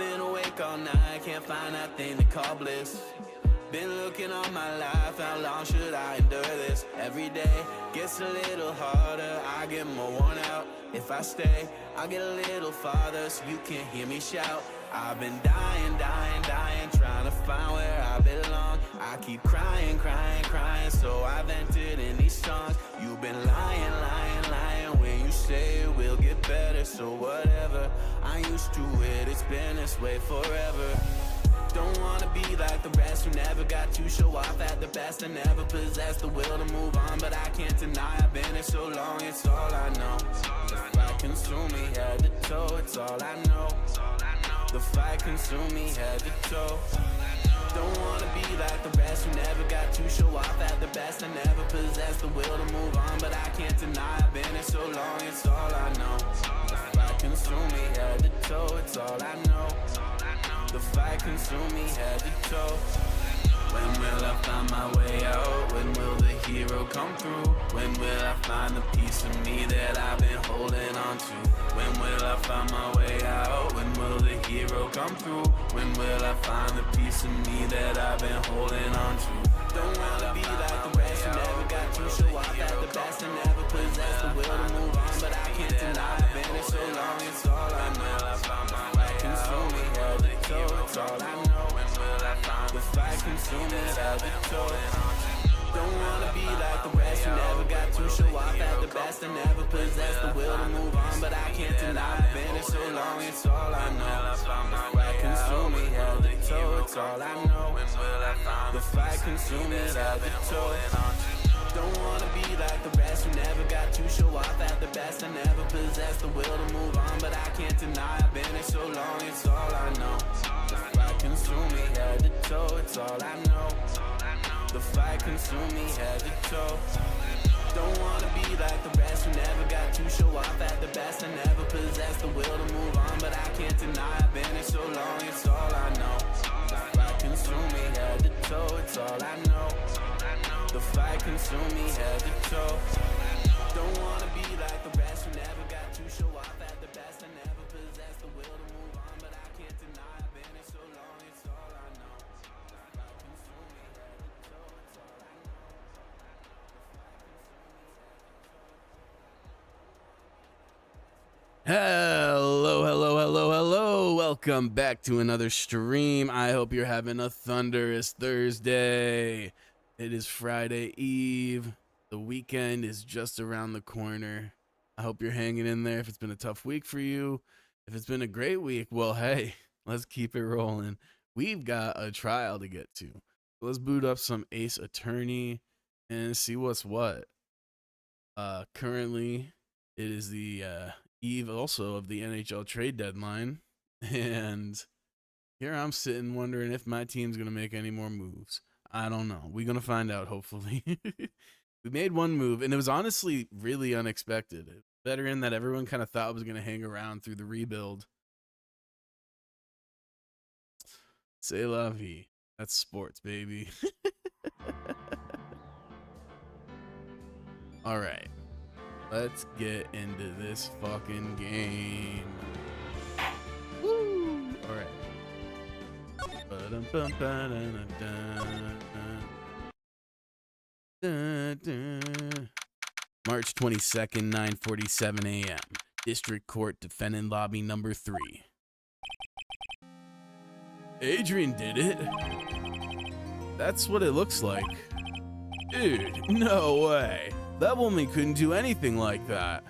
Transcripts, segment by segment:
been awake all night, can't find that thing to call bliss. Been looking all my life, how long should I endure this? Every day gets a little harder, I get more worn out. If I stay, I'll get a little farther so you can hear me shout. I've been dying, trying to find where I belong. I keep crying, so I vented in these songs. You've been lying when you say it will get better. So whatever, I'm used to it, it's been this way forever. Don't wanna be like the rest who never got to show off at the best. I never possessed the will to move on, but I can't deny I've been here so long, it's all I know. The fight consumed me head to toe, it's all I know. The fight consumed me head to toe. Don't wanna be like the rest who never got to show off at the best. I never possessed the will to move on, but I can't deny I've been here so long, it's all I know. The fight consumed me head to toe, it's all I know. The fight consumed me head to toe. When will I find my way out? When will the hero come through? When will I find the piece of me that I've been holding on to? When will I find my way out? When will the hero come through? When will I find the piece of me that I've been holding on to? Don't wanna be like the rest who never got to show off at the best. I never possessed the will to move on, but I can't deny I've been here so long, it's all I know. Consume me head to toe, it's all I know. The fight consumed me head to toe. Don't wanna be like the rest who never got to show off at the best. I never possessed the will to move on, but I can't deny I've been here so long, it's all I know. The fight consumed me head to toe, it's all I know. The fight consumed me head to toe. Don't wanna be like the rest who never got to show off at the best. I never possessed the will to move on, but I can't deny I've been here so long, it's all I know. The fight consumed me head to toe, it's all I know. The fight consumed me head to toe. Don't wanna be like the rest who never got to show off at the best. I never possessed the will to move on, but I can't deny I've been here so long, it's all I know. The fight consumed me head to toe, it's all I know. The fight consumed me head to toe. Don't wanna be like the rest who never got to show off at the best. I never possessed the will to move on, but I can't deny I've been here so long, it's all I know. The fight consumed me head to toe, it's all I know. Hello. Welcome back to another stream. I hope you're having a thunderous Thursday. It is Friday Eve. The weekend is just around the corner. I hope you're hanging in there. If it's been a tough week for you, if it's been a great week, well, hey, let's keep it rolling. We've got a trial to get to. Let's boot up some Ace Attorney and see what's what. Currently, it is the eve also of the NHL trade deadline. And here I'm sitting wondering if my team's going to make any more moves. I don't know. We're going to find out, hopefully. We made one move, and it was honestly really unexpected. A veteran that everyone kind of thought was going to hang around through the rebuild. C'est la vie. That's sports, baby. All right. Let's get into this fucking game. Woo! All right. March 22nd, 9:47 a.m. District Court Defendant Lobby number 3. Adrian did it. That's what it looks like. Dude, no way. That woman couldn't do anything like that.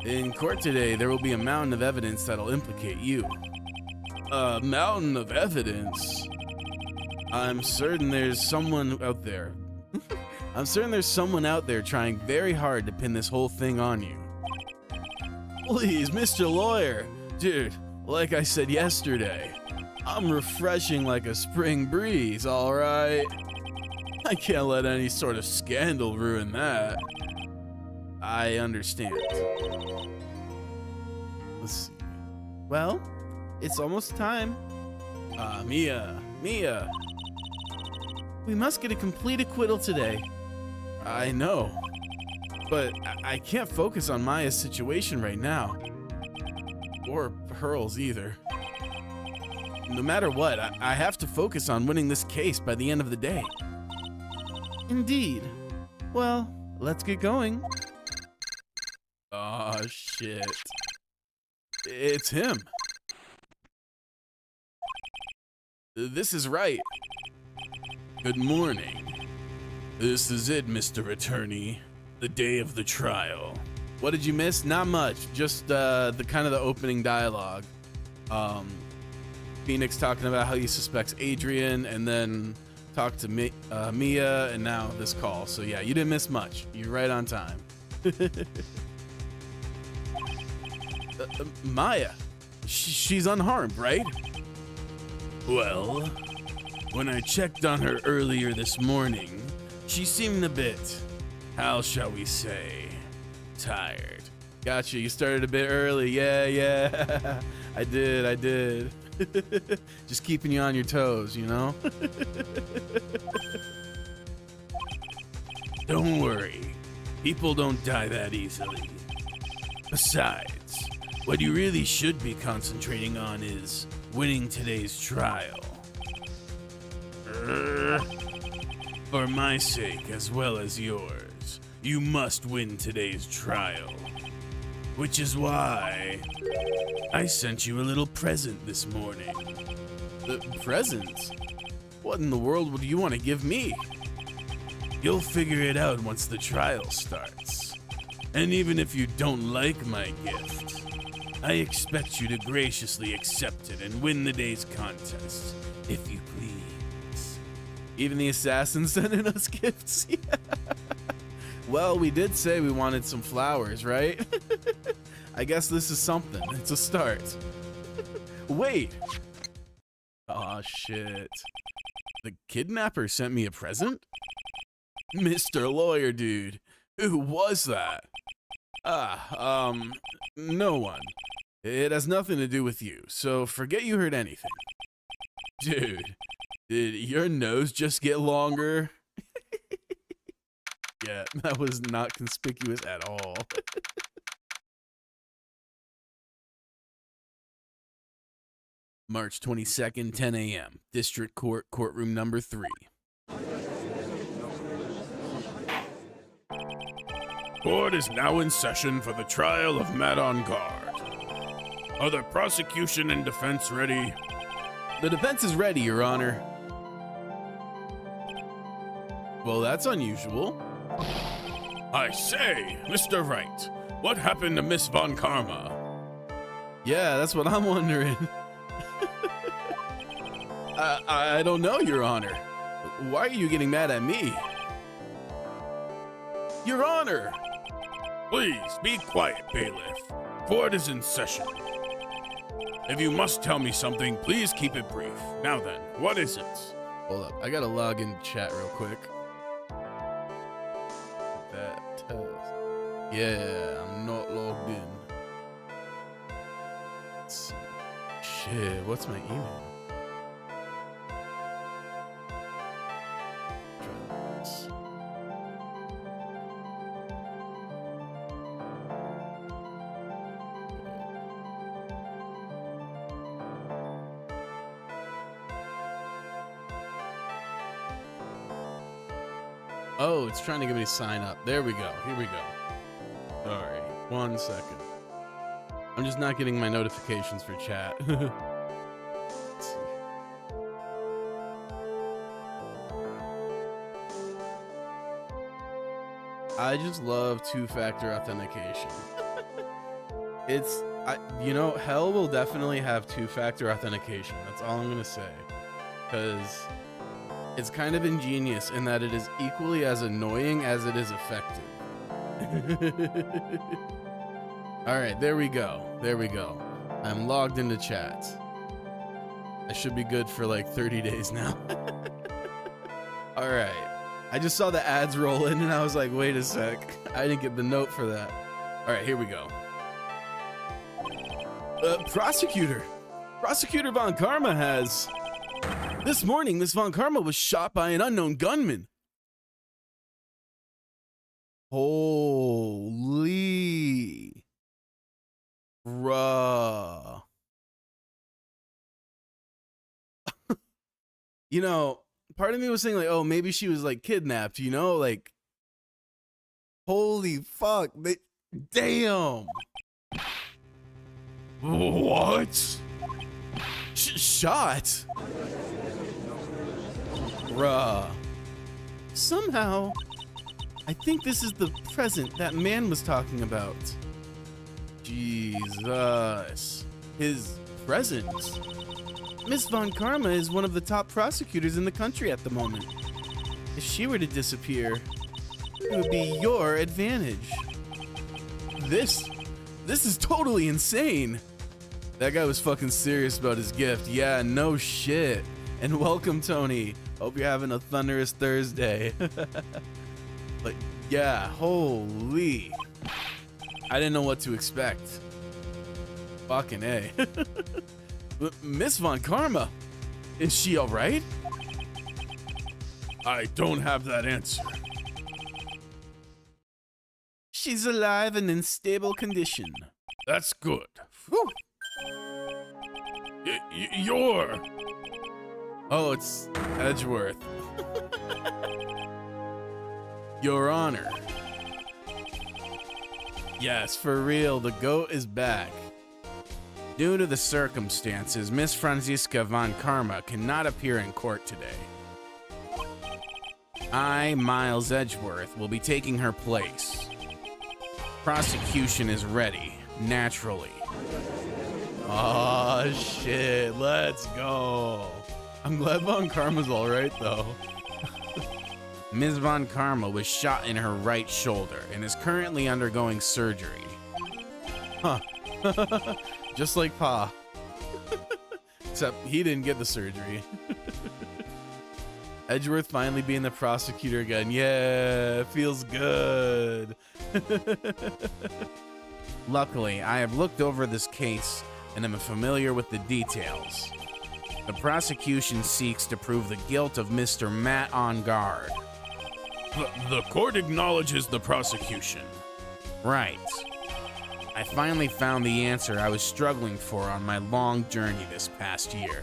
In court today, there will be a mountain of evidence that'll implicate you. A mountain of evidence? I'm certain there's someone out there. I'm certain there's someone out there trying very hard to pin this whole thing on you. Please, Mr. Lawyer. Dude, like I said yesterday, I'm refreshing like a spring breeze, alright? I can't let any sort of scandal ruin that. I understand. Let's see. Well, it's almost time. Mia. We must get a complete acquittal today. I know. But I can't focus on Maya's situation right now. Or Pearl's either. no matter what, I have to focus on winning this case by the end of the day. Indeed. Well, let's get going. Aw, shit. It's him. This is right. Good morning. This is it, Mr. Attorney. The day of the trial. What did you miss? Not much. Just the kind of the opening dialogue. Phoenix talking about how he suspects Adrian, and then talked to Mia, and now this call. So yeah, you didn't miss much. You're right on time. Maya, she's unharmed, right? Well, when I checked on her earlier this morning, she seemed a bit, how shall we say, tired. Gotcha, you started a bit early. Yeah. I did. Just keeping you on your toes, you know? Don't worry. People don't die that easily. Besides, what you really should be concentrating on is winning today's trial. For my sake as well as yours, you must win today's trial. Which is why I sent you a little present this morning. The present? What in the world would you want to give me? You'll figure it out once the trial starts. And even if you don't like my gift, I expect you to graciously accept it and win the day's contest, if you please. Even the assassins sending us gifts? Well, we did say we wanted some flowers, right? I guess this is something. It's a start. Wait. Aw, shit. The kidnapper sent me a present? Mr. Lawyer Dude, who was that? No one. It has nothing to do with you, so forget you heard anything. Dude, did your nose just get longer? Yeah, that was not conspicuous at all. March 22nd, 10 a.m. District Court, courtroom number 3. Court is now in session for the trial of Matt on guard. Are the prosecution and defense ready? The defense is ready, Your Honor. Well, that's unusual. I say, Mr. Wright, what happened to Miss Von Karma? Yeah, that's what I'm wondering. I don't know, Your Honor. Why are you getting mad at me? Your Honor! Please, be quiet, bailiff. Court is in session. If you must tell me something, please keep it brief. Now then, what is it? Hold up, I gotta log in chat real quick. Yeah, I'm not logged in. Let's see. Shit, what's my email? Try this. Oh, it's trying to get me to sign up. There we go. Here we go. Sorry. 1 second. I'm just not getting my notifications for chat. Let's see. I just love two-factor authentication. Hell will definitely have two-factor authentication. That's all I'm gonna say. Because it's kind of ingenious in that it is equally as annoying as it is effective. All right, there we go. I'm logged into chat. I should be good for like 30 days now. All right. I just saw the ads roll in and I was like, wait a sec. I didn't get the note for that. All right, here we go. Prosecutor Von Karma has... This morning, Miss Von Karma was shot by an unknown gunman. Holy. Bruh. You know, part of me was saying like, oh, maybe she was like kidnapped, you know? Like, holy fuck. Damn. What? Shot? Bruh. Somehow, I think this is the present that man was talking about. Jesus. His presence. Miss Von Karma is one of the top prosecutors in the country at the moment. If she were to disappear, it would be your advantage. This is totally insane. That guy was fucking serious about his gift. Yeah, no shit. And welcome, Tony. Hope you're having a thunderous Thursday. But yeah, holy. I didn't know what to expect. Fucking A. Miss Von Karma, is she all right? I don't have that answer. She's alive and in stable condition. That's good. Whew. You're... Oh, it's Edgeworth. Your Honor. Yes, for real, the goat is back. Due to the circumstances, Miss Franziska Von Karma cannot appear in court today. I, Miles Edgeworth, will be taking her place. Prosecution is ready, naturally. Oh shit, let's go. I'm glad Von Karma's alright though. Ms. Von Karma was shot in her right shoulder and is currently undergoing surgery. Huh. Just like Pa. Except he didn't get the surgery. Edgeworth finally being the prosecutor again. Yeah, feels good. Luckily, I have looked over this case and am familiar with the details. The prosecution seeks to prove the guilt of Mr. Matt Engarde. The court acknowledges the prosecution. Right. I finally found the answer I was struggling for on my long journey this past year.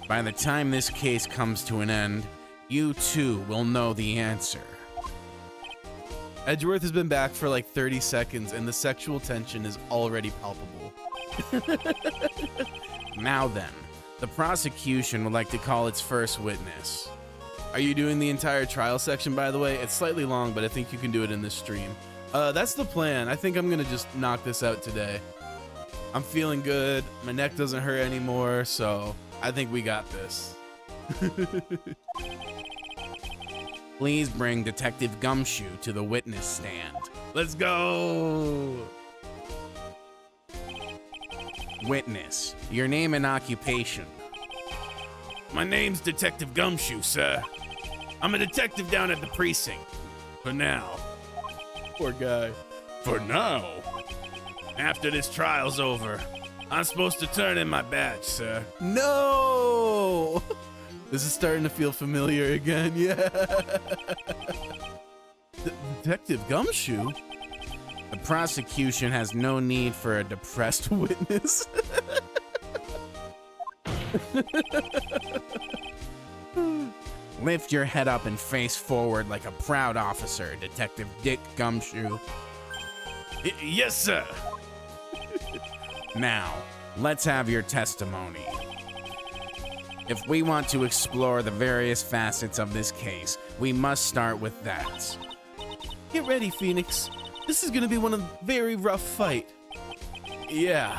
By the time this case comes to an end, you too will know the answer. Edgeworth has been back for like 30 seconds and the sexual tension is already palpable. Now then, the prosecution would like to call its first witness. Are you doing the entire trial section, by the way? It's slightly long, but I think you can do it in this stream. That's the plan. I think I'm gonna just knock this out today. I'm feeling good. My neck doesn't hurt anymore, so I think we got this. Please bring Detective Gumshoe to the witness stand. Let's go! Witness, your name and occupation. My name's Detective Gumshoe, sir. I'm a detective down at the precinct. For now. Poor guy. For now? After this trial's over, I'm supposed to turn in my badge, sir. No! This is starting to feel familiar again, yeah. Detective Gumshoe? The prosecution has no need for a depressed witness. Lift your head up and face forward like a proud officer, Detective Dick Gumshoe. Yes, sir. Now, let's have your testimony. If we want to explore the various facets of this case, we must start with that. Get ready, Phoenix. This is gonna be one very rough fight. Yeah,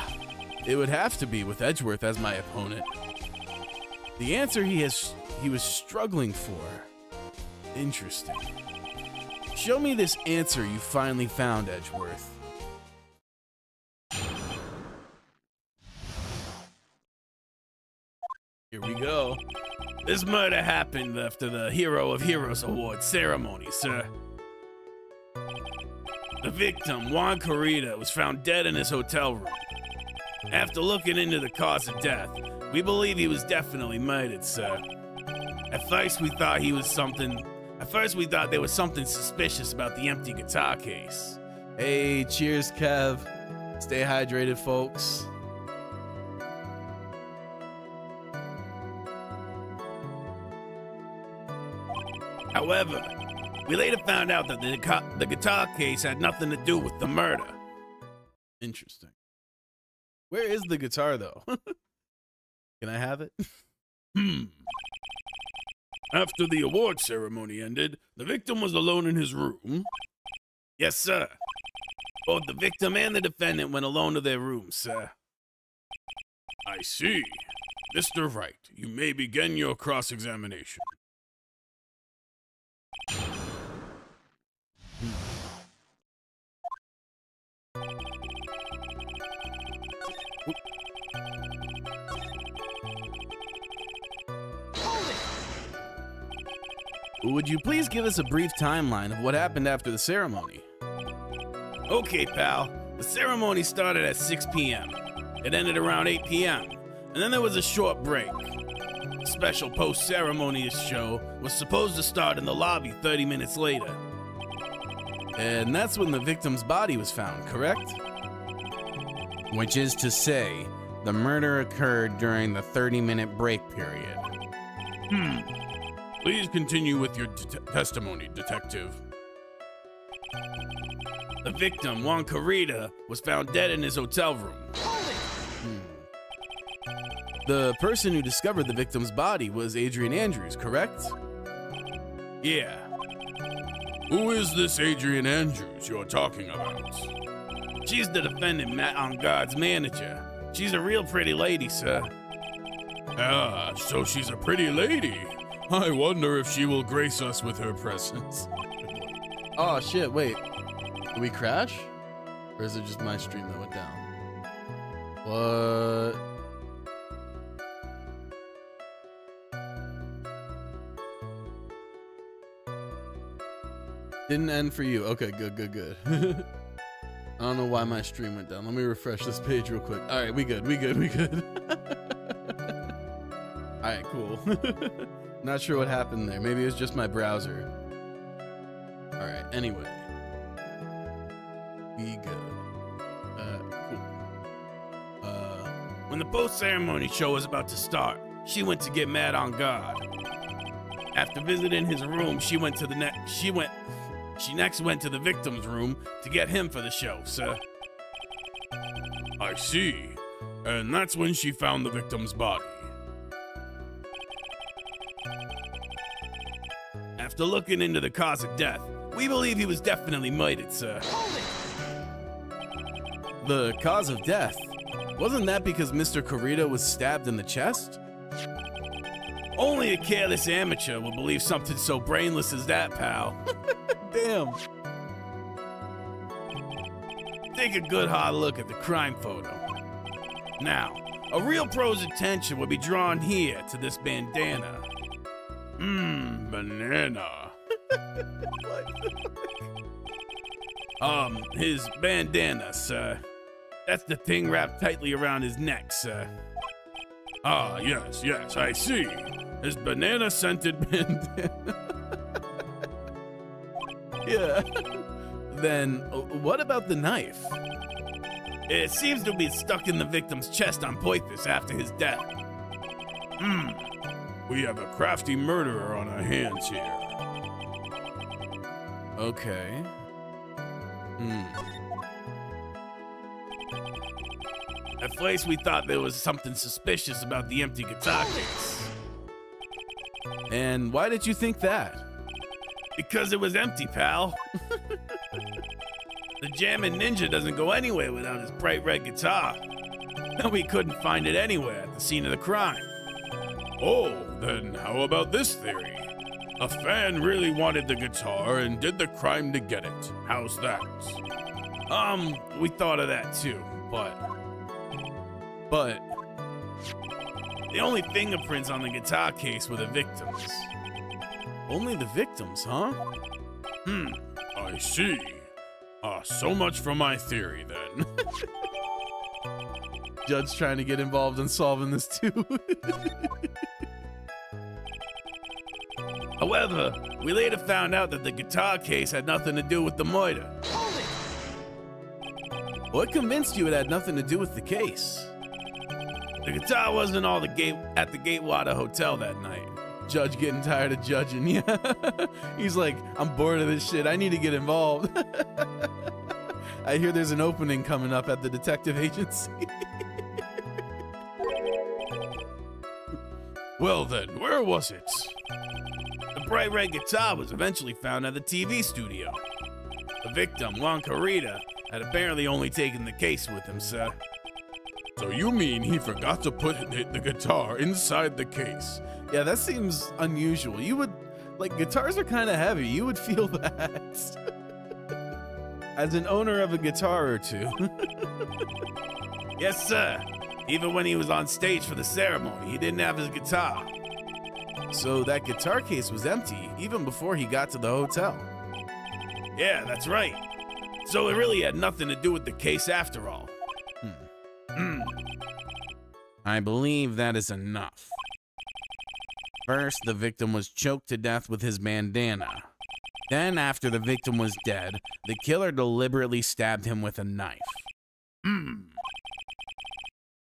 it would have to be with Edgeworth as my opponent. The answer he was struggling for. Interesting. Show me this answer you finally found, Edgeworth. Here we go. This murder happened after the Hero of Heroes Award ceremony, sir. The victim, Juan Corrida, was found dead in his hotel room. After looking into the cause of death, we believe he was definitely murdered, sir. At first we thought there was something suspicious about the empty guitar case. Hey, cheers, Kev. Stay hydrated, folks. However, we later found out that the guitar case had nothing to do with the murder. Interesting. Where is the guitar, though? Can I have it? After the award ceremony ended, the victim was alone in his room. Yes, sir. Both the victim and the defendant went alone to their rooms, sir. I see. Mr. Wright, you may begin your cross-examination. Would you please give us a brief timeline of what happened after the ceremony? Okay, pal. The ceremony started at 6 p.m. It ended around 8 p.m. And then there was a short break. The special post-ceremony show was supposed to start in the lobby 30 minutes later. And that's when the victim's body was found, correct? Which is to say, the murder occurred during the 30-minute break period. Please continue with your testimony, detective. The victim, Juan Carita, was found dead in his hotel room. The person who discovered the victim's body was Adrian Andrews, correct? Yeah. Who is this Adrian Andrews you're talking about? She's the defendant, Matt on Guard's manager. She's a real pretty lady, sir. Ah, so she's a pretty lady. I wonder if she will grace us with her presence. Oh shit, wait. Did we crash? Or is it just my stream that went down? What? Didn't end for you. Okay, good. I don't know why my stream went down. Let me refresh this page real quick. All right, we good. All right, cool. Not sure what happened there. Maybe it was just my browser. All right, anyway. We good. Cool. When the post-ceremony show was about to start, she went to get Matt on guard. After visiting his room, she next went to the victim's room to get him for the show, sir. I see. And that's when she found the victim's body. After looking into the cause of death, we believe he was definitely murdered, sir. The cause of death? Wasn't that because Mr. Carita was stabbed in the chest? Only a careless amateur would believe something so brainless as that, pal. Damn. Take a good hard look at the crime photo. Now, a real pro's attention will be drawn here to this bandana. Banana. His bandana, sir. That's the thing wrapped tightly around his neck, sir. Ah, yes, I see. His banana-scented bandana. Yeah. Then, what about the knife? It seems to be stuck in the victim's chest on purpose after his death. We have a crafty murderer on our hands here. Okay. At first, we thought there was something suspicious about the empty guitar case. And why did you think that? Because it was empty, pal. The Jammin' Ninja doesn't go anywhere without his bright red guitar. And we couldn't find it anywhere at the scene of the crime. Oh, then how about this theory? A fan really wanted the guitar and did the crime to get it. How's that? We thought of that too, but the only fingerprints on the guitar case were the victims. Only the victims, huh? I see. So much for my theory, then. Judge trying to get involved in solving this, too. However, we later found out that the guitar case had nothing to do with the murder. What convinced you it had nothing to do with the case? The guitar wasn't at the Gatewater Hotel that night. Judge getting tired of judging. Yeah. He's like, I'm bored of this shit. I need to get involved. I hear there's an opening coming up at the detective agency. Well then, where was it? The bright red guitar was eventually found at the TV studio. The victim, Juan Carita, had apparently only taken the case with him, sir. So you mean he forgot to put the guitar inside the case? Yeah, that seems unusual. You would, like, guitars are kind of heavy. You would feel that. As an owner of a guitar or two. Yes, sir. Even when he was on stage for the ceremony, he didn't have his guitar. So that guitar case was empty even before he got to the hotel. Yeah, that's right. So it really had nothing to do with the case after all. I believe that is enough. First, the victim was choked to death with his bandana. Then, after the victim was dead, the killer deliberately stabbed him with a knife.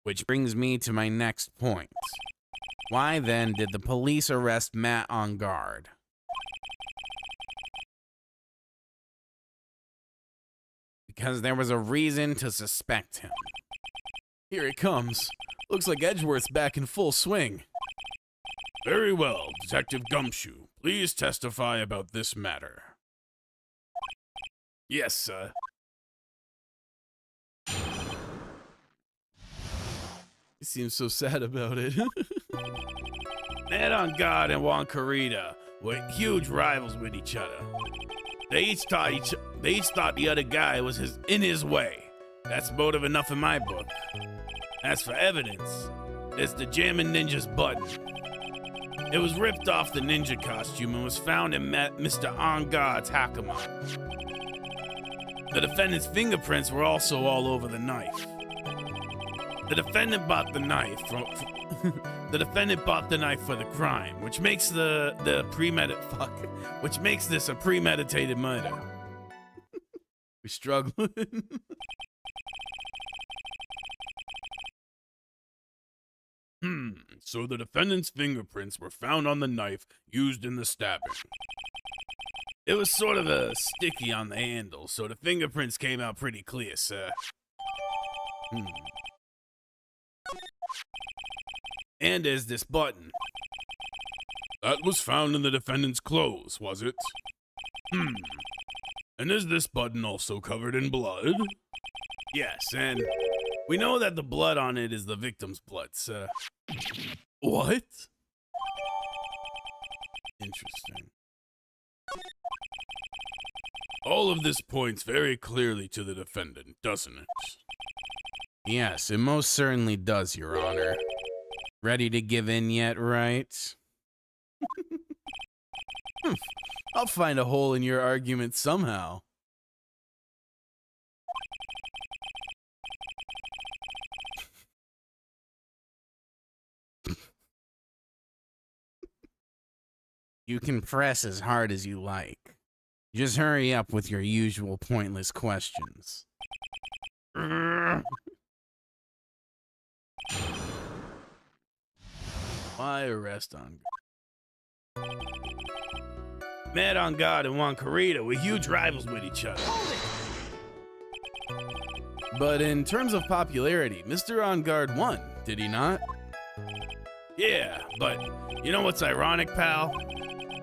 Which brings me to my next point. Why then did the police arrest Matt Engarde? Because there was a reason to suspect him. Here it comes. Looks like Edgeworth's back in full swing. Very well, Detective Gumshoe. Please testify about this matter. Yes, sir. He seems so sad about it. Matt Engarde and Juan Carita were huge rivals with each other. They each thought the other guy was in his way. That's motive enough in my book. As for evidence, there's the Jammin' Ninja's button. It was ripped off the ninja costume and was found in Mr. Engarde's Hakama. The defendant's fingerprints were also all over the knife. The defendant bought the knife for the crime, which makes which makes this a premeditated murder. We're struggling. So the defendant's fingerprints were found on the knife used in the stabbing. It was sort of a sticky on the handle, so the fingerprints came out pretty clear, sir. And there's this button. That was found in the defendant's clothes, was it? And is this button also covered in blood? Yes, and we know that the blood on it is the victim's blood, sir. What? Interesting. All of this points very clearly to the defendant, doesn't it? Yes, it most certainly does, Your Honor. Ready to give in yet, right? I'll find a hole in your argument somehow. You can press as hard as you like. Just hurry up with your usual pointless questions. Why arrest on? Matt Engarde and Juan Carita were huge rivals with each other. But in terms of popularity, Mr. Engarde won, did he not? Yeah, but you know what's ironic, pal?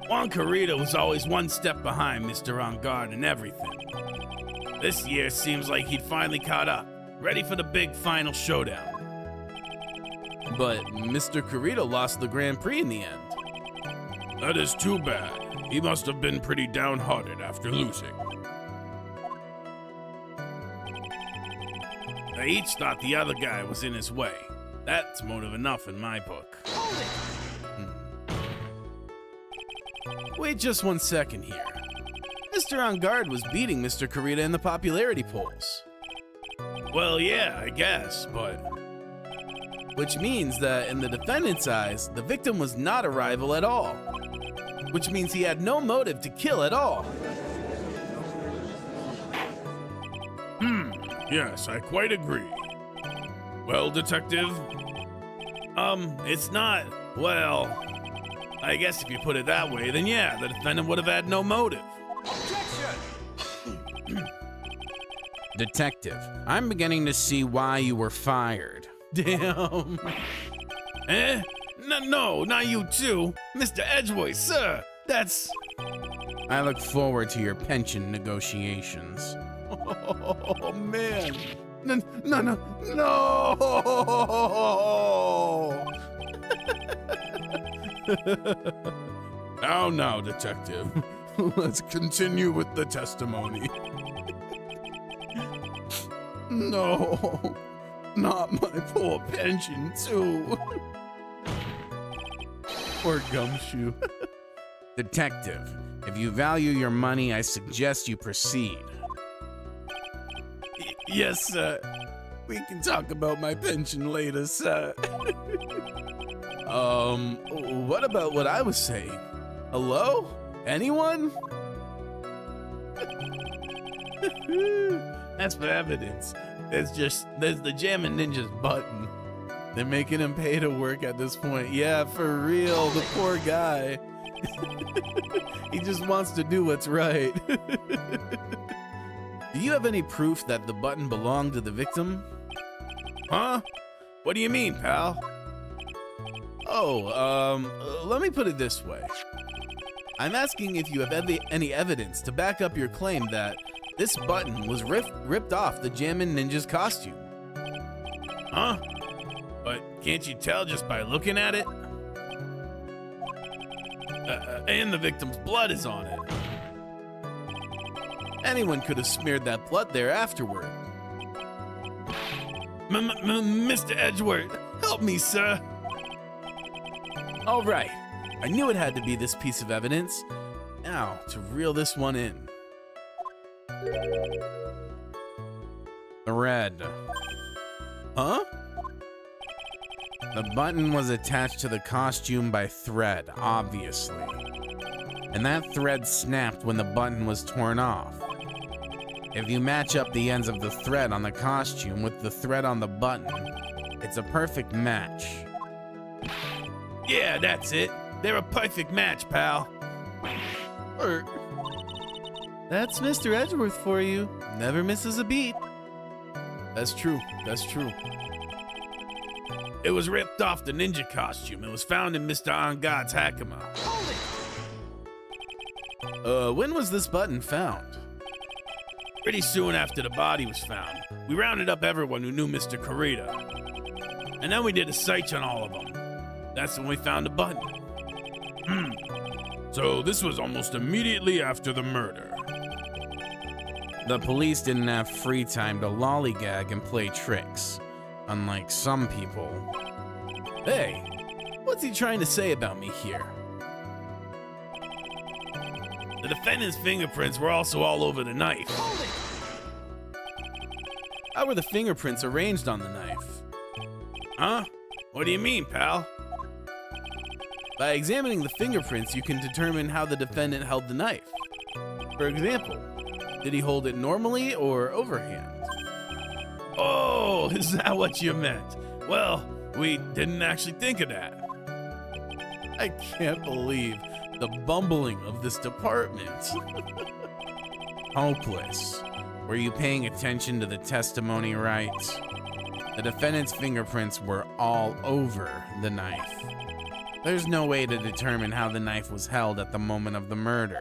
Juan Carita was always one step behind Mr. Engarde in everything. This year seems like he'd finally caught up, ready for the big final showdown. But Mr. Carita lost the Grand Prix in the end. That is too bad. He must have been pretty downhearted after losing. They each thought the other guy was in his way. That's motive enough in my book. Wait just 1 second here. Mr. Engarde was beating Mr. Carita in the popularity polls. Well, yeah, I guess, but... Which means that in the defendant's eyes, the victim was not a rival at all. Which means he had no motive to kill at all. Yes, I quite agree. Well, detective? It's not, well... I guess if you put it that way, then yeah, the defendant would have had no motive. Detective, I'm beginning to see why you were fired. Damn. Eh? No, not you too. Mr. Edgeworth, sir. That's... I look forward to your pension negotiations. Oh, man. No! Now, detective. Let's continue with the testimony. No, not my poor pension, too. Poor Gumshoe. Detective, if you value your money, I suggest you proceed. Yes, sir. We can talk about my pension later, sir. What about what I was saying? Hello? Anyone? That's for evidence. There's the Jammin' Ninjas button. They're making him pay to work at this point. Yeah, for real, the poor guy. He just wants to do what's right. Do you have any proof that the button belonged to the victim? Huh? What do you mean, pal? Let me put it this way. I'm asking if you have any evidence to back up your claim that this button was ripped off the Jammin' Ninja's costume. Huh? But can't you tell just by looking at it? And the victim's blood is on it. Anyone could have smeared that blood there afterward. Mr. Edgeworth, help me, sir. All right, I knew it had to be this piece of evidence. Now, to reel this one in. Thread. Huh? The button was attached to the costume by thread, obviously. And that thread snapped when the button was torn off. If you match up the ends of the thread on the costume with the thread on the button, it's a perfect match. Yeah, that's it. They're a perfect match, pal. That's Mr. Edgeworth for you. Never misses a beat. That's true. It was ripped off the ninja costume. It was found in Mr. Ongod's Hakama. When was this button found? Pretty soon after the body was found. We rounded up everyone who knew Mr. Kurita. And then we did a search on all of them. That's when we found the button. So this was almost immediately after the murder. The police didn't have free time to lollygag and play tricks, unlike some people. Hey, what's he trying to say about me here? The defendant's fingerprints were also all over the knife. How were the fingerprints arranged on the knife? Huh? What do you mean, pal? By examining the fingerprints, you can determine how the defendant held the knife. For example, did he hold it normally or overhand? Oh, is that what you meant? Well, we didn't actually think of that. I can't believe the bumbling of this department. Hopeless. Were you paying attention to the testimony right? The defendant's fingerprints were all over the knife. There's no way to determine how the knife was held at the moment of the murder.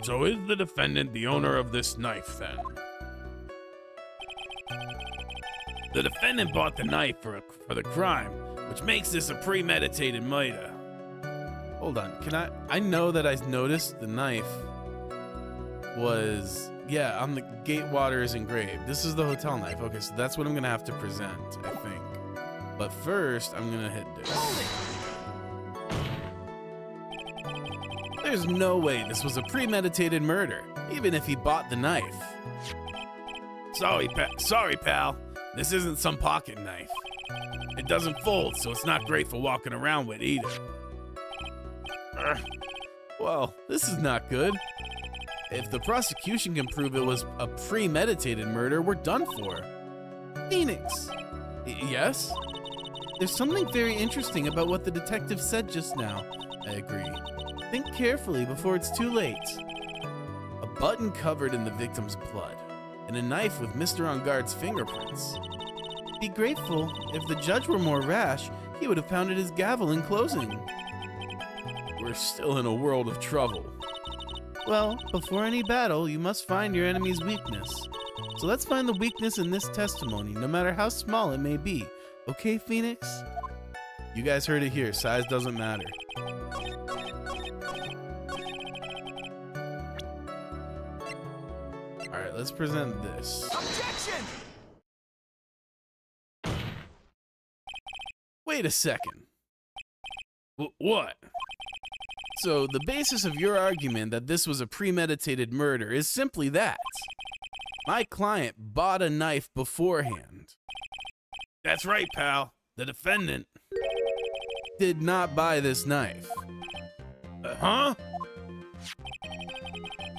So is the defendant the owner of this knife, then? The defendant bought the knife for the crime, which makes this a premeditated murder. Hold on, I know that I noticed the knife was, yeah, on the Gatewater is engraved. This is the hotel knife. Okay, so that's what I'm gonna have to present, I think. But first, I'm gonna hit this. There's no way this was a premeditated murder, even if he bought the knife. Sorry, pal. This isn't some pocket knife. It doesn't fold, so it's not great for walking around with either. Well, this is not good. If the prosecution can prove it was a premeditated murder, we're done for. Phoenix. Yes? There's something very interesting about what the detective said just now. I agree. Think carefully before it's too late. A button covered in the victim's blood, and a knife with Mr. On Guard's fingerprints. Be grateful. If the judge were more rash, he would have pounded his gavel in closing. We're still in a world of trouble. Well, before any battle, you must find your enemy's weakness. So let's find the weakness in this testimony, no matter how small it may be. Okay, Phoenix? You guys heard it here. Size doesn't matter. Alright, let's present this. Objection! Wait a second. What? So, the basis of your argument that this was a premeditated murder is simply that. My client bought a knife beforehand. That's right, pal. The defendant. Did not buy this knife. Huh?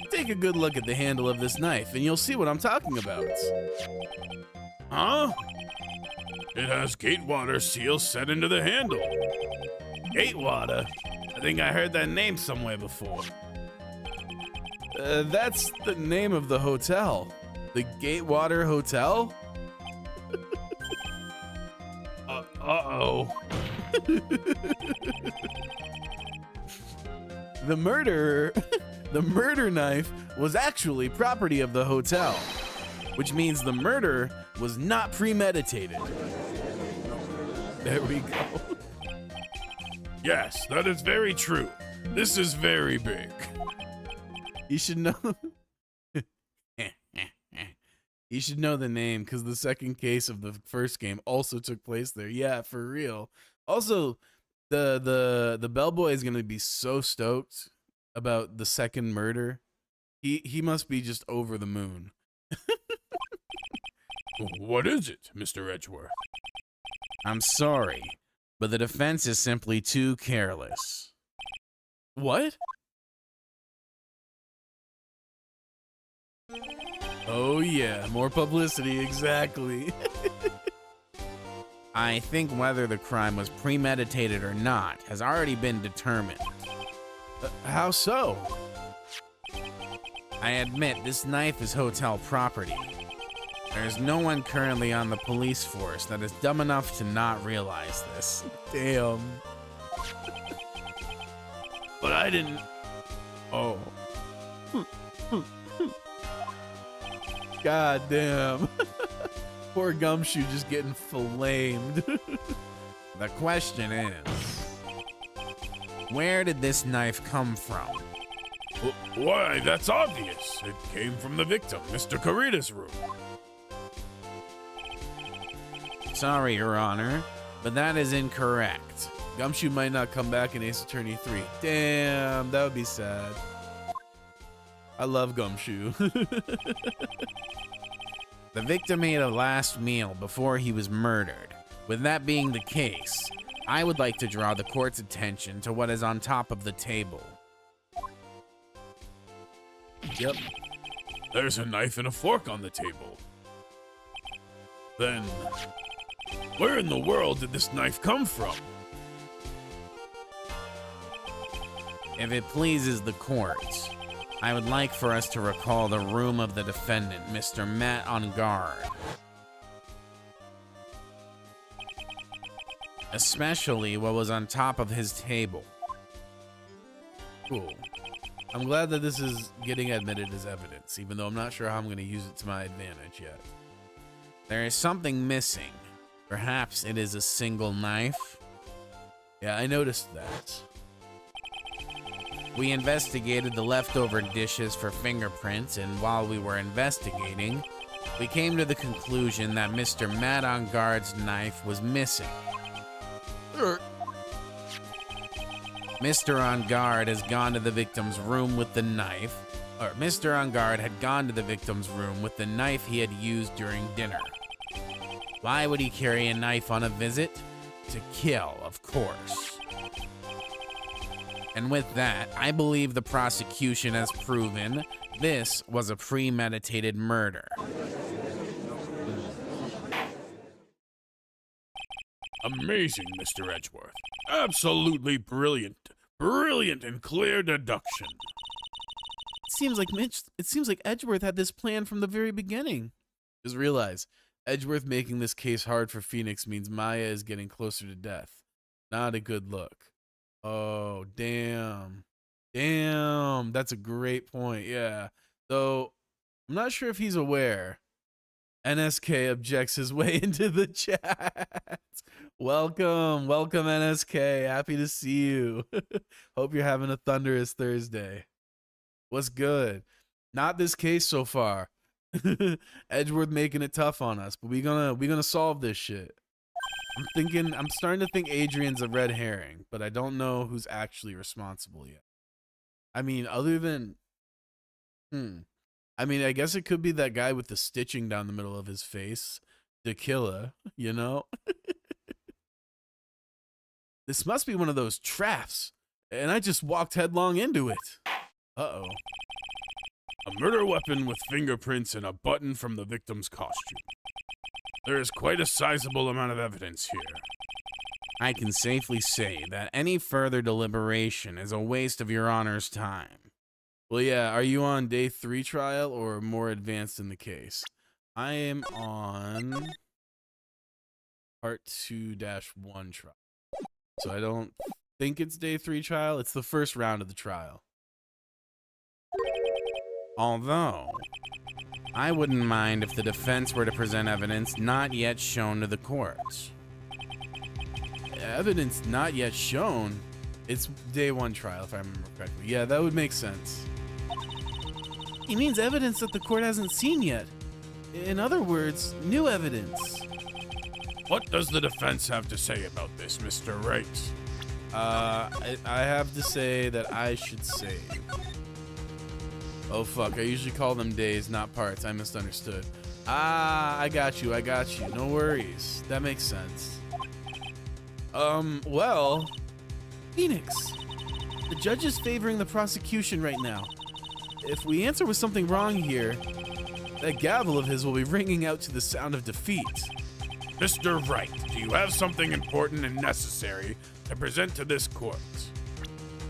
Take a good look at the handle of this knife and you'll see what I'm talking about. Huh? It has Gatewater seal set into the handle. Gatewater? I think I heard that name somewhere before. That's the name of the hotel. The Gatewater Hotel? Uh-oh. The murder knife was actually property of the hotel, which means the murder was not premeditated. There we go. Yes, that is very true. This is very big. You should know. You should know the name because the second case of the first game also took place there. Yeah, for real. Also, the bellboy is gonna be so stoked about the second murder. He must be just over the moon. What is it, Mr. Edgeworth? I'm sorry, but the defense is simply too careless. What? Oh yeah, more publicity, exactly. I think whether the crime was premeditated or not has already been determined. How so? I admit this knife is hotel property. There's no one currently on the police force that is dumb enough to not realize this. Damn. But I didn't... Oh. God damn. Poor Gumshoe just getting flamed. The question is, where did this knife come from? Why, that's obvious. It came from the victim, Mr. Karita's room. Sorry, Your Honor, but that is incorrect. Gumshoe might not come back in Ace Attorney 3. Damn, that would be sad. I love Gumshoe. The victim ate a last meal before he was murdered. With that being the case, I would like to draw the court's attention to what is on top of the table. Yep. There's a knife and a fork on the table. Then, where in the world did this knife come from? If it pleases the court, I would like for us to recall the room of the defendant, Mr. Matt On Guard. Especially what was on top of his table. Cool. I'm glad that this is getting admitted as evidence, even though I'm not sure how I'm going to use it to my advantage yet. There is something missing. Perhaps it is a single knife. Yeah, I noticed that. We investigated the leftover dishes for fingerprints, and while we were investigating, we came to the conclusion that Mr. Matt On Guard's knife was missing. Mr. On Guard has gone to the victim's room with the knife, or Mr. On Guard had gone to the victim's room with the knife he had used during dinner. Why would he carry a knife on a visit? To kill, of course. And with that, I believe the prosecution has proven this was a premeditated murder. Amazing, Mr. Edgeworth. Absolutely brilliant. Brilliant and clear deduction. It seems like Edgeworth had this plan from the very beginning. Just realize, Edgeworth making this case hard for Phoenix means Maya is getting closer to death. Not a good look. Oh, damn. Damn. That's a great point. Yeah. Though, I'm not sure if he's aware. NSK objects his way into the chat. Welcome. Welcome, NSK. Happy to see you. Hope you're having a thunderous Thursday. What's good? Not this case so far. Edgeworth making it tough on us, but we gonna solve this shit. I'm starting to think Adrian's a red herring, but I don't know who's actually responsible yet. I mean, other than I mean, I guess it could be that guy with the stitching down the middle of his face, the killer, you know? This must be one of those traps, and I just walked headlong into it. Uh-oh. A murder weapon with fingerprints and a button from the victim's costume. There is quite a sizable amount of evidence here. I can safely say that any further deliberation is a waste of your Honor's time. Well, yeah, are you on day 3 trial or more advanced in the case? I am on part 2-1 trial. So I don't think it's day 3 trial. It's the first round of the trial. Although, I wouldn't mind if the defense were to present evidence not yet shown to the courts. Evidence not yet shown? It's day 1 trial, if I remember correctly. Yeah, that would make sense. He means evidence that the court hasn't seen yet. In other words, new evidence. What does the defense have to say about this, Mr. Wright? I have to say that I should save. Oh, fuck. I usually call them days, not parts. I misunderstood. I got you. No worries. That makes sense. Well, Phoenix, the judge is favoring the prosecution right now. If we answer with something wrong here, that gavel of his will be ringing out to the sound of defeat. Mr. Wright, do you have something important and necessary to present to this court?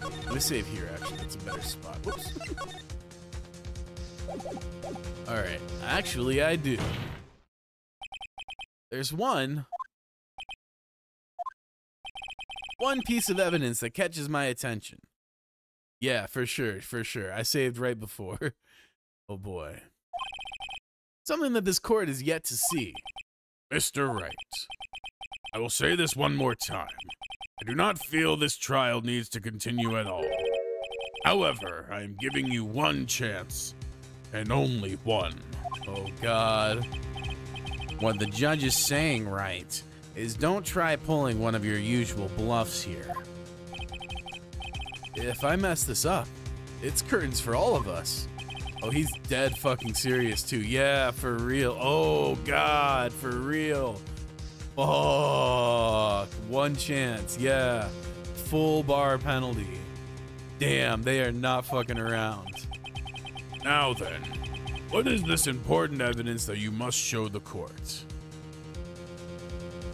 Let me save here, actually. That's a better spot. Whoops. Alright. Actually, I do. There's one piece of evidence that catches my attention. Yeah, for sure. I saved right before. Oh boy. Something that this court is yet to see. Mr. Wright, I will say this one more time. I do not feel this trial needs to continue at all. However, I am giving you one chance, and only one. Oh God. What the judge is saying, right, is don't try pulling one of your usual bluffs here. If I mess this up, it's curtains for all of us. Oh, he's dead fucking serious too. Yeah, for real. Oh God, for real. Fuck. One chance. Yeah. Full bar penalty. Damn, they are not fucking around. Now then, what is this important evidence that you must show the court?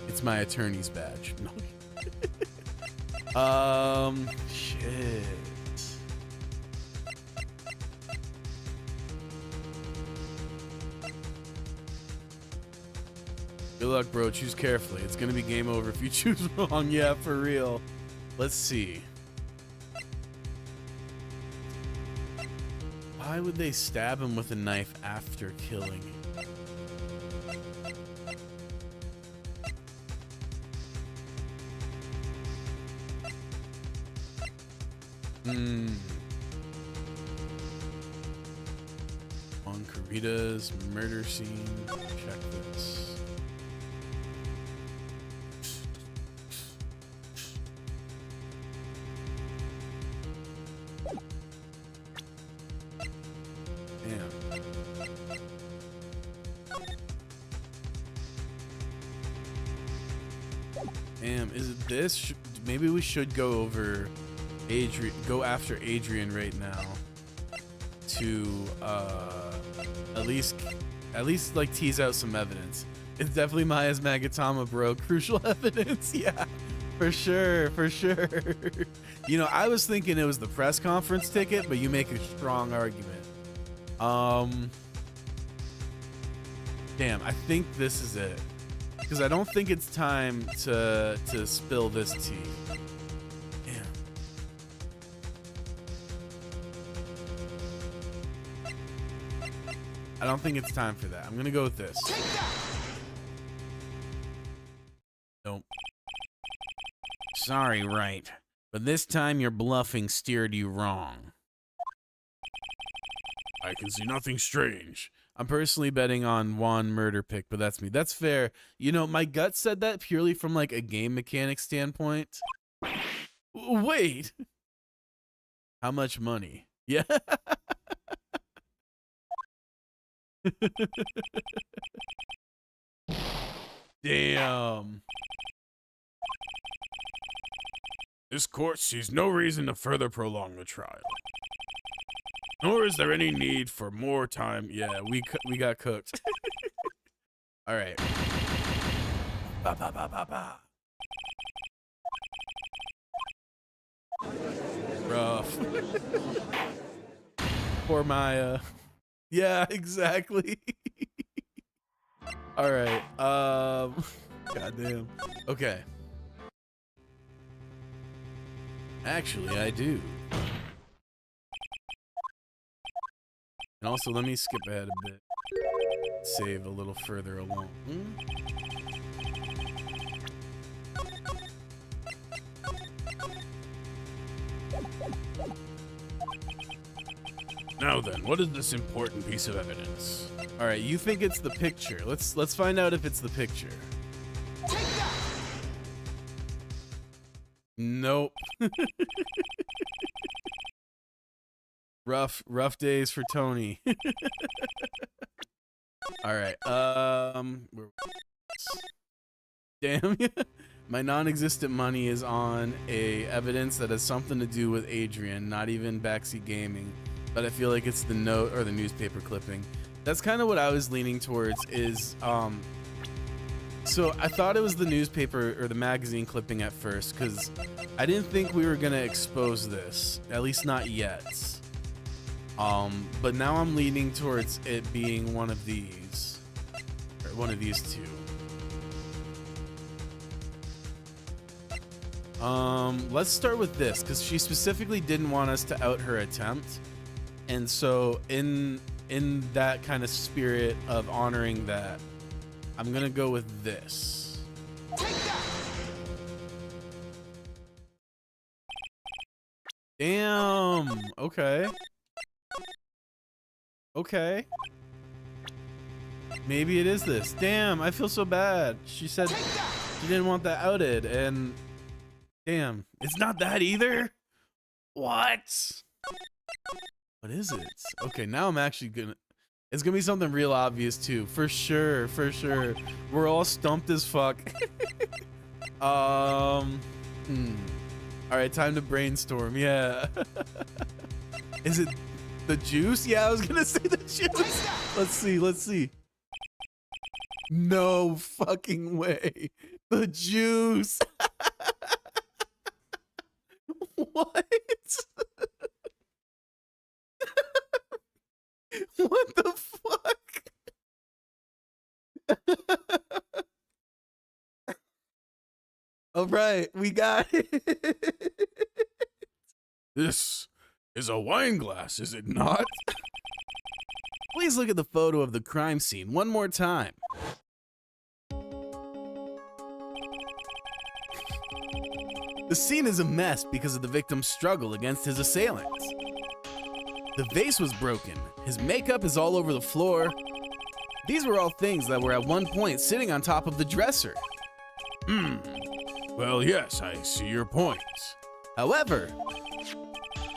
It's my attorney's badge. No. Shit. Good luck, bro. Choose carefully. It's gonna be game over if you choose wrong. Yeah, for real. Let's see. Why would they stab him with a knife after killing him? On Karita's murder scene. Check this. Damn. Damn, is it this? Maybe we should go over Adrian, go after Adrian right now to at least like tease out some evidence. It's definitely Maya's Magatama, bro. Crucial evidence. Yeah, for sure, for sure. You know, I was thinking it was the press conference ticket, but you make a strong argument. Damn, I think this is it. Because I don't think it's time to spill this tea. Damn. I don't think it's time for that. I'm gonna go with this. Nope. Sorry, right. But this time your bluffing steered you wrong. I can see nothing strange. I'm personally betting on Juan murder pick, but that's me. That's fair. You know, my gut said that purely from like a game mechanic standpoint. Wait. How much money? Yeah. Damn. This court sees no reason to further prolong the trial. Nor is there any need for more time. Yeah, we got cooked. All right. Ba, ba, ba, ba, ba. Rough. Poor Maya. Yeah, exactly. All right. Goddamn. Okay. Actually, I do. And also, let me skip ahead a bit. Save a little further along. Now then, what is this important piece of evidence? All right, you think it's the picture. Let's find out if it's the picture. Nope. rough days for Tony. All right. Damn. My non-existent money is on a evidence that has something to do with Adrian, not even backseat gaming, but I feel like it's the note or the newspaper clipping. That's kind of what I was leaning towards is so I thought it was the newspaper or the magazine clipping at first because I didn't think we were gonna expose this, at least not yet. But now I'm leaning towards it being one of these, or one of these two. Let's start with this because she specifically didn't want us to out her attempt, and so in that kind of spirit of honoring that, I'm gonna go with this. Damn. Okay. Okay. Maybe it is this. Damn, I feel so bad. She said she didn't want that outed, and damn, it's not that either? What? What is it? Okay, now I'm actually gonna... It's gonna be something real obvious too. For sure, for sure. We're all stumped as fuck. Alright, time to brainstorm. Yeah. Is it the juice? Yeah, I was gonna say the juice. Let's see, let's see. No fucking way. The juice. What? What the fuck? All right, we got it. This is a wine glass, is it not? Please look at the photo of the crime scene one more time. The scene is a mess because of the victim's struggle against his assailant. The vase was broken. His makeup is all over the floor. These were all things that were at one point sitting on top of the dresser. Well, yes, I see your point. However,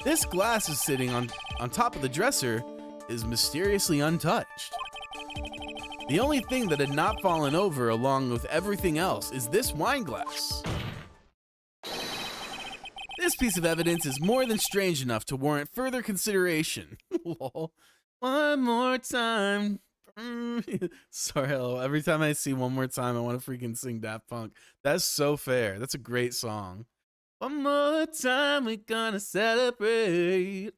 this glass is sitting on top of the dresser is mysteriously untouched. The only thing that had not fallen over along with everything else is this wine glass. This piece of evidence is more than strange enough to warrant further consideration. Lol. One more time. Sorry, hello. Every time I see One More Time, I want to freaking sing Daft Punk. That's so fair. That's a great song. One more time, we're gonna celebrate.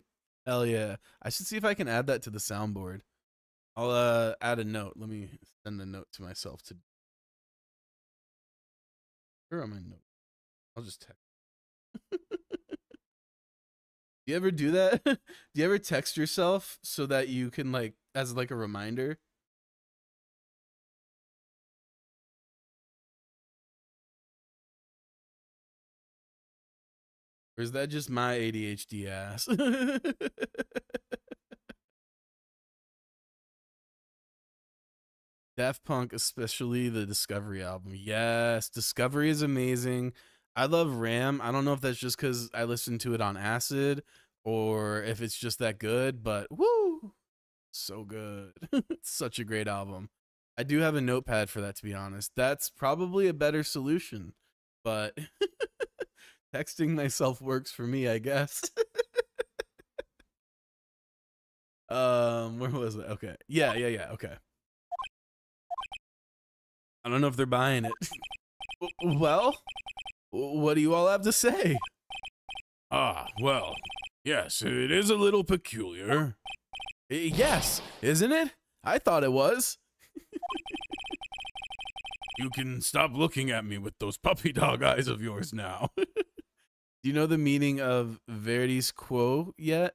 Hell yeah. I should see if I can add that to the soundboard. I'll add a note. Let me send a note to myself to. Where are my notes? I'll just text. Do you ever do that? Do you ever text yourself so that you can like as like a reminder? Or is that just my ADHD ass? Daft Punk, especially the Discovery album. Yes, Discovery is amazing. I love Ram. I don't know if that's just because I listened to it on acid or if it's just that good, but woo, so good. It's such a great album. I do have a notepad for that, to be honest. That's probably a better solution, but texting myself works for me, I guess. Where was it? Okay. Yeah. Okay. I don't know if they're buying it. Well, what do you all have to say? Ah, well, yes, it is a little peculiar. Yes, isn't it? I thought it was. You can stop looking at me with those puppy dog eyes of yours now. Do you know the meaning of Veritas Quo yet?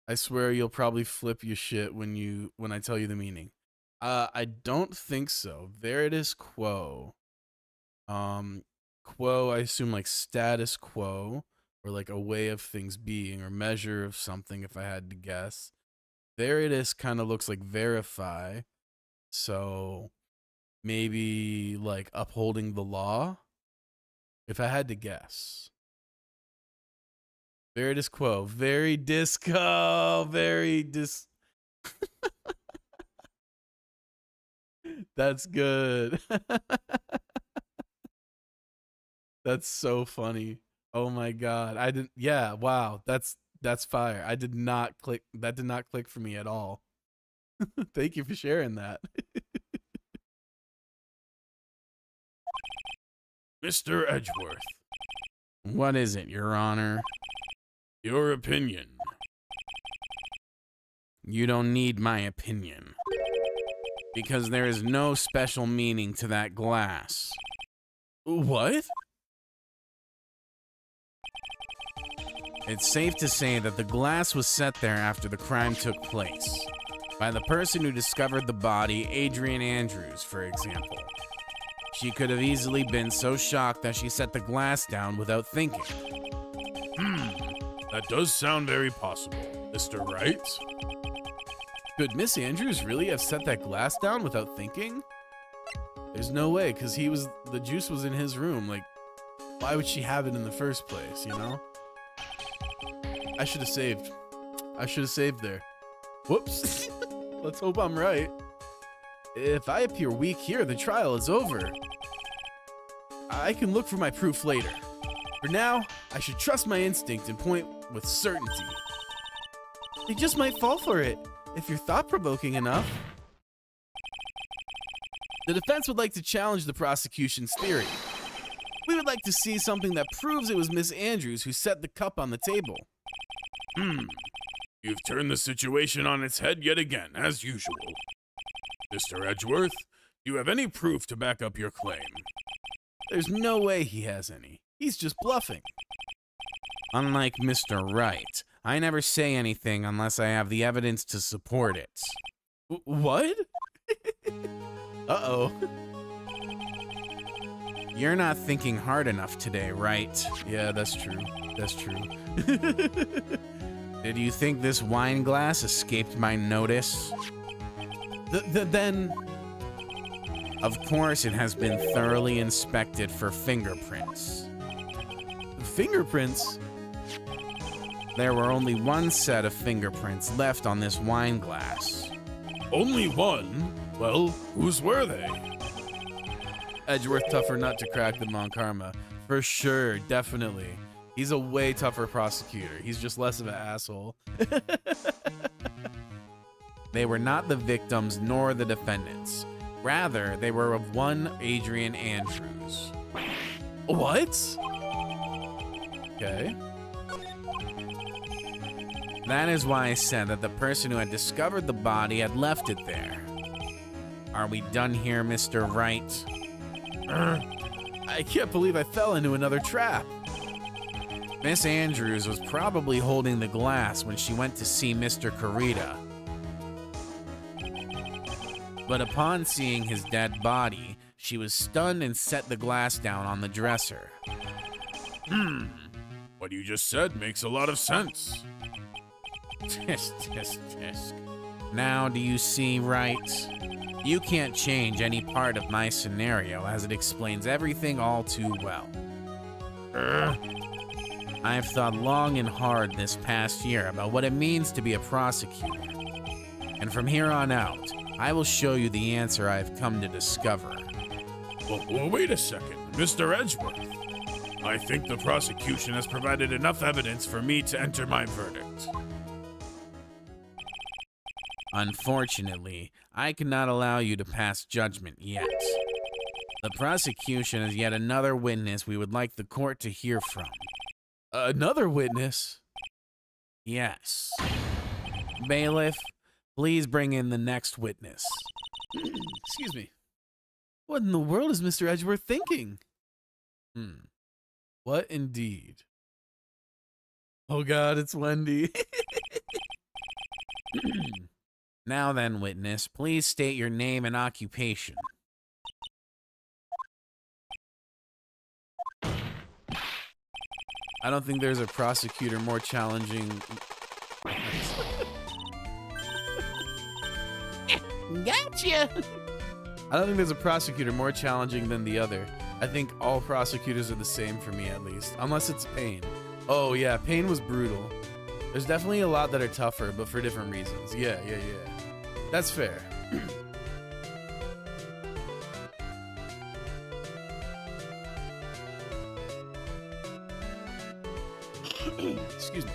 I swear you'll probably flip your shit when I tell you the meaning. I don't think so. Veritas Quo. Quo, I assume like status quo or like a way of things being or measure of something if I had to guess. Veritas kind of looks like verify. So maybe like upholding the law if I had to guess. Veritas Quo, very disco, very That's good. That's so funny. Oh my god. I didn't yeah, wow. That's fire. I did not click that did not click for me at all. Thank you for sharing that. Mr. Edgeworth, What is it, Your Honor? your opinion. You don't need my opinion. Because there is no special meaning to that glass. What? It's safe to say that the glass was set there after the crime took place. By the person who discovered the body, Adrian Andrews, for example. She could have easily been so shocked that she set the glass down without thinking. That does sound very possible, Mr. Wright. Could Miss Andrews really have set that glass down without thinking? There's no way, because the juice was in his room. Like, why would she have it in the first place, you know? I should have saved. I should have saved there. Whoops. Let's hope I'm right. If I appear weak here, the trial is over. I can look for my proof later. For now, I should trust my instinct and point with certainty. They just might fall for it, if you're thought-provoking enough. The defense would like to challenge the prosecution's theory. We would like to see something that proves it was Miss Andrews who set the cup on the table. You've turned the situation on its head yet again, as usual. Mr. Edgeworth, do you have any proof to back up your claim? There's no way he has any. He's just bluffing. Unlike Mr. Wright, I never say anything unless I have the evidence to support it. What? Uh-oh. You're not thinking hard enough today, right? Yeah, that's true. That's true. Did you think this wine glass escaped my notice? Then... Of course it has been thoroughly inspected for fingerprints. Fingerprints? There were only one set of fingerprints left on this wine glass. Only one? Well, whose were they? Edgeworth tougher nut to crack than Mon Karma. For sure, definitely. He's a way tougher prosecutor. He's just less of an asshole. They were not the victims nor the defendants. Rather, they were of one Adrian Andrews. What? Okay. That is why I said that the person who had discovered the body had left it there. Are we done here, Mr. Wright? I can't believe I fell into another trap. Miss Andrews was probably holding the glass when she went to see Mr. Kurita. But upon seeing his dead body, she was stunned and set the glass down on the dresser. What you just said makes a lot of sense. Tisk, tisk, tisk. Now do you see, Wright? You can't change any part of my scenario as it explains everything all too well. I've thought long and hard this past year about what it means to be a prosecutor. And from here on out, I will show you the answer I have come to discover. Well, wait a second, Mr. Edgeworth. I think the prosecution has provided enough evidence for me to enter my verdict. Unfortunately, I cannot allow you to pass judgment yet. The prosecution is yet another witness we would like the court to hear from. Another witness? Yes. Bailiff, please bring in the next witness. Excuse me. What in the world is Mr. Edgeworth thinking? What indeed? Oh God, it's Wendy. Now then, witness, please state your name and occupation. I don't think there's a prosecutor more challenging. Gotcha! I don't think there's a prosecutor more challenging than the other. I think all prosecutors are the same for me, at least. Unless it's Payne. Oh yeah, Payne was brutal. There's definitely a lot that are tougher, but for different reasons. Yeah. That's fair. Excuse me.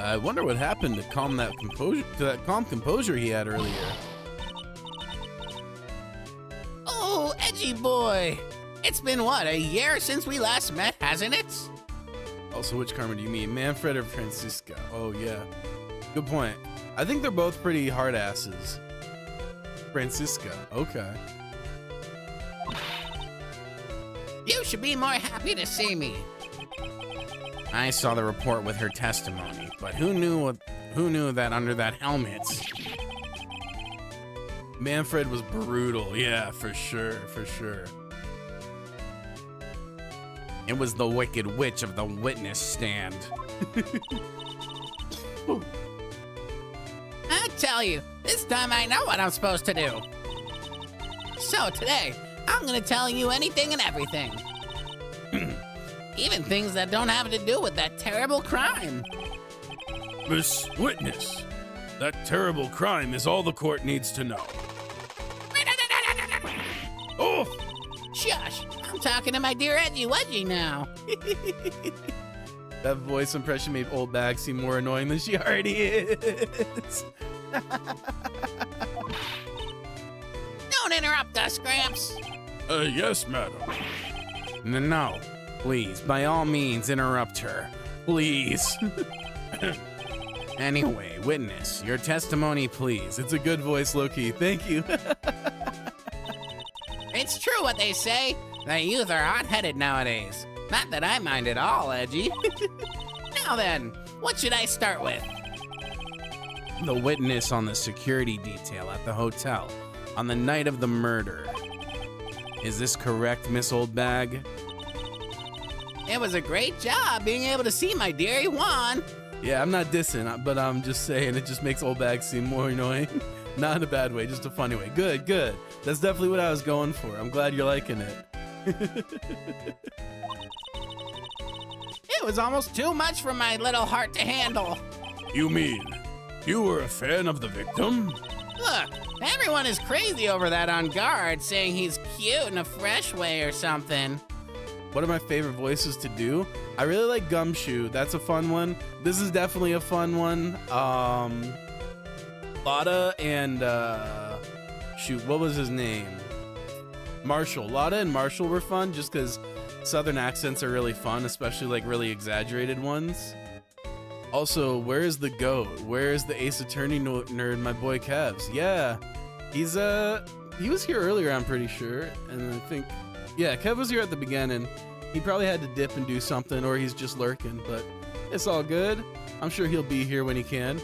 I wonder what happened to calm that composure, to that calm composure he had earlier. Oh, Edgy boy! It's been what, a year since we last met, hasn't it? Also, which Karma do you mean, Manfred or Francisca? Oh yeah, good point. I think they're both pretty hard asses. Francisca, okay. You should be more happy to see me. I saw the report with her testimony, but who knew that under that helmet? Manfred was brutal, yeah, for sure. It was the Wicked Witch of the witness stand. I tell you, this time I know what I'm supposed to do. So today, I'm gonna tell you anything and everything. Even things that don't have to do with that terrible crime. Miss Witness, that terrible crime is all the court needs to know. Oh! Shush! I'm talking to my dear Edgy Wedgy now. That voice impression made Old Bag seem more annoying than she already is. Don't interrupt us, Gramps. Yes, madam. No, please, by all means, interrupt her. Please. Anyway, witness, your testimony, please. It's a good voice, Loki. Thank you. It's true what they say. The youth are hot-headed nowadays. Not that I mind at all, Edgy. Now then, what should I start with? The witness on the security detail at the hotel on the night of the murder. Is this correct, Miss Oldbag? It was a great job being able to see my dearie Juan. Yeah, I'm not dissing, but I'm just saying it just makes Old Bag seem more annoying. Not in a bad way, just a funny way. Good. That's definitely what I was going for. I'm glad you're liking it. It was almost too much for my little heart to handle. You mean you were a fan of the victim? Look, everyone is crazy over that on guard, saying he's cute in a fresh way or something. What are my favorite voices to do? I really like Gumshoe. That's a fun one. This is definitely a fun one. Lotta and shoot, what was his name? Marshall. Lotta and Marshall were fun just because Southern accents are really fun, especially like really exaggerated ones. Also, where is the GOAT? Where is the Ace Attorney nerd, my boy Kevs? Yeah, he was here earlier, I'm pretty sure, and I think, yeah, Kev was here at the beginning. He probably had to dip and do something, or he's just lurking, but it's all good. I'm sure he'll be here when he can.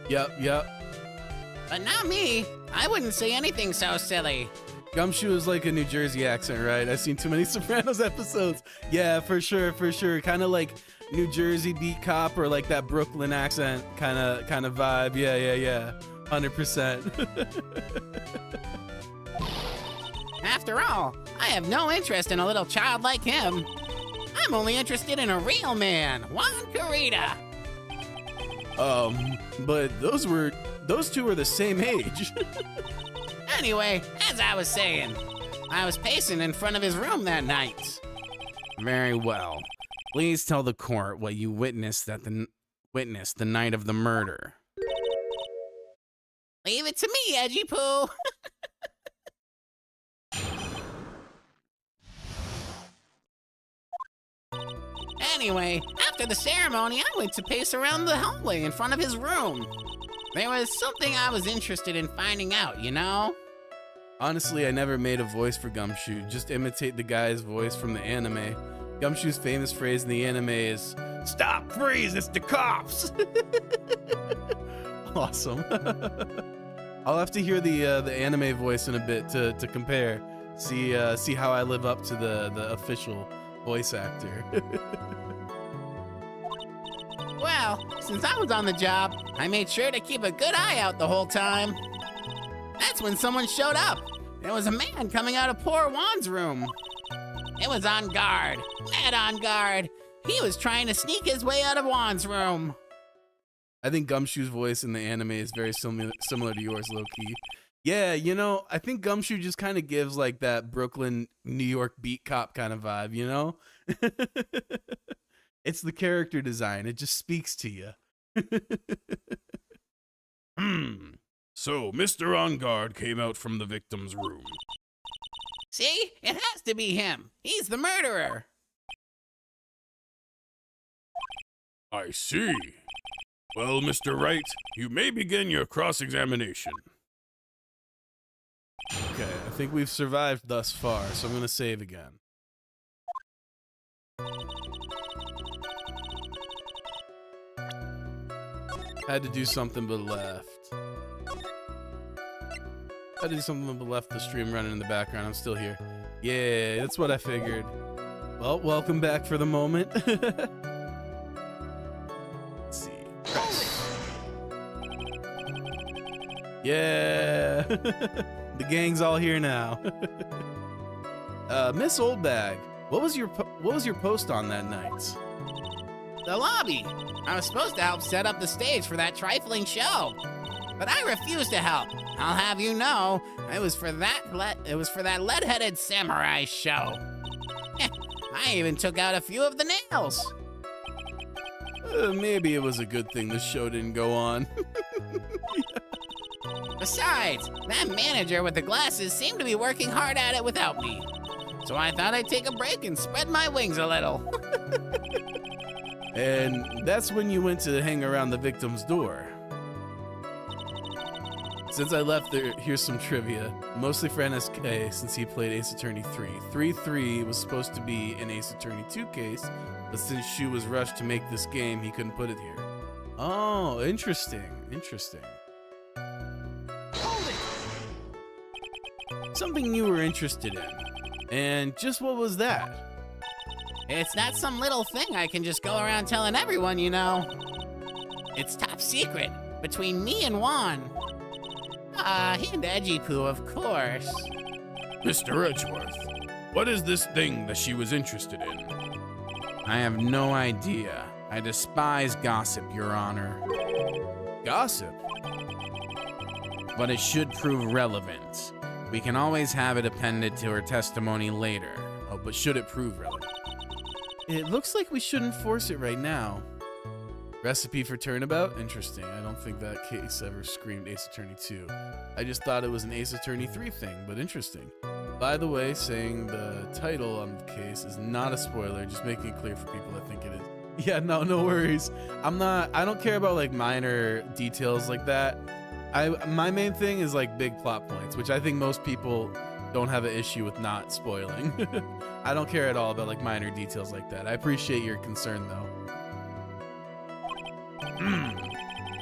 Yep. But not me. I wouldn't say anything so silly. Gumshoe is like a New Jersey accent, right? I've seen too many Sopranos episodes. Yeah, for sure. Kind of like New Jersey beat cop, or like that Brooklyn accent kind of vibe. Yeah. 100%. After all, I have no interest in a little child like him. I'm only interested in a real man, Juan Carita. But those two were the same age. Anyway, as I was saying, I was pacing in front of his room that night. Very well. Please tell the court what you witnessed the night of the murder. Leave it to me, Edgy Poo. Anyway, after the ceremony, I went to pace around the hallway in front of his room. There was something I was interested in finding out, you know? Honestly, I never made a voice for Gumshoe. Just imitate the guy's voice from the anime. Gumshoe's famous phrase in the anime is, "Stop, freeze, it's the cops!" Awesome. I'll have to hear the anime voice in a bit to compare. See how I live up to the official voice actor. Well, since I was on the job, I made sure to keep a good eye out the whole time. That's when someone showed up. There was a man coming out of poor Juan's room. It was on guard, mad on guard. He was trying to sneak his way out of Juan's room. I think Gumshoe's voice in the anime is very similar to yours, low-key. Yeah, you know, I think Gumshoe just kind of gives like that Brooklyn, New York beat cop kind of vibe, you know? It's the character design. It just speaks to you. So, Mr. On Guard came out from the victim's room. See? It has to be him. He's the murderer. I see. Well, Mr. Wright, you may begin your cross-examination. Okay, I think we've survived thus far, so I'm going to save again. Had to do something but left. Had to do something but left the stream running in the background. I'm still here. Yeah, that's what I figured. Well, welcome back for the moment. Let's see. Press. Yeah. The gang's all here now. Miss Oldbag, what was your post on that night? The lobby. I was supposed to help set up the stage for that trifling show, but I refused to help. I'll have you know, it was for that lead-headed samurai show. I even took out a few of the nails. Maybe it was a good thing the show didn't go on. Besides, that manager with the glasses seemed to be working hard at it without me. So I thought I'd take a break and spread my wings a little. And that's when you went to hang around the victim's door. Since I left there, here's some trivia. Mostly for NSK, since he played Ace Attorney 3. 3-3 was supposed to be an Ace Attorney 2 case, but since Shu was rushed to make this game, he couldn't put it here. Oh, interesting. Something you were interested in. And just what was that? It's not some little thing I can just go around telling everyone, you know. It's top secret, between me and Juan. He and Edgy Poo, of course. Mr. Edgeworth, what is this thing that she was interested in? I have no idea. I despise gossip, Your Honor. Gossip? but it should prove relevant. We can always have it appended to her testimony later. Oh, but should it prove relevant? It looks like we shouldn't force it right now. Recipe for Turnabout? Interesting. I don't think that case ever screamed Ace Attorney 2. I just thought it was an Ace Attorney 3 thing, but interesting. By the way, saying the title on the case is not a spoiler, just making it clear for people that think it is. Yeah, no worries. I don't care about like minor details like that. My main thing is like big plot points, which I think most people don't have an issue with not spoiling. I don't care at all about like minor details like that. I appreciate your concern though.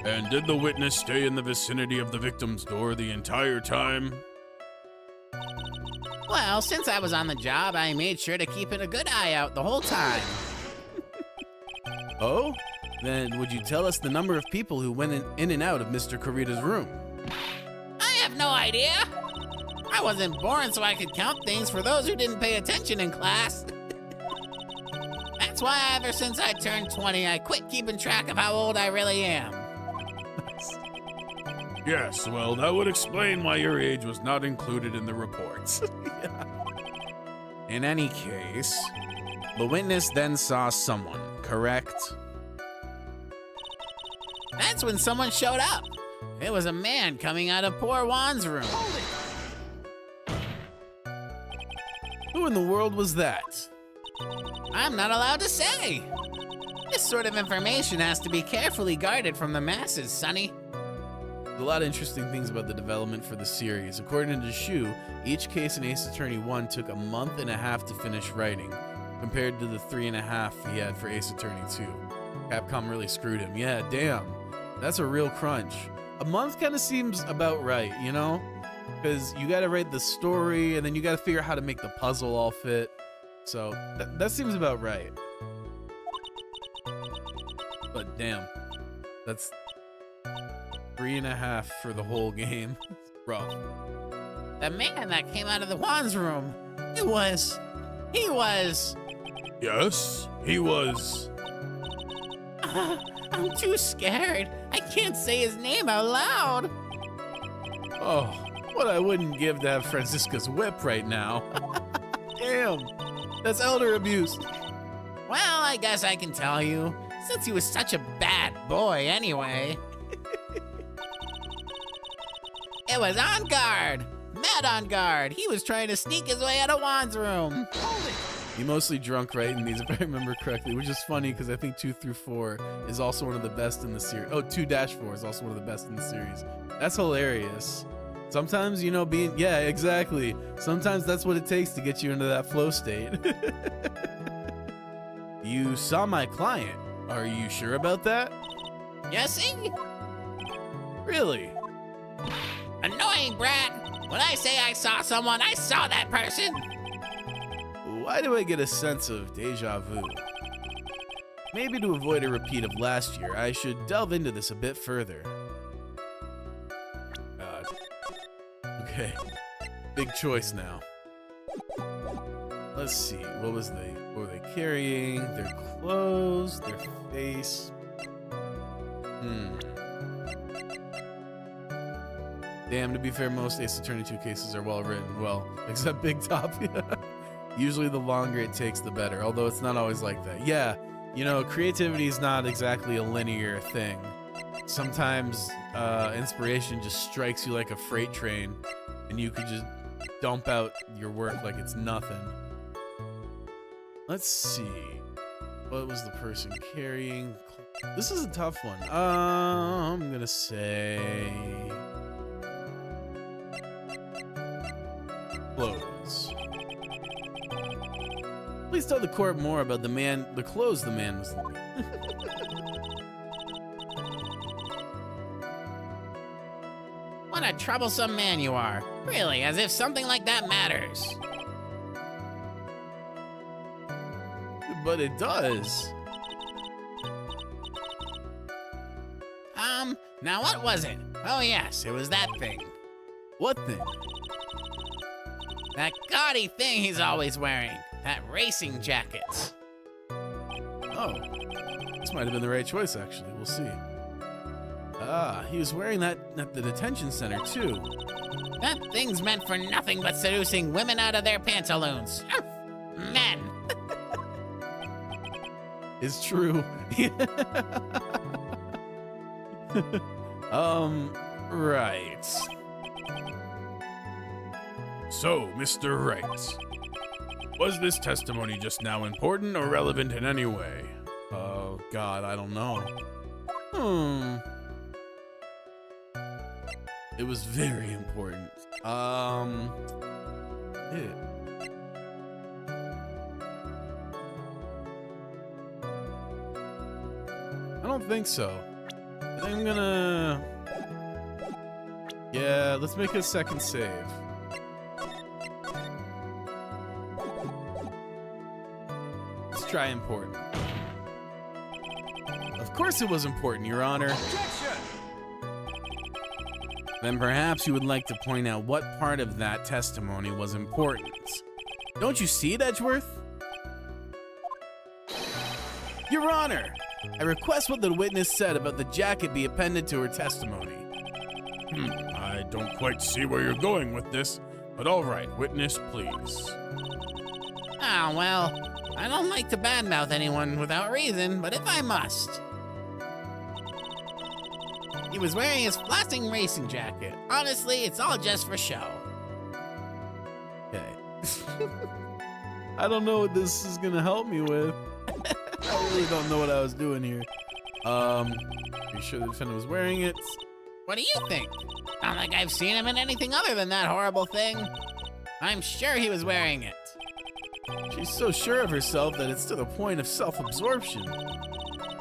And did the witness stay in the vicinity of the victim's door the entire time? Well, since I was on the job, I made sure to keep a good eye out the whole time. Oh? Then would you tell us the number of people who went in and out of Mr. Kurita's room? I have no idea. I wasn't born so I could count things for those who didn't pay attention in class. That's why ever since I turned 20, I quit keeping track of how old I really am. Yes, well, that would explain why your age was not included in the reports. In any case, the witness then saw someone, correct? That's when someone showed up. It was a man coming out of poor Juan's room. Who in the world was that? I'm not allowed to say. This sort of information has to be carefully guarded from the masses, Sonny. A lot of interesting things about the development for the series. According to Shu, each case in Ace Attorney 1 took a month and a half to finish writing, compared to the 3.5 he had for Ace Attorney 2. Capcom really screwed him. Yeah, damn. That's a real crunch. A month kind of seems about right, you know? Because you gotta write the story, and then you gotta figure out how to make the puzzle all fit. So, that seems about right. But damn, that's 3.5 for the whole game. Rough. The man that came out of the Juan's room, he was... Yes, he was. I'm too scared. I can't say his name out loud. Oh, what I wouldn't give to have Francisca's whip right now. Damn, that's elder abuse. Well, I guess I can tell you, since he was such a bad boy anyway. It was On Guard. Mad On Guard. He was trying to sneak his way out of Juan's room. He mostly drunk writing these, if I remember correctly, which is funny because I think 2 through 4 is also one of the best in the series. Oh, 2-4 is also one of the best in the series. That's hilarious. Sometimes, you know, yeah, exactly. Sometimes that's what it takes to get you into that flow state. You saw my client. Are you sure about that? You see? Really? Annoying brat. When I say I saw someone, I saw that person. Why do I get a sense of deja vu? Maybe to avoid a repeat of last year, I should delve into this a bit further. Okay, big choice now. Let's see, what were they carrying? Their clothes, their face. Damn, to be fair, most Ace Attorney 2 cases are well written. Well, except Big Top. Usually the longer it takes, the better, although it's not always like that. Yeah, you know, creativity is not exactly a linear thing. Sometimes inspiration just strikes you like a freight train, and you could just dump out your work like it's nothing. Let's see. What was the person carrying? This is a tough one. I'm gonna say... clothes. Please tell the court more about the clothes the man was wearing. What a troublesome man you are. Really, as if something like that matters. But it does. Now what was it? Oh yes, it was that thing. What thing? That gaudy thing he's always wearing. That racing jacket. Oh, this might have been the right choice, actually. We'll see. Ah, he was wearing that at the detention center, too. That thing's meant for nothing but seducing women out of their pantaloons. Men. It's true. Right. So, Mr. Wright, was this testimony just now important or relevant in any way? Oh, God, I don't know. It was very important. Yeah. I don't think so. I think I'm gonna... Yeah, let's make a second save. Let's try important. Of course it was important, Your Honor. Then perhaps you would like to point out what part of that testimony was important. Don't you see it, Edgeworth? Your Honor, I request what the witness said about the jacket be appended to her testimony. I don't quite see where you're going with this, but all right, witness, please. Oh, well, I don't like to badmouth anyone without reason, but if I must. He was wearing his flashing racing jacket. Honestly, it's all just for show. Okay. I don't know what this is gonna help me with. I really don't know what I was doing here. Are you sure the defendant was wearing it? What do you think? Not like I've seen him in anything other than that horrible thing. I'm sure he was wearing it. She's so sure of herself that it's to the point of self-absorption.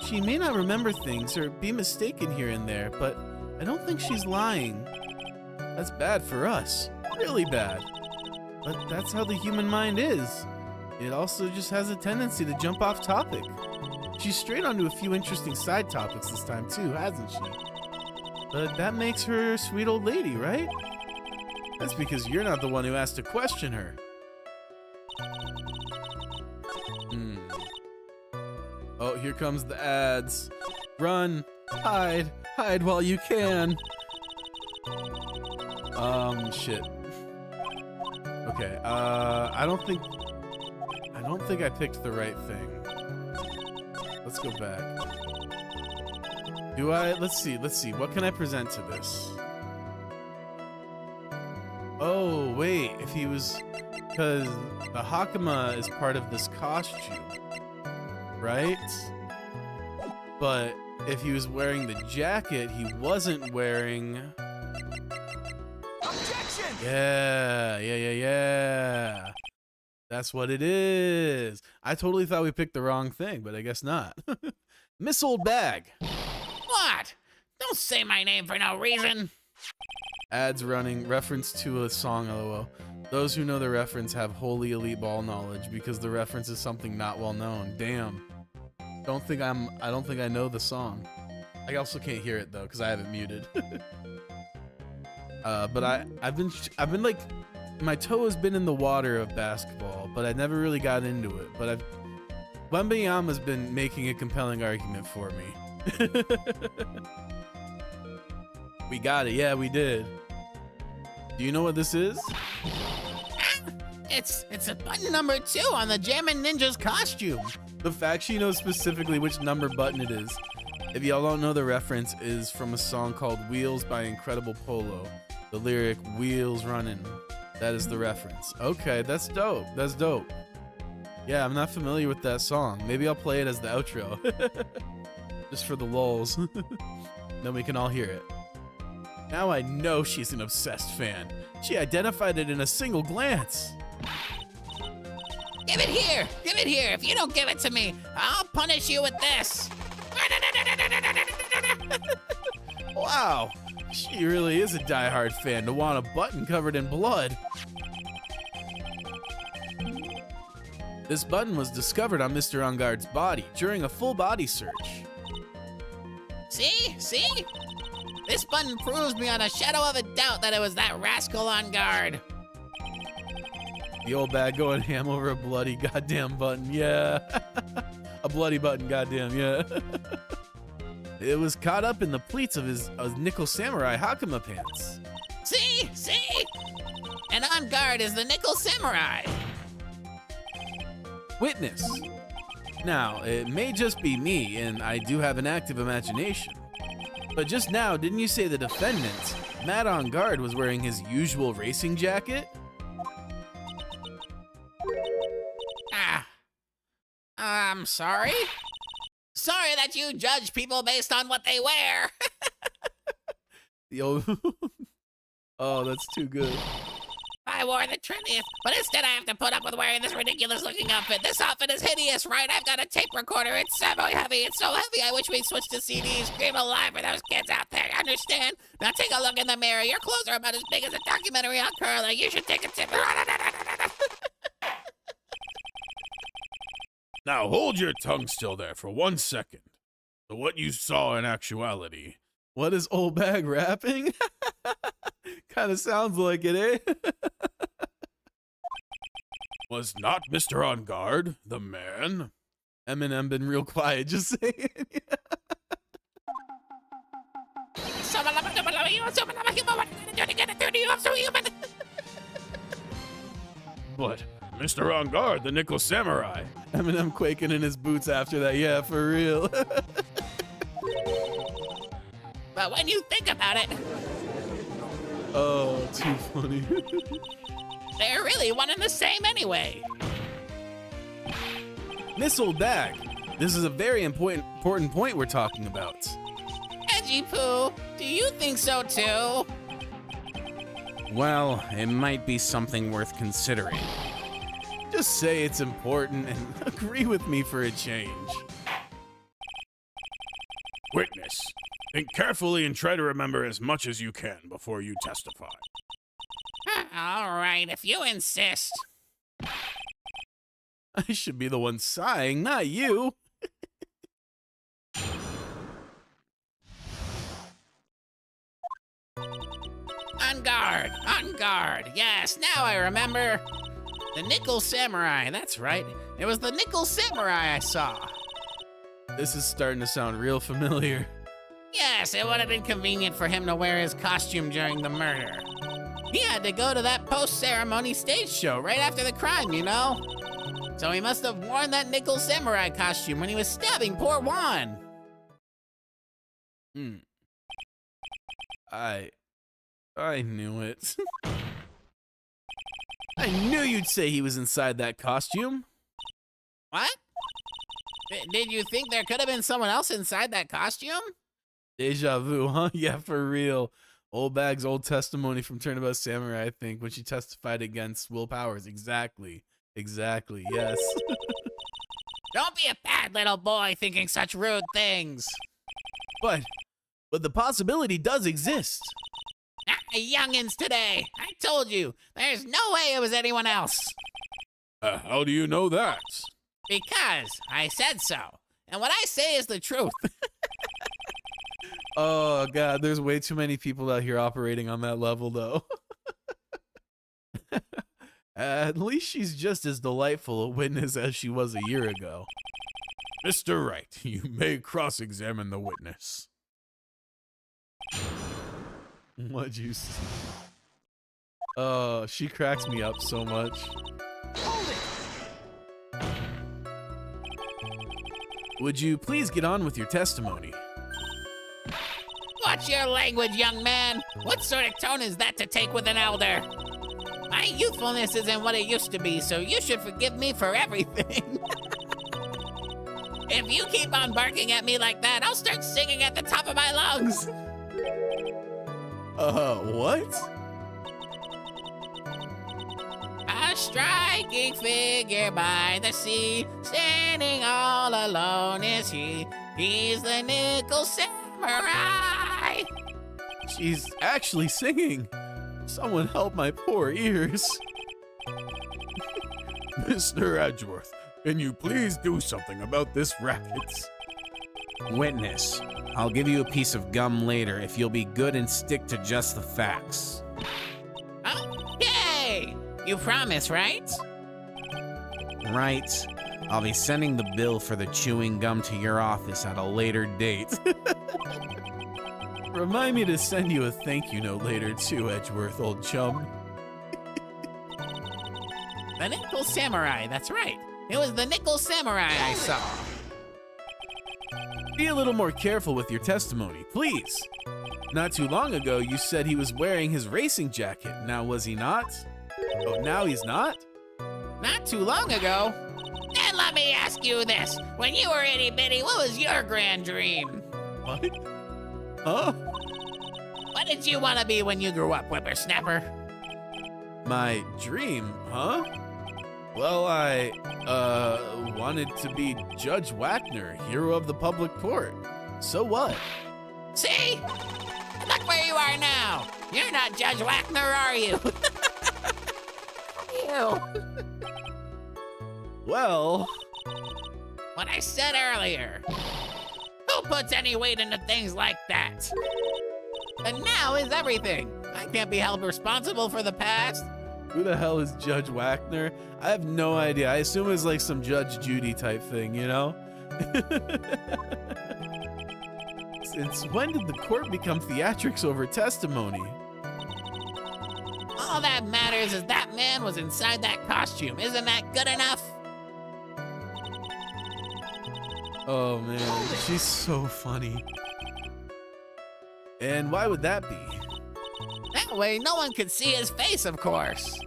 She may not remember things or be mistaken here and there, but I don't think she's lying. That's bad for us. Really bad. But that's how the human mind is. It also just has a tendency to jump off topic. She's strayed onto a few interesting side topics this time too, hasn't she? But that makes her a sweet old lady, right? That's because you're not the one who asked to question her. Oh, here comes the ads. Run, hide, hide while you can. Shit. Okay, I don't think I picked the right thing. Let's go back. Do I? Let's see. What can I present to this? Oh, wait. If he was... Because the Hakama is part of this costume, right? But if he was wearing the jacket, he wasn't wearing... Objection! Yeah. That's what it is. I totally thought we picked the wrong thing, but I guess not. Miss Old Bag. What? Don't say my name for no reason. Ads running, reference to a song, lol. Those who know the reference have wholly elite ball knowledge because the reference is something not well known. Damn. I don't think I know the song. I also can't hear it though because I have it muted. But I've been like, my toe has been in the water of basketball, but I never really got into it. But Wembanyama's been making a compelling argument for me. We got it. Yeah, we did. Do you know what this is? It's a button number 2 on the Jammin' Ninja's costume. The fact she knows specifically which number button it is. If y'all don't know, the reference is from a song called Wheels by Incredible Polo. The lyric, wheels running. That is the reference. Okay, that's dope. That's dope. Yeah, I'm not familiar with that song. Maybe I'll play it as the outro. Just for the lulz. Then we can all hear it. Now I know she's an obsessed fan. She identified it in a single glance. Give it here! Give it here! If you don't give it to me, I'll punish you with this! Wow, she really is a diehard fan to want a button covered in blood. This button was discovered on Mr. Engarde's body during a full body search. See? This button proves beyond a shadow of a doubt that it was that rascal on guard. The old bag going ham over a bloody goddamn button, yeah. A bloody button, goddamn, yeah. It was caught up in the pleats of his Nickel Samurai Hakama pants. See? And on guard is the Nickel Samurai. Witness. Now, it may just be me, and I do have an active imagination. But just now, didn't you say the defendant, Matt on guard, was wearing his usual racing jacket? I'm sorry? Sorry that you judge people based on what they wear. The old... Oh, that's too good. I wore the trendiest, but instead I have to put up with wearing this ridiculous-looking outfit. This outfit is hideous, right? I've got a tape recorder. It's so heavy. It's so heavy. I wish we'd switch to CDs. Scream alive for those kids out there. Understand? Now take a look in the mirror. Your clothes are about as big as a documentary on curling. You should take a tip. Now hold your tongue still there for 1 second. So what you saw in actuality. What is old bag rapping? Kind of sounds like it, eh? Was not Mr. On Guard the man? Eminem been real quiet, just saying. What? Mr. On Guard, the Nickel Samurai. Eminem quaking in his boots after that. Yeah, for real. But when you think about it, Oh, too funny. they're really one and the same anyway. Miss Old Bag, this is a very important point we're talking about. Edgy Poo, do you think so too? Well, it might be something worth considering. Just say it's important and agree with me for a change. Witness, think carefully and try to remember as much as you can before you testify. All right, if you insist. I should be the one sighing, not you. On guard. Yes, now I remember. The Nickel Samurai, that's right. It was the Nickel Samurai I saw. This is starting to sound real familiar. Yes, it would have been convenient for him to wear his costume during the murder. He had to go to that post-ceremony stage show right after the crime, you know? So he must have worn that Nickel Samurai costume when he was stabbing poor Juan. I knew it. I knew you'd say he was inside that costume. What? Did you think there could have been someone else inside that costume? Deja vu, huh? Yeah, for real. Old Bag's old testimony from Turnabout Samurai, I think, when she testified against Will Powers. Exactly, yes. Don't be a bad little boy thinking such rude things. But the possibility does exist. Youngins today. I told you, there's no way it was anyone else. How do you know that? Because I said so. And what I say is the truth. Oh, God, there's way too many people out here operating on that level, though. At least she's just as delightful a witness as she was a year ago. Mr. Wright, you may cross-examine the witness. What'd you see? Oh, she cracks me up so much. Would you please get on with your testimony? Watch your language, young man. What sort of tone is that to take with an elder? My youthfulness isn't what it used to be, so you should forgive me for everything. If you keep on barking at me like that, I'll start singing at the top of my lungs. What? A striking figure by the sea, standing all alone is he. He's the Nickel Samurai. She's actually singing. Someone help my poor ears. Mr. Edgeworth, can you please do something about this racket? Witness, I'll give you a piece of gum later if you'll be good and stick to just the facts. Okay! You promise, right? Right. I'll be sending the bill for the chewing gum to your office at a later date. Remind me to send you a thank you note later too, Edgeworth, old chum. The Nickel Samurai, that's right. It was the Nickel Samurai I saw. Be a little more careful with your testimony, please. Not too long ago, you said he was wearing his racing jacket. Now, was he not? Oh, now he's not? Not too long ago. Then let me ask you this. When you were itty bitty, what was your grand dream? What? Huh? What did you want to be when you grew up, whippersnapper? My dream, huh? Well, I, wanted to be Judge Wagner, hero of the public court. So what? See? Look where you are now. You're not Judge Wagner, are you? Ew. Well, What I said earlier. Who puts any weight into things like that? And now is everything. I can't be held responsible for the past. who the hell is Judge Wagner? I have no idea. I assume it's like some Judge Judy type thing, you know? Since when did the court become theatrics over testimony? All that matters is that man was inside that costume. Isn't that good enough? Oh man, she's so funny. And why would that be? That way, no one could see his face, of course.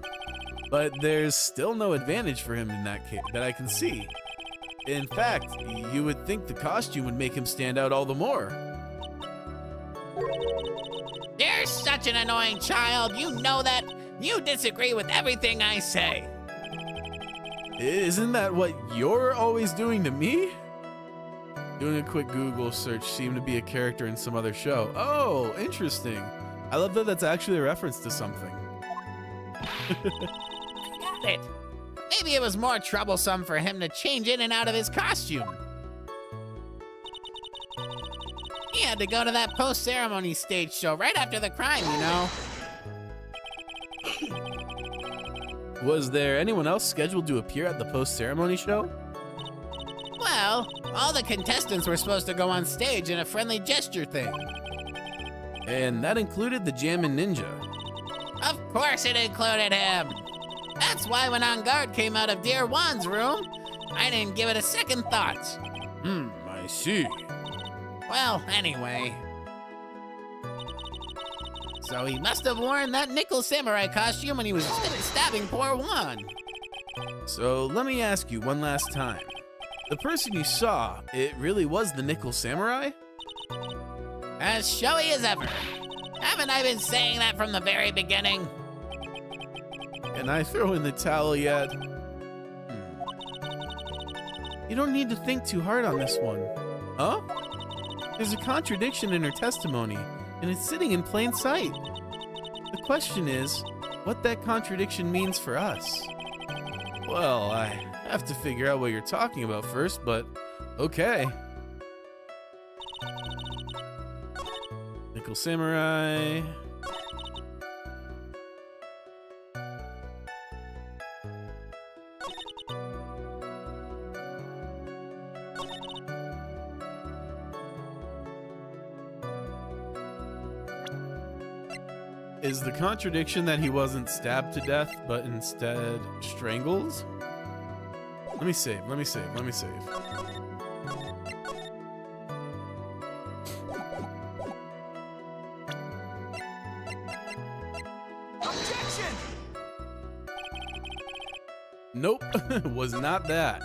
But there's still no advantage for him in that case that I can see. In fact, you would think the costume would make him stand out all the more. You're such an annoying child. You know that. You disagree with everything I say. Isn't that what you're always doing to me? Doing a quick Google search seemed to be a character in some other show. Oh, interesting. I love that that's actually a reference to something. Got it. Maybe it was more troublesome for him to change in and out of his costume. He had to go to that post-ceremony stage show right after the crime, you know. Was there anyone else scheduled to appear at the post-ceremony show? Well, all the contestants were supposed to go on stage in a friendly gesture thing. And that included the Jammin' Ninja. Of course it included him. That's why when On Guard came out of Dear Juan's room, I didn't give it a second thought. I see. Well, anyway. So he must have worn that Nickel Samurai costume when he was stabbing poor Juan. So let me ask you one last time. The person you saw, it really was the Nickel Samurai? As showy as ever. Haven't I been saying that from the very beginning? Can I throw in the towel yet? You don't need to think too hard on this one. Huh? There's a contradiction in her testimony, and it's sitting in plain sight. The question is, what that contradiction means for us. Well, I have to figure out what you're talking about first, but okay. Nickel Samurai. Is the contradiction that he wasn't stabbed to death, but instead strangled? Let me save. Objection! Nope, was not that.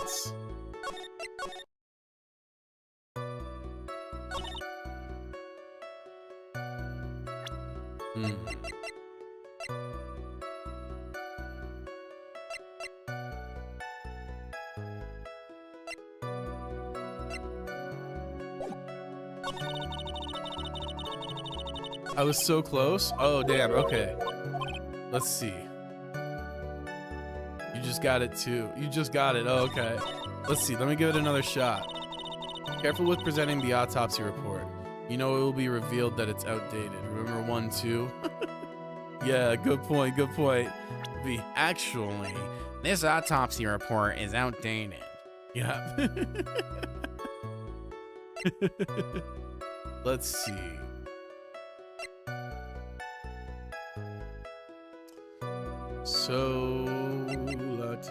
I was so close. Oh, damn. Okay. Let's see. You just got it too. You just got it. Oh, okay. Let's see. Let me give it another shot. Careful with presenting the autopsy report. You know it will be revealed that it's outdated. Remember 1, 2? Yeah, good point. Actually, This autopsy report is outdated. Yeah. Let's see. So, let's...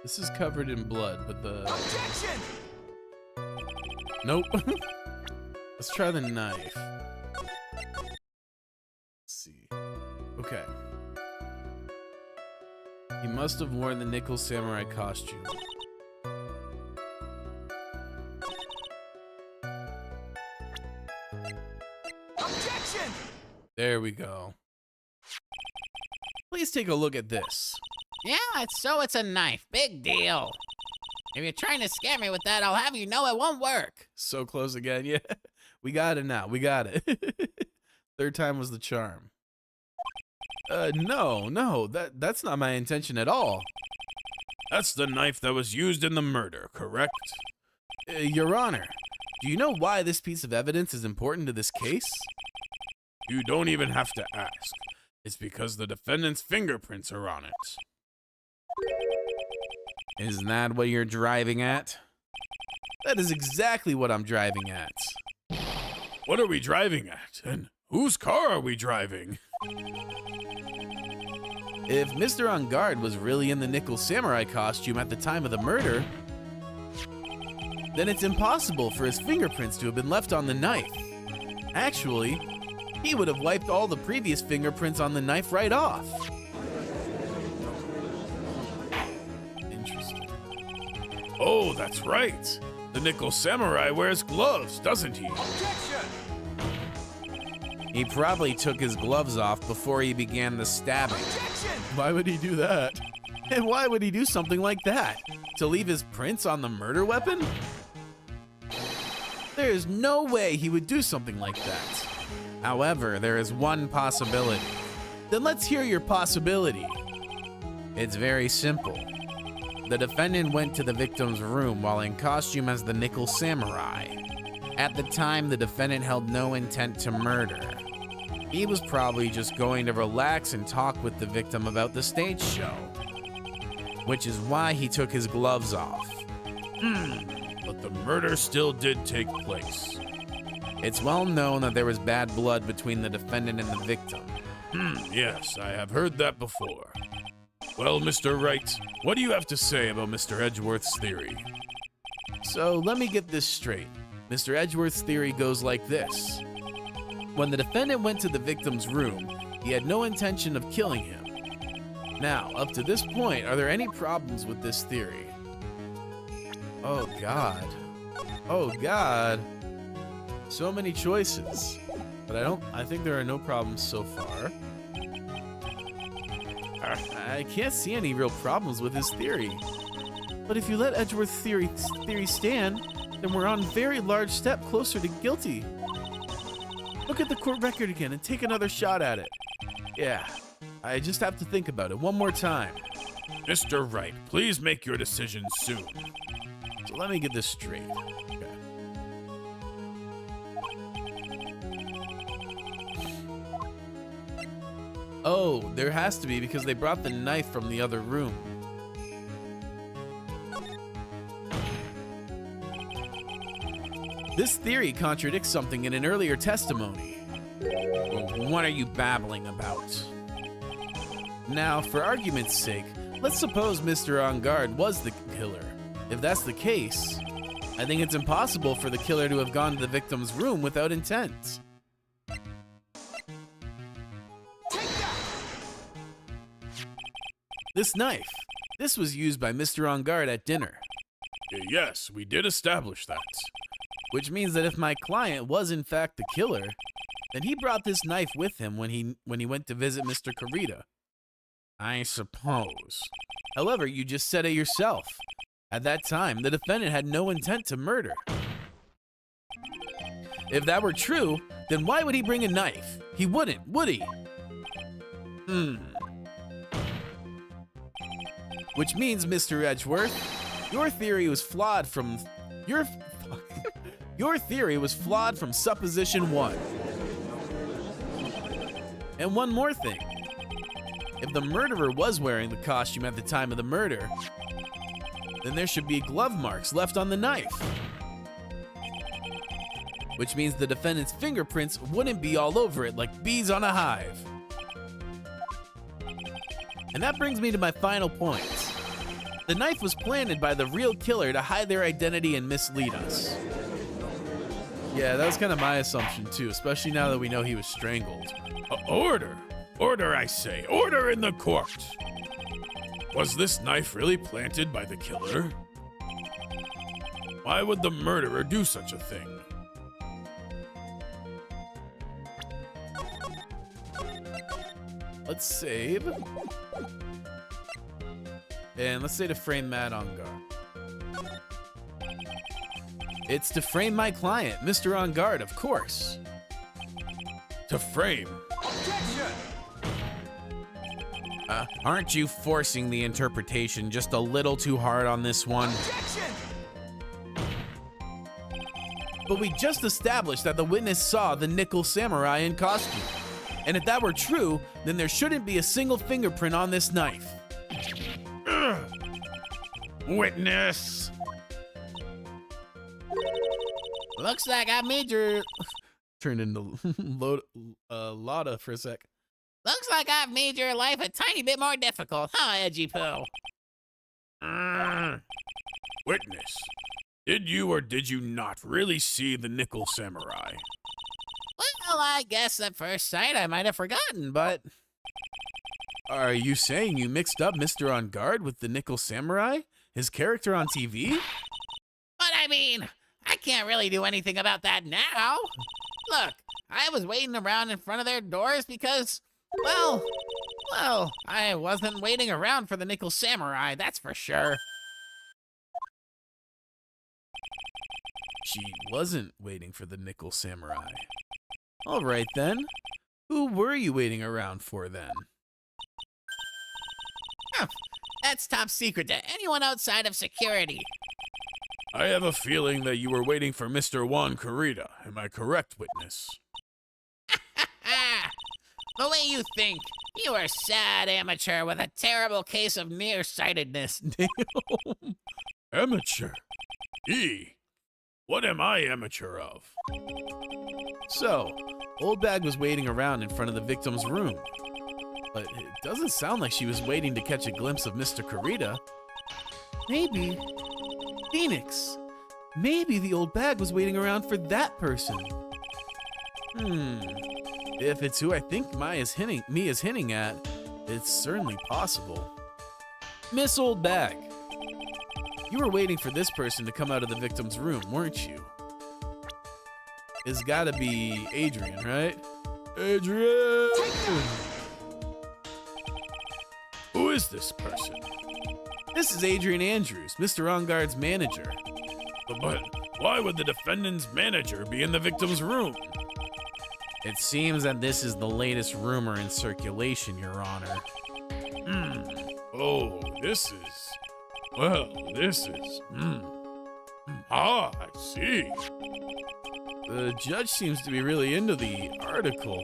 This is covered in blood, but the... Objection! Nope. Let's try the knife. Let's see. Okay. He must have worn the Nickel Samurai costume. Objection! There we go. Please take a look at this. Yeah, it's a knife. Big deal. If you're trying to scare me with that, I'll have you know it won't work. So close again. Yeah. We got it now. We got it. Third time was the charm. No. That's not my intention at all. That's the knife that was used in the murder, correct? Your Honor, do you know why this piece of evidence is important to this case? You don't even have to ask. It's because the defendant's fingerprints are on it. Isn't that what you're driving at? That is exactly what I'm driving at. What are we driving at? And whose car are we driving? If Mr. On Guard was really in the Nickel Samurai costume at the time of the murder, then it's impossible for his fingerprints to have been left on the knife. Actually, he would have wiped all the previous fingerprints on the knife right off. Interesting. Oh, that's right. The Nickel Samurai wears gloves, doesn't he? Objection! He probably took his gloves off before he began the stabbing. Objection! Why would he do that? And why would he do something like that? To leave his prints on the murder weapon? There is no way he would do something like that. However, there is one possibility. Then let's hear your possibility. It's very simple. The defendant went to the victim's room while in costume as the Nickel Samurai. At the time, the defendant held no intent to murder. He was probably just going to relax and talk with the victim about the stage show, which is why he took his gloves off. But the murder still did take place. It's well known that there was bad blood between the defendant and the victim. Yes, I have heard that before. Well, Mr. Wright, what do you have to say about Mr. Edgeworth's theory? So let me get this straight. Mr. Edgeworth's theory goes like this. When the defendant went to the victim's room, he had no intention of killing him. Now, up to this point, are there any problems with this theory? Oh God. Oh God. So many choices. But I think there are no problems so far. I can't see any real problems with his theory. But if you let Edgeworth's theory stand, then we're on a very large step closer to guilty. Look at the court record again and take another shot at it. Yeah, I just have to think about it one more time. Mr. Wright, please make your decision soon. So let me get this straight. Okay. Oh, there has to be because they brought the knife from the other room. This theory contradicts something in an earlier testimony. Well, what are you babbling about? Now, for argument's sake, let's suppose Mr. On Guard was the killer. If that's the case, I think it's impossible for the killer to have gone to the victim's room without intent. This knife. This was used by Mr. On Guard at dinner. Yes, we did establish that. Which means that if my client was in fact the killer, then he brought this knife with him when he went to visit Mr. Kurita. I suppose. However, you just said it yourself. At that time, the defendant had no intent to murder. If that were true, then why would he bring a knife? He wouldn't, would he? Which means, Mr. Edgeworth, your theory was flawed from your theory was flawed from supposition 1. And one more thing. If the murderer was wearing the costume at the time of the murder, then there should be glove marks left on the knife. Which means the defendant's fingerprints wouldn't be all over it like bees on a hive. And that brings me to my final point. The knife was planted by the real killer to hide their identity and mislead us. Yeah, that was kind of my assumption too, especially now that we know he was strangled. Order! Order, I say! Order in the court! Was this knife really planted by the killer? Why would the murderer do such a thing? Let's save. And let's say to frame Matt on guard. It's to frame my client, Mr. On Guard, of course. To frame? Aren't you forcing the interpretation just a little too hard on this one? But we just established that the witness saw the nickel samurai in costume. And if that were true, then there shouldn't be a single fingerprint on this knife. Witness! Looks like I made your. Turned into Lotta for a sec. Looks like I've made your life a tiny bit more difficult, huh, Edgy Poo? Witness, did you or did you not really see the nickel samurai? Well, I guess at first sight I might have forgotten, but Are you saying you mixed up Mr. On Guard with the nickel samurai? His character on TV? I mean, I can't really do anything about that now. Look, I was waiting around in front of their doors because, well, I wasn't waiting around for the nickel samurai, that's for sure. She wasn't waiting for the nickel samurai. All right then. Who were you waiting around for then? That's top secret to anyone outside of security. I have a feeling that you were waiting for Mr. Juan Corrida. Am I correct, witness? The way you think, you are a sad amateur with a terrible case of nearsightedness. Amateur? What am I amateur of? So, Old Bag was waiting around in front of the victim's room. But it doesn't sound like she was waiting to catch a glimpse of Mr. Corrida. Maybe Phoenix. Maybe the Old Bag was waiting around for that person. If it's who I think me is hinting at, it's certainly possible. Miss Old Bag, you were waiting for this person to come out of the victim's room, weren't you? It's gotta be Adrian, right? Adrian! Who is this person? This is Adrian Andrews, Mr. On Guard's manager. But why would the defendant's manager be in the victim's room? It seems that this is the latest rumor in circulation, Your Honor. Oh, this is... I see. The judge seems to be really into the article,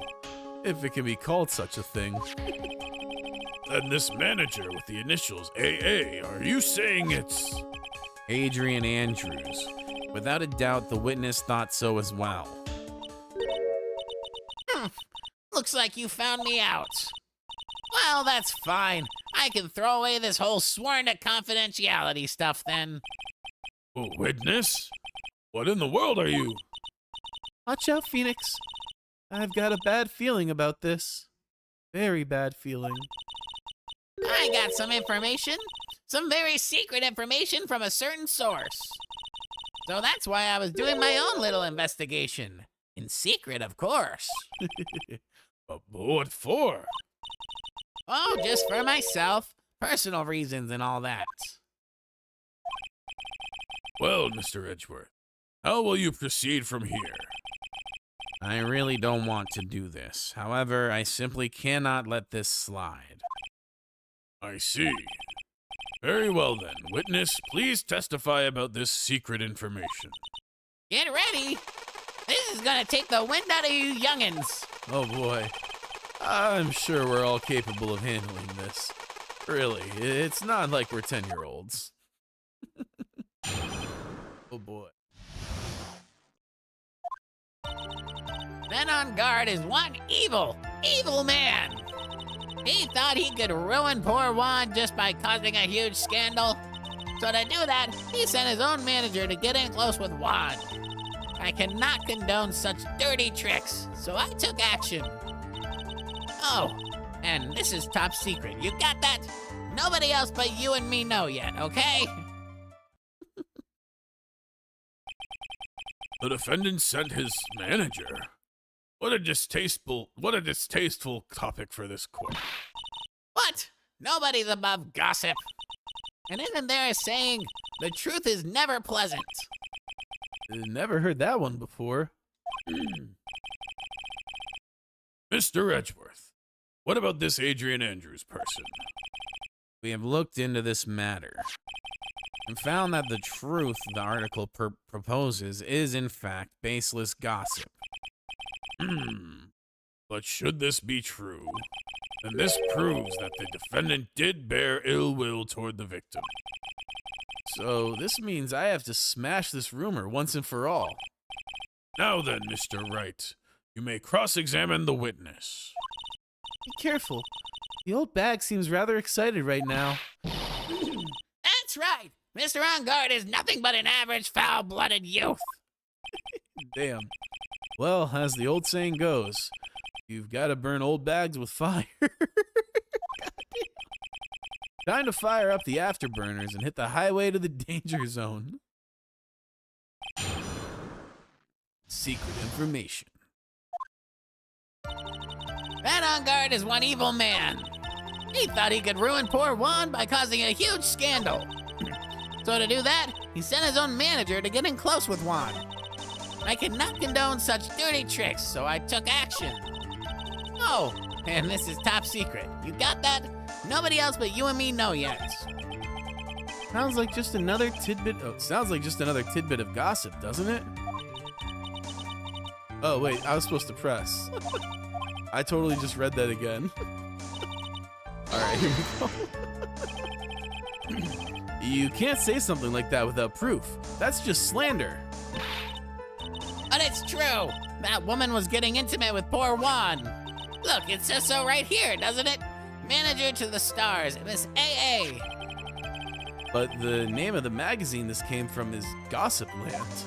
if it can be called such a thing. Then this manager with the initials AA, are you saying it's... Adrian Andrews. Without a doubt, the witness thought so as well. Looks like you found me out. Well, that's fine. I can throw away this whole sworn to confidentiality stuff then. Oh, witness? What in the world are you? Watch out, Phoenix. I've got a bad feeling about this. Very bad feeling. I got some information. Some very secret information from a certain source. So that's why I was doing my own little investigation. In secret, of course. But what for? Oh, just for myself. Personal reasons and all that. Well, Mr. Edgeworth, how will you proceed from here? I really don't want to do this. However, I simply cannot let this slide. I see. Very well then. Witness, please testify about this secret information. Get ready. This is gonna take the wind out of you youngins. Oh boy. I'm sure we're all capable of handling this. Really, it's not like we're 10-year-olds. Oh boy. Men on guard is one evil man. He thought he could ruin poor Juan just by causing a huge scandal. So to do that, he sent his own manager to get in close with Juan. I cannot condone such dirty tricks, so I took action. Oh, and this is top secret. You got that? Nobody else but you and me know yet, okay? The defendant sent his manager. What a distasteful topic for this court. What? Nobody's above gossip. And isn't there a saying, the truth is never pleasant? Never heard that one before. Mr. Edgeworth, what about this Adrian Andrews person? We have looked into this matter and found that the truth the article proposes is in fact baseless gossip. But should this be true, then this proves that the defendant did bear ill will toward the victim. So this means I have to smash this rumor once and for all. Now then, Mr. Wright, you may cross-examine the witness. Be careful. The old bag seems rather excited right now. That's right. Mr. On Guard is nothing but an average foul-blooded youth. Damn. Well, as the old saying goes, you've got to burn old bags with fire. Time to fire up the afterburners and hit the highway to the danger zone. Secret information. Man on Guard is one evil man. He thought he could ruin poor Juan by causing a huge scandal. So to do that, he sent his own manager to get in close with Juan. I cannot condone such dirty tricks, so I took action. Oh, and this is top secret. You got that? Nobody else but you and me know yet. Sounds like just another tidbit. Oh, sounds like just another tidbit of gossip, doesn't it? Oh wait, I was supposed to press. I totally just read that again. All right, here we go. You can't say something like that without proof. That's just slander. But it's true. That woman was getting intimate with poor Juan. Look, it says so right here, doesn't it? Manager to the stars, Miss AA. But the name of the magazine this came from is Gossip Land.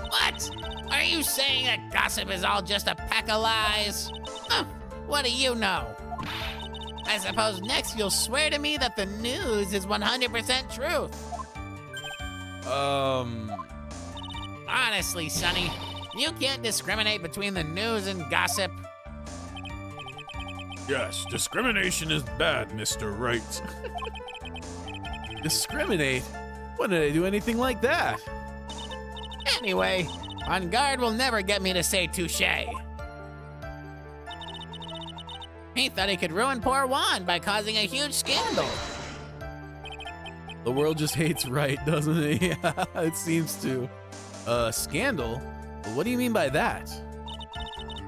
What? Are you saying that gossip is all just a pack of lies? Huh, what do you know? I suppose next you'll swear to me that the news is 100% truth. Honestly, Sonny, you can't discriminate between the news and gossip. Yes, discrimination is bad, Mr. Wright. Discriminate? When did I do anything like that? Anyway, On Guard will never get me to say touche. He thought he could ruin poor Juan by causing a huge scandal. The world just hates right, doesn't it? Yeah, it seems to. Scandal? What do you mean by that?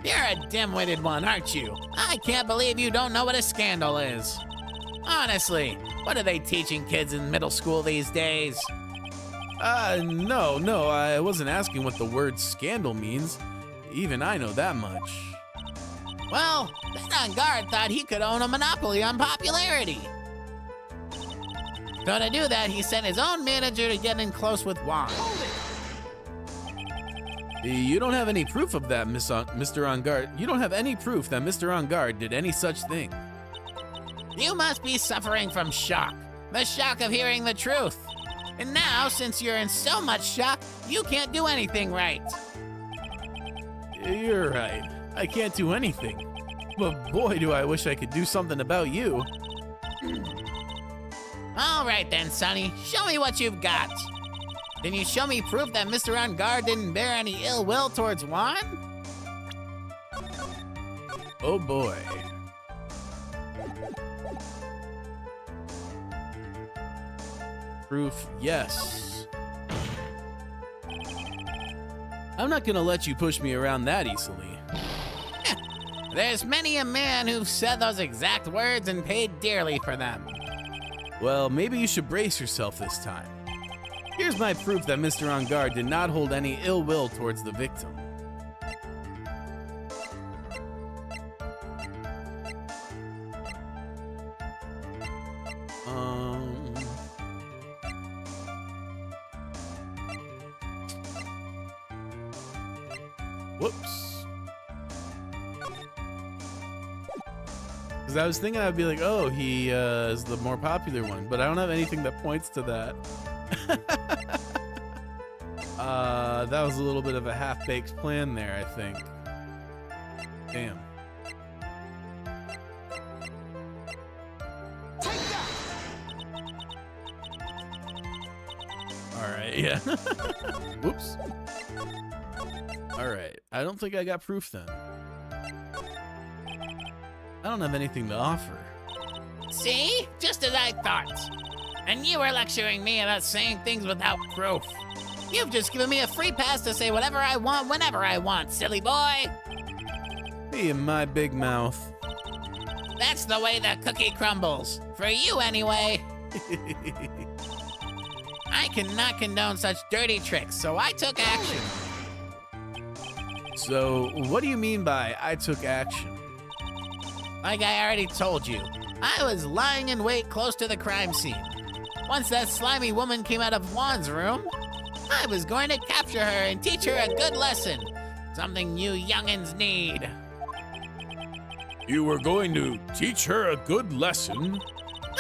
You're a dim-witted one, aren't you? I can't believe you don't know what a scandal is. Honestly, what are they teaching kids in middle school these days? No, I wasn't asking what the word scandal means. Even I know that much. Well, Ben On Guard thought he could own a monopoly on popularity. So to do that, he sent his own manager to get in close with Juan. You don't have any proof of that, Mr. On Guard. You don't have any proof that Mr. On Guard did any such thing. You must be suffering from shock. The shock of hearing the truth. And now, since you're in so much shock, you can't do anything right. You're right. I can't do anything. But boy, do I wish I could do something about you. All right then, Sonny. Show me what you've got. Can you show me proof that Mr. On Guard didn't bear any ill will towards Juan? Oh boy. Proof, yes. I'm not gonna let you push me around that easily. There's many a man who've said those exact words and paid dearly for them. Well, maybe you should brace yourself this time. Here's my proof that Mr. Engarde did not hold any ill will towards the victim. Whoops. Because I was thinking I'd be like, oh, he is the more popular one, but I don't have anything that points to that. That was a little bit of a half-baked plan there, I think. Damn. Alright, yeah. Whoops. Alright, I don't think I got proof then. I don't have anything to offer. See? Just as I thought. And you were lecturing me about saying things without proof. You've just given me a free pass to say whatever I want whenever I want, silly boy. Me and my big mouth. That's the way the cookie crumbles. For you, anyway. I cannot condone such dirty tricks, so I took action. So, what do you mean by I took action? Like I already told you, I was lying in wait close to the crime scene. Once that slimy woman came out of Juan's room, I was going to capture her and teach her a good lesson. Something you youngins need. You were going to teach her a good lesson?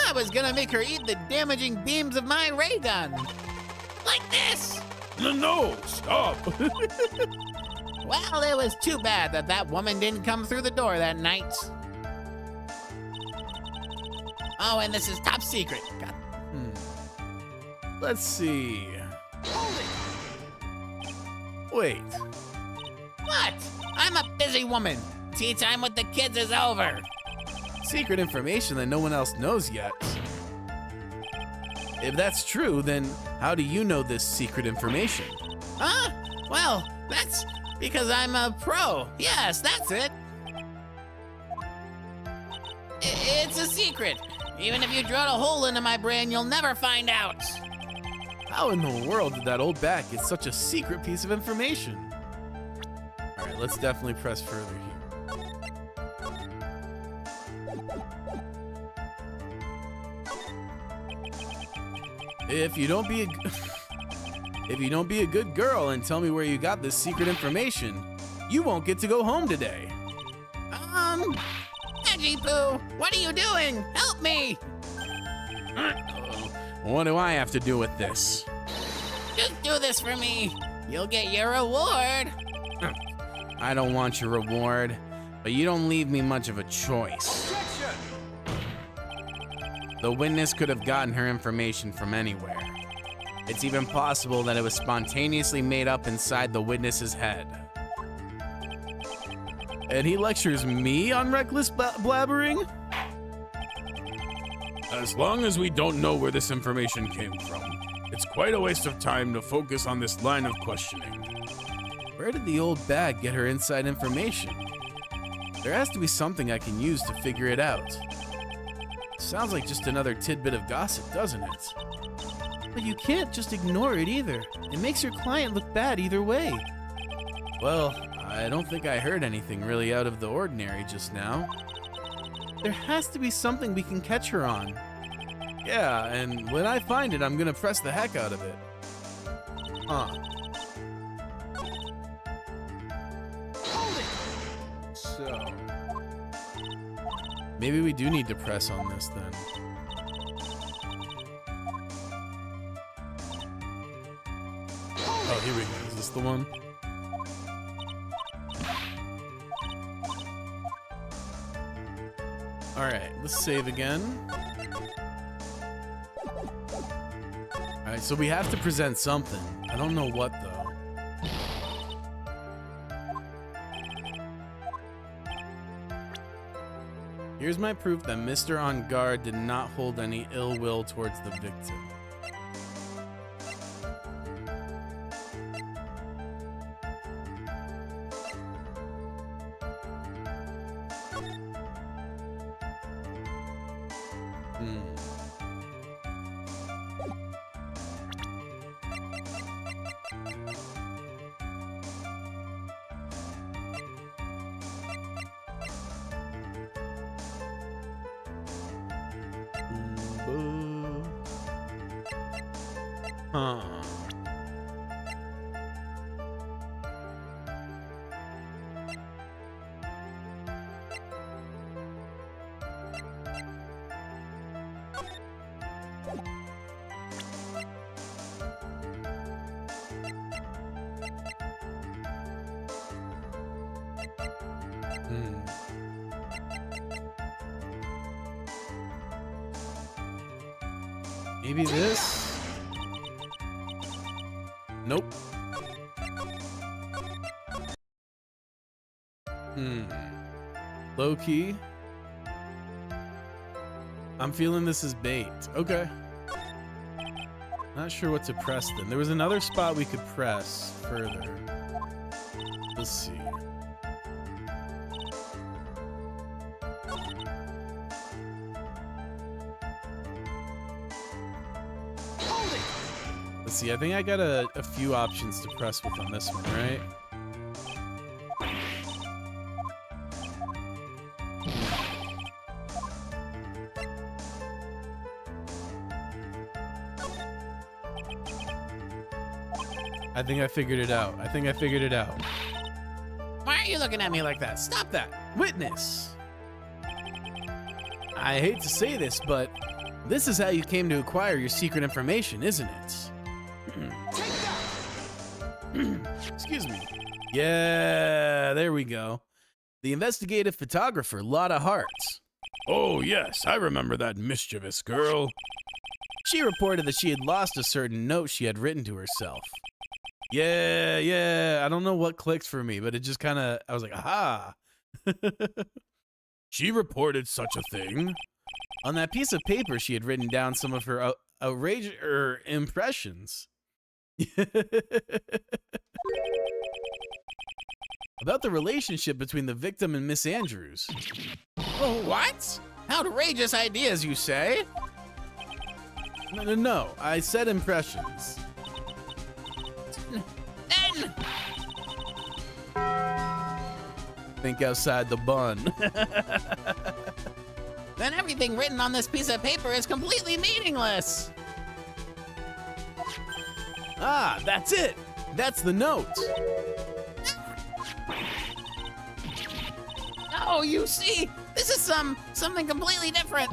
I was gonna make her eat the damaging beams of my ray gun. Like this. No, stop. Well, it was too bad that that woman didn't come through the door that night. Oh, and this is top secret. God. Let's see. Wait. What? I'm a busy woman. Tea time with the kids is over. Secret information that no one else knows yet. If that's true, then how do you know this secret information? Huh? Well, that's because I'm a pro. Yes, that's it. It's a secret. Even if you drilled a hole into my brain, you'll never find out. How in the world did that old bat get such a secret piece of information? All right, let's definitely press further here. If you don't be a good girl and tell me where you got this secret information, you won't get to go home today. Edgy Poo, what are you doing? Help me! What do I have to do with this? Just do this for me. You'll get your reward. I don't want your reward, but you don't leave me much of a choice. The witness could have gotten her information from anywhere. It's even possible that it was spontaneously made up inside the witness's head. And he lectures me on reckless blabbering? As long as we don't know where this information came from, it's quite a waste of time to focus on this line of questioning. Where did the old bag get her inside information? There has to be something I can use to figure it out. Sounds like just another tidbit of gossip, doesn't it? But you can't just ignore it either. It makes your client look bad either way. Well, I don't think I heard anything really out of the ordinary just now. There has to be something we can catch her on. Yeah, and when I find it, I'm gonna press the heck out of it. Huh. So... maybe we do need to press on this then. Oh, here we go. Is this the one? Alright, let's save again. Alright, so we have to present something. I don't know what though. Here's my proof that Mr. On Guard did not hold any ill will towards the victim. Huh. Maybe this? Nope. Low key. I'm feeling this is bait. Okay. Not sure what to press then. There was another spot we could press further. Let's see. Let's see, I think I got a few options to press with on this one, right? I think I figured it out. Why are you looking at me like that? Stop that. Witness! I hate to say this, but this is how you came to acquire your secret information, isn't it? Excuse me. Yeah, there we go. The investigative photographer, Lotta Hart. Oh, yes, I remember that mischievous girl. She reported that she had lost a certain note she had written to herself. Yeah, I don't know what clicked for me, but it just kind of, I was like, aha. She reported such a thing. On that piece of paper, she had written down some of her outrageous impressions. About the relationship between the victim and Miss Andrews. Oh, what? Outrageous ideas, you say? No, I said impressions. Then Think outside the bun. Then everything written on this piece of paper is completely meaningless. Ah, that's it. That's the note. Oh, you see, this is something completely different.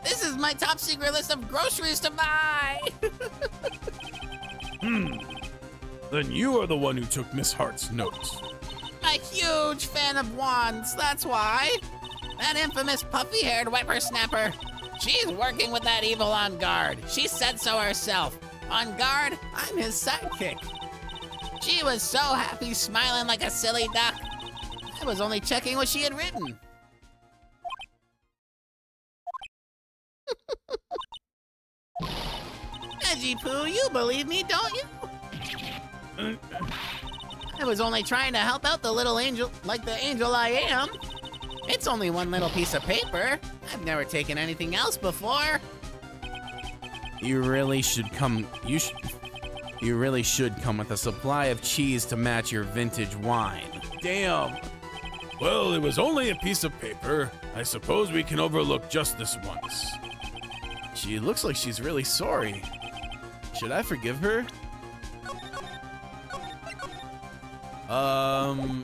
This is my top secret list of groceries to buy. Then you are the one who took Miss Hart's notes. A huge fan of wands, that's why. That infamous puffy-haired whippersnapper. She's working with that evil On Guard. She said so herself. On Guard, I'm his sidekick. She was so happy, smiling like a silly duck. I was only checking what she had written. Veggie Poo, you believe me, don't you? I was only trying to help out the little angel, like the angel I am. It's only one little piece of paper. I've never taken anything else before. You really should come. You really should come with a supply of cheese to match your vintage wine. Damn. Well, it was only a piece of paper. I suppose we can overlook just this once. She looks like she's really sorry. Should I forgive her? I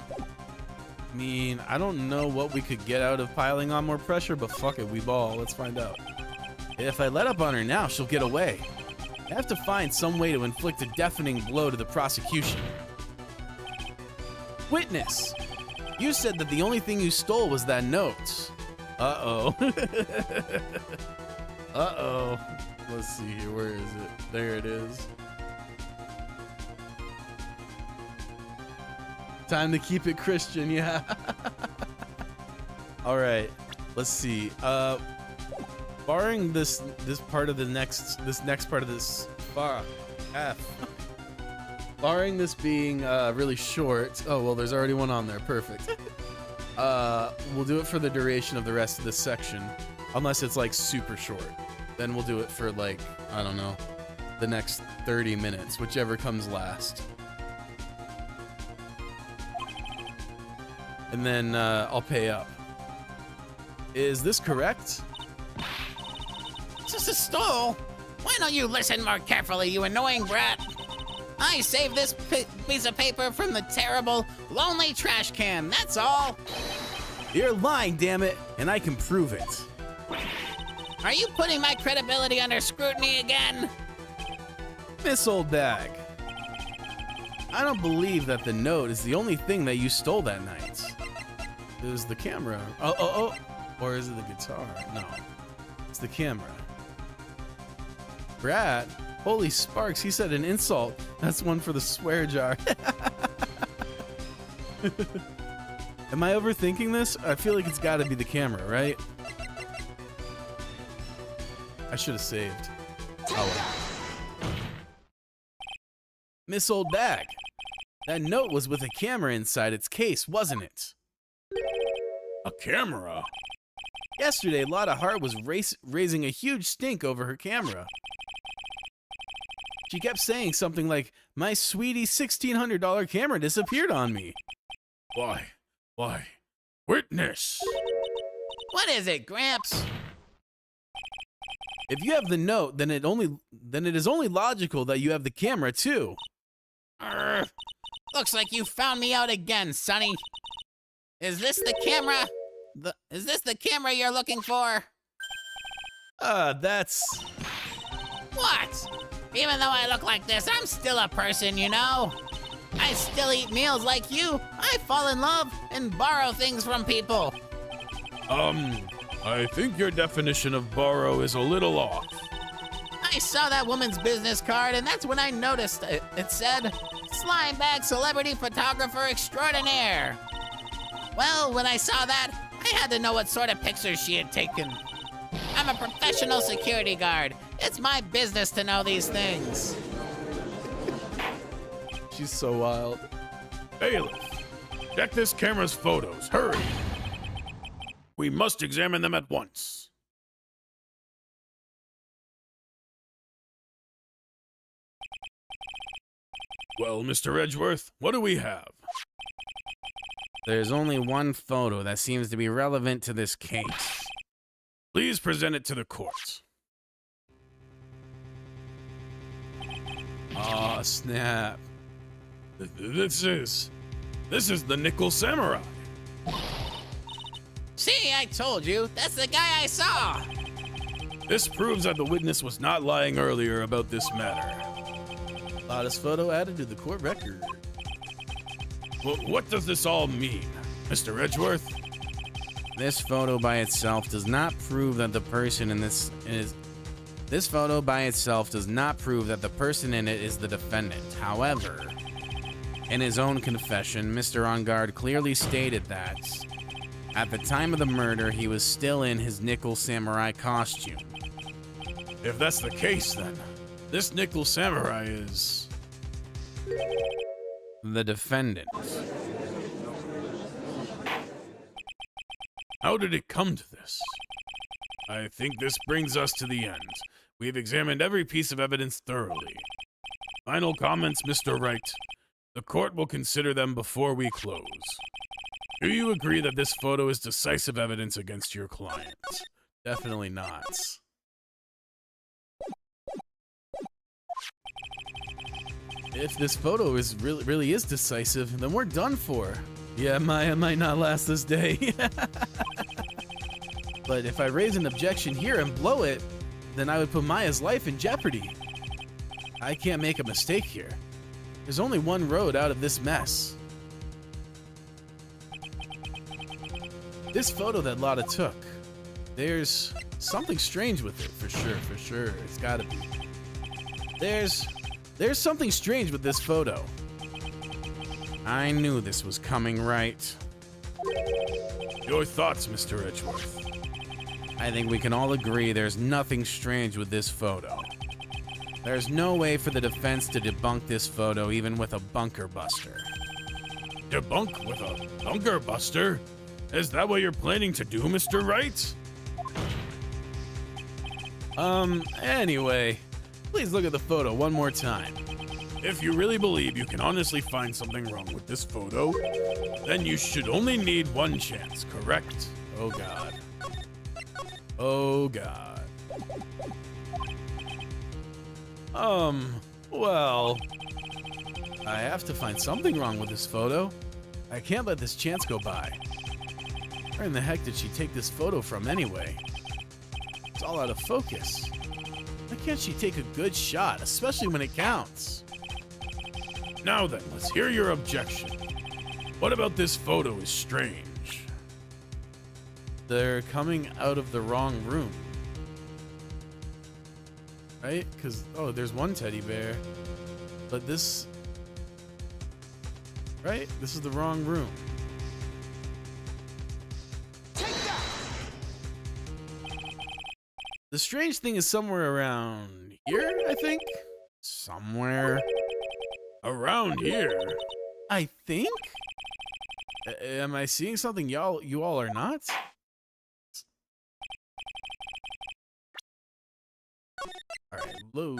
mean, I don't know what we could get out of piling on more pressure, but fuck it, we ball. Let's find out. If I let up on her now, she'll get away. I have to find some way to inflict a deafening blow to the prosecution. Witness! You said that the only thing you stole was that note. Uh-oh. Uh-oh. Let's see here. Where is it? There it is. Time to keep it Christian, yeah. All right, let's see. Barring this part of this next part of this F. Barring this being really short. Oh well, there's already one on there. Perfect. We'll do it for the duration of the rest of this section, unless it's like super short. Then we'll do it for like, I don't know, the next 30 minutes, whichever comes last. And then I'll pay up. Is this correct? Just a stole? Why don't you listen more carefully, you annoying brat? I saved this piece of paper from the terrible, lonely trash can, that's all. You're lying, damn it, and I can prove it. Are you putting my credibility under scrutiny again? Miss Old Bag, I don't believe that the note is the only thing that you stole that night. It was the camera. Oh. Or is it the guitar? No, it's the camera. Brat, holy sparks, he said an insult. That's one for the swear jar. Am I overthinking this? I feel like it's gotta be the camera, right? I should have saved. Oh well. Miss Old Bag, that note was with a camera inside its case, wasn't it? A camera? Yesterday, Lotta Hart was raising a huge stink over her camera. She kept saying something like, "My sweetie $1,600 camera disappeared on me." Why? Witness! What is it, Gramps? If you have the note, then it is only logical that you have the camera too. Looks like you found me out again, Sonny. Is this the camera? Is this the camera you're looking for? That's... What? Even though I look like this, I'm still a person, you know? I still eat meals like you. I fall in love and borrow things from people. I think your definition of borrow is a little off. I saw that woman's business card, and that's when I noticed it. It said, Slimebag Celebrity Photographer Extraordinaire. Well, when I saw that, I had to know what sort of pictures she had taken. I'm a professional security guard. It's my business to know these things. She's so wild. Bailiff, check this camera's photos. Hurry! We must examine them at once. Well, Mr. Edgeworth, what do we have? There's only one photo that seems to be relevant to this case. Please present it to the court. Aw, snap. This is the Nickel Samurai. See, I told you. That's the guy I saw. This proves that the witness was not lying earlier about this matter. Lotta's photo added to the court record. Well, what does this all mean, Mr. Edgeworth? This photo by itself does not prove that the person in this photo by itself does not prove that the person in it is the defendant. However, in his own confession, Mr. Engarde clearly stated that at the time of the murder, he was still in his Nickel Samurai costume. If that's the case, then this Nickel Samurai is the defendant. How did it come to this? I think this brings us to the end. We've examined every piece of evidence thoroughly. Final comments, Mr. Wright. The court will consider them before we close. Do you agree that this photo is decisive evidence against your client? Definitely not. If this photo is really is decisive, then we're done for. Yeah, Maya might not last this day. But if I raise an objection here and blow it, then I would put Maya's life in jeopardy. I can't make a mistake here. There's only one road out of this mess. This photo that Lotta took, there's something strange with it, for sure. It's gotta be. There's something strange with this photo. I knew this was coming, right? Your thoughts, Mr. Edgeworth? I think we can all agree there's nothing strange with this photo. There's no way for the defense to debunk this photo even with a bunker buster. Debunk with a bunker buster? Is that what you're planning to do, Mr. Wright? Anyway, please look at the photo one more time. If you really believe you can honestly find something wrong with this photo, then you should only need one chance, correct? Oh God. Oh God. Well, I have to find something wrong with this photo. I can't let this chance go by. Where in the heck did she take this photo from anyway? It's all out of focus. Why can't she take a good shot, especially when it counts? Now then, let's hear your objection. What about this photo is strange? They're coming out of the wrong room. Right? Because, oh, there's one teddy bear. But this... Right? This is the wrong room. The strange thing is somewhere around here, I think? Somewhere Around here? I think? Am I seeing something you all are not? Alright, load.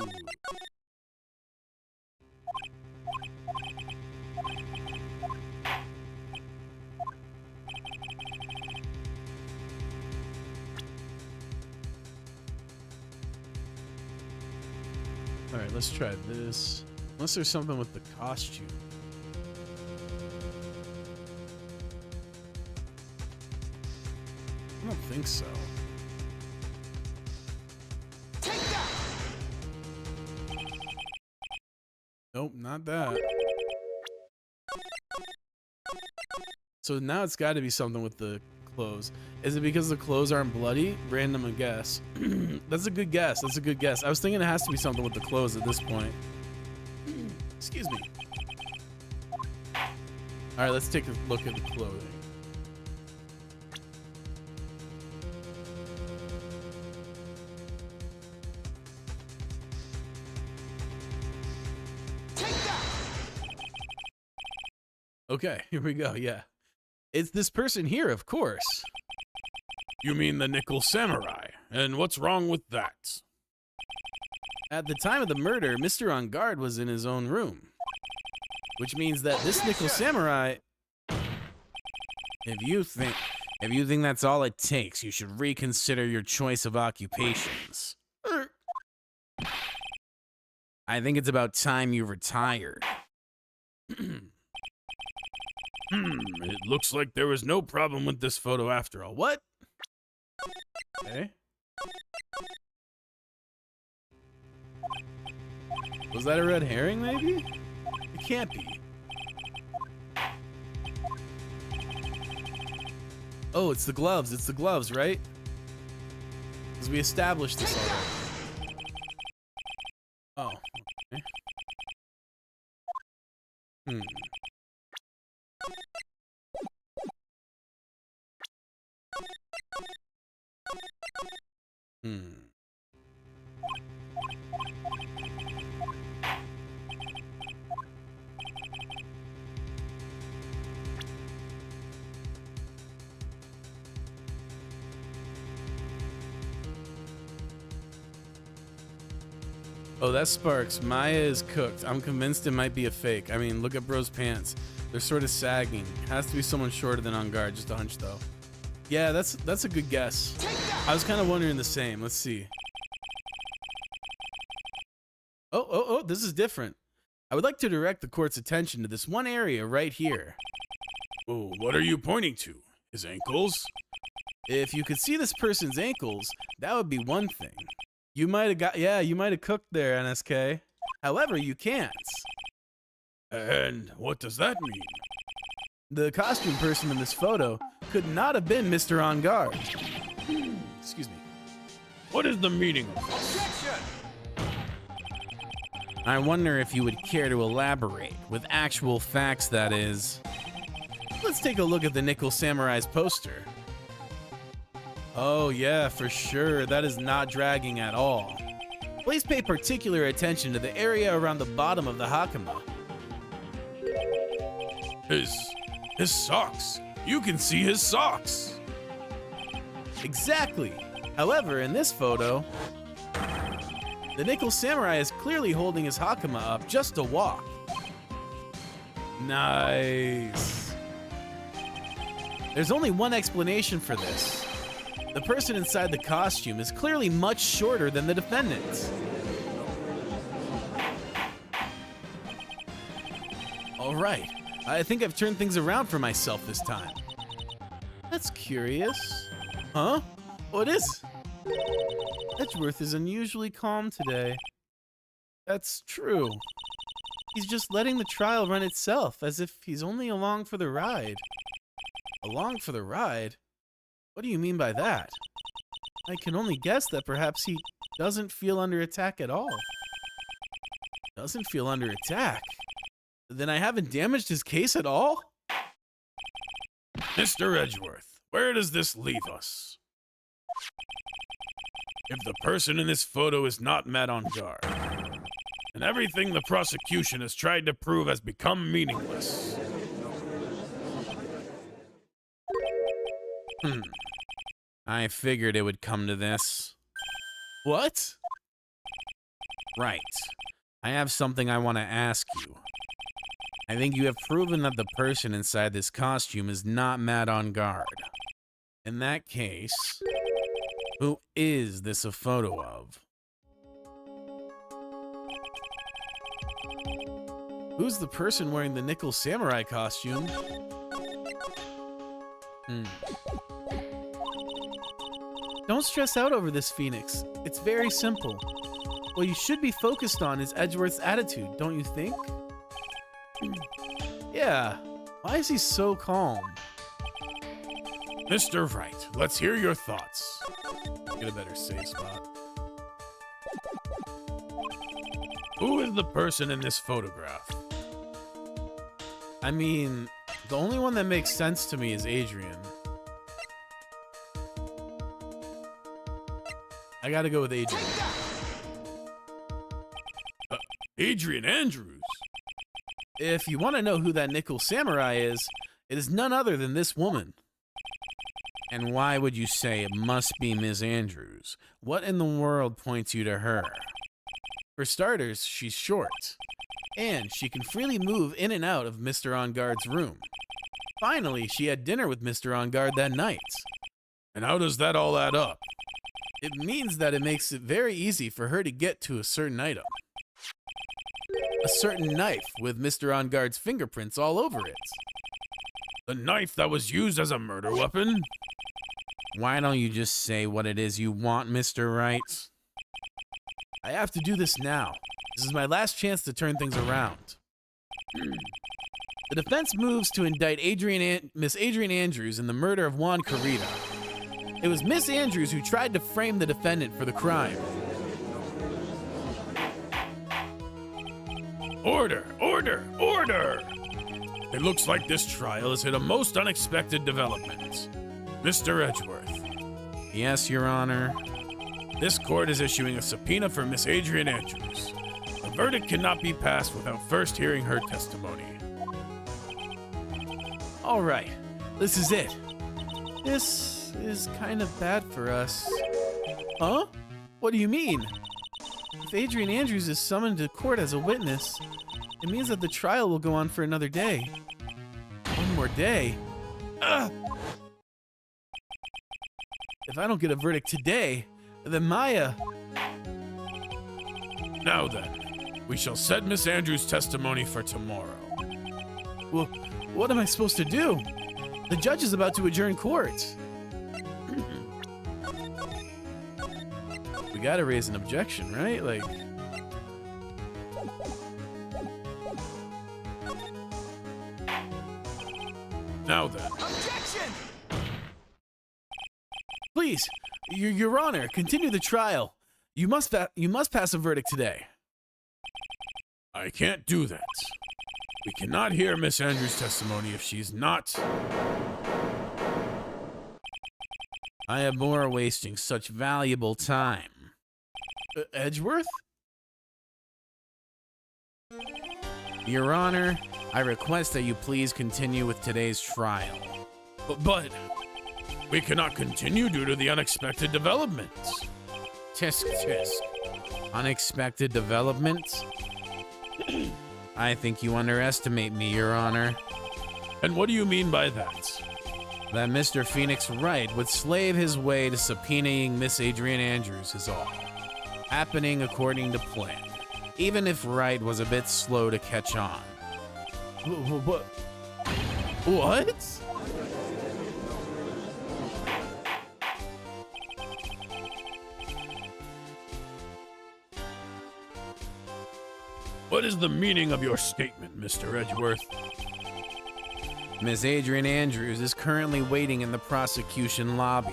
Alright, let's try this. Unless there's something with the costume. I don't think so. Nope, not that. So now it's got to be something with the clothes. Is it because the clothes aren't bloody? Random guess. That's a good guess. That's a good guess. I was thinking it has to be something with the clothes at this point. Excuse me. All right, let's take a look at the clothing. Okay, here we go. Yeah. It's this person here, of course. You mean the Nickel Samurai? And what's wrong with that? At the time of the murder, Mr. On Guard was in his own room. Which means that this Nickel Samurai... If you think that's all it takes, you should reconsider your choice of occupations. I think it's about time you retired. It looks like there was no problem with this photo after all. What? Okay. Was that a red herring, maybe? It can't be. Oh, it's the gloves. It's the gloves, right? Because we established this already. Oh, okay. Oh, that's Sparks. Maya is cooked. I'm convinced it might be a fake. I mean, look at bro's pants. They're sort of sagging. Has to be someone shorter than On Guard. Just a hunch, though. Yeah, that's a good guess. I was kind of wondering the same. Let's see. Oh, this is different. I would like to direct the court's attention to this one area right here. Oh, what are you pointing to? His ankles? If you could see this person's ankles, that would be one thing. You might have cooked there, NSK. However, you can't. And what does that mean? The costume person in this photo could not have been Mr. On Guard. Excuse me. What is the meaning of this? I wonder if you would care to elaborate, with actual facts, that is. Let's take a look at the Nickel Samurai's poster. Oh yeah, for sure. That is not dragging at all. Please pay particular attention to the area around the bottom of the Hakama. His socks. You can see his socks. Exactly. However, in this photo, the Nickel Samurai is clearly holding his Hakama up just to walk. Nice. There's only one explanation for this. The person inside the costume is clearly much shorter than the defendant. All right, I think I've turned things around for myself this time. That's curious. Huh? What is? Edgeworth is unusually calm today. That's true. He's just letting the trial run itself, as if he's only along for the ride. Along for the ride? What do you mean by that? I can only guess that perhaps he doesn't feel under attack at all. Doesn't feel under attack? Then I haven't damaged his case at all? Mr. Edgeworth, where does this leave us? If the person in this photo is not met on guard, and everything the prosecution has tried to prove has become meaningless. I figured it would come to this. What? Right. I have something I want to ask you. I think you have proven that the person inside this costume is not mad on guard. In that case, who is this a photo of? Who's the person wearing the Nickel Samurai costume? Don't stress out over this, Phoenix. It's very simple. What you should be focused on is Edgeworth's attitude, don't you think? Yeah. Why is he so calm? Mr. Wright, let's hear your thoughts. Get a better safe spot. Who is the person in this photograph? I mean, the only one that makes sense to me is Adrian. I gotta go with Adrian. Adrian Andrews. If you want to know who that Nickel Samurai is, it is none other than this woman. And why would you say it must be Miss Andrews? What in the world points you to her? For starters, she's short, and she can freely move in and out of Mr. On Guard's room. Finally, she had dinner with Mr. On Guard that night. And how does that all add up? It means that it makes it very easy for her to get to a certain item. A certain knife with Mr. On Guard's fingerprints all over it. The knife that was used as a murder weapon? Why don't you just say what it is you want, Mr. Wright? I have to do this now. This is my last chance to turn things around. The defense moves to indict Miss Adrian Andrews in the murder of Juan Carita. It was Miss Andrews who tried to frame the defendant for the crime. Order! Order! Order! It looks like this trial has hit a most unexpected development. Mr. Edgeworth. Yes, Your Honor. This court is issuing a subpoena for Miss Adrian Andrews. A verdict cannot be passed without first hearing her testimony. All right, this is it. This is kind of bad for us. Huh? What do you mean? If Adrian Andrews is summoned to court as a witness, it means that the trial will go on for another day. One more day? Ugh! If I don't get a verdict today, then Maya... Now then, we shall set Miss Andrews' testimony for tomorrow. Well, what am I supposed to do? The judge is about to adjourn court. We gotta raise an objection, right? Like... Now then. Objection! Please, Your Honor, continue the trial. You must pass a verdict today. I can't do that. We cannot hear Miss Andrews' testimony if she's not... I abhor wasting such valuable time. Edgeworth? Your Honor, I request that you please continue with today's trial. But we cannot continue due to the unexpected developments. Tisk tisk. Unexpected developments? I think you underestimate me, Your Honor. And what do you mean by that? That Mr. Phoenix Wright would slave his way to subpoenaing Miss Adrian Andrews is all. Happening according to plan, even if Wright was a bit slow to catch on. What? What? What is the meaning of your statement, Mr. Edgeworth? Miss Adrian Andrews is currently waiting in the prosecution lobby.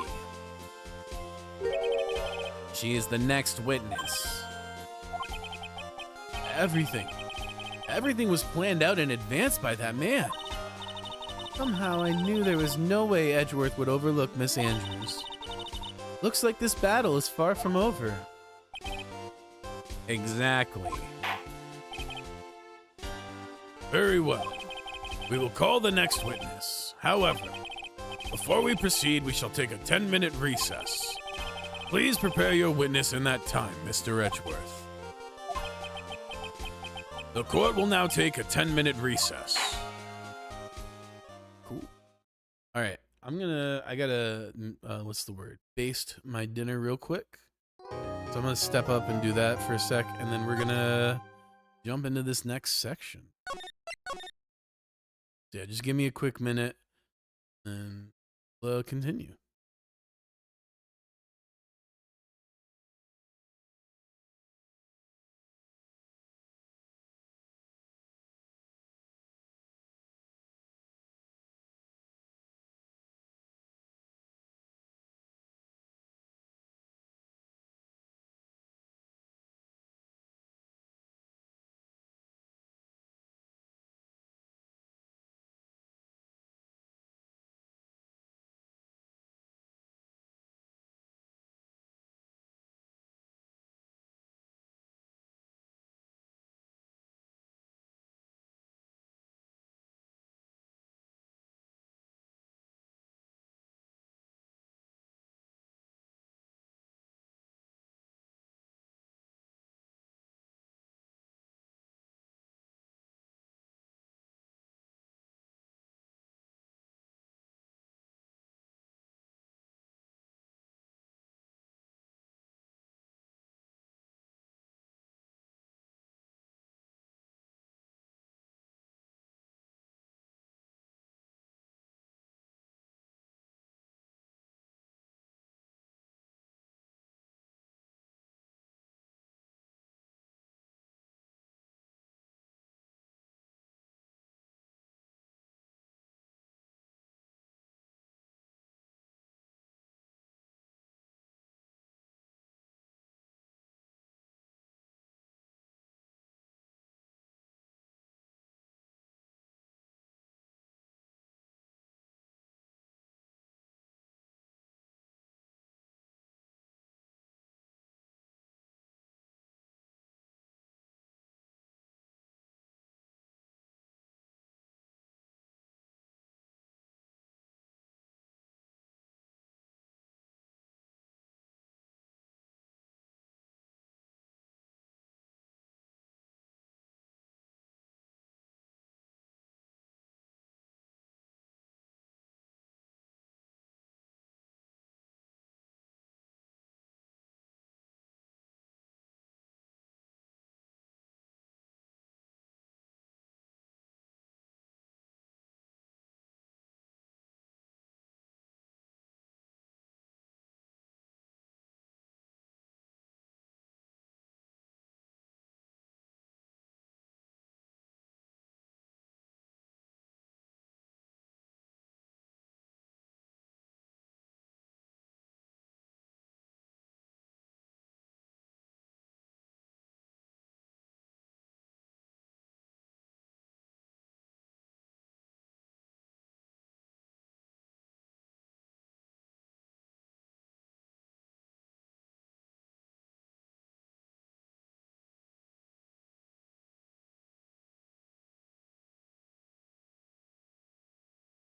She is the next witness. Everything was planned out in advance by that man. Somehow I knew there was no way Edgeworth would overlook Miss Andrews. Looks like this battle is far from over. Exactly. Very well. We will call the next witness. However, before we proceed, we shall take a 10-minute recess. Please prepare your witness in that time, Mr. Edgeworth. The court will now take a 10-minute recess. Cool. All right. I gotta, what's the word? Baste my dinner real quick. So I'm gonna step up and do that for a sec, and then we're gonna jump into this next section. Yeah, just give me a quick minute, and we'll continue.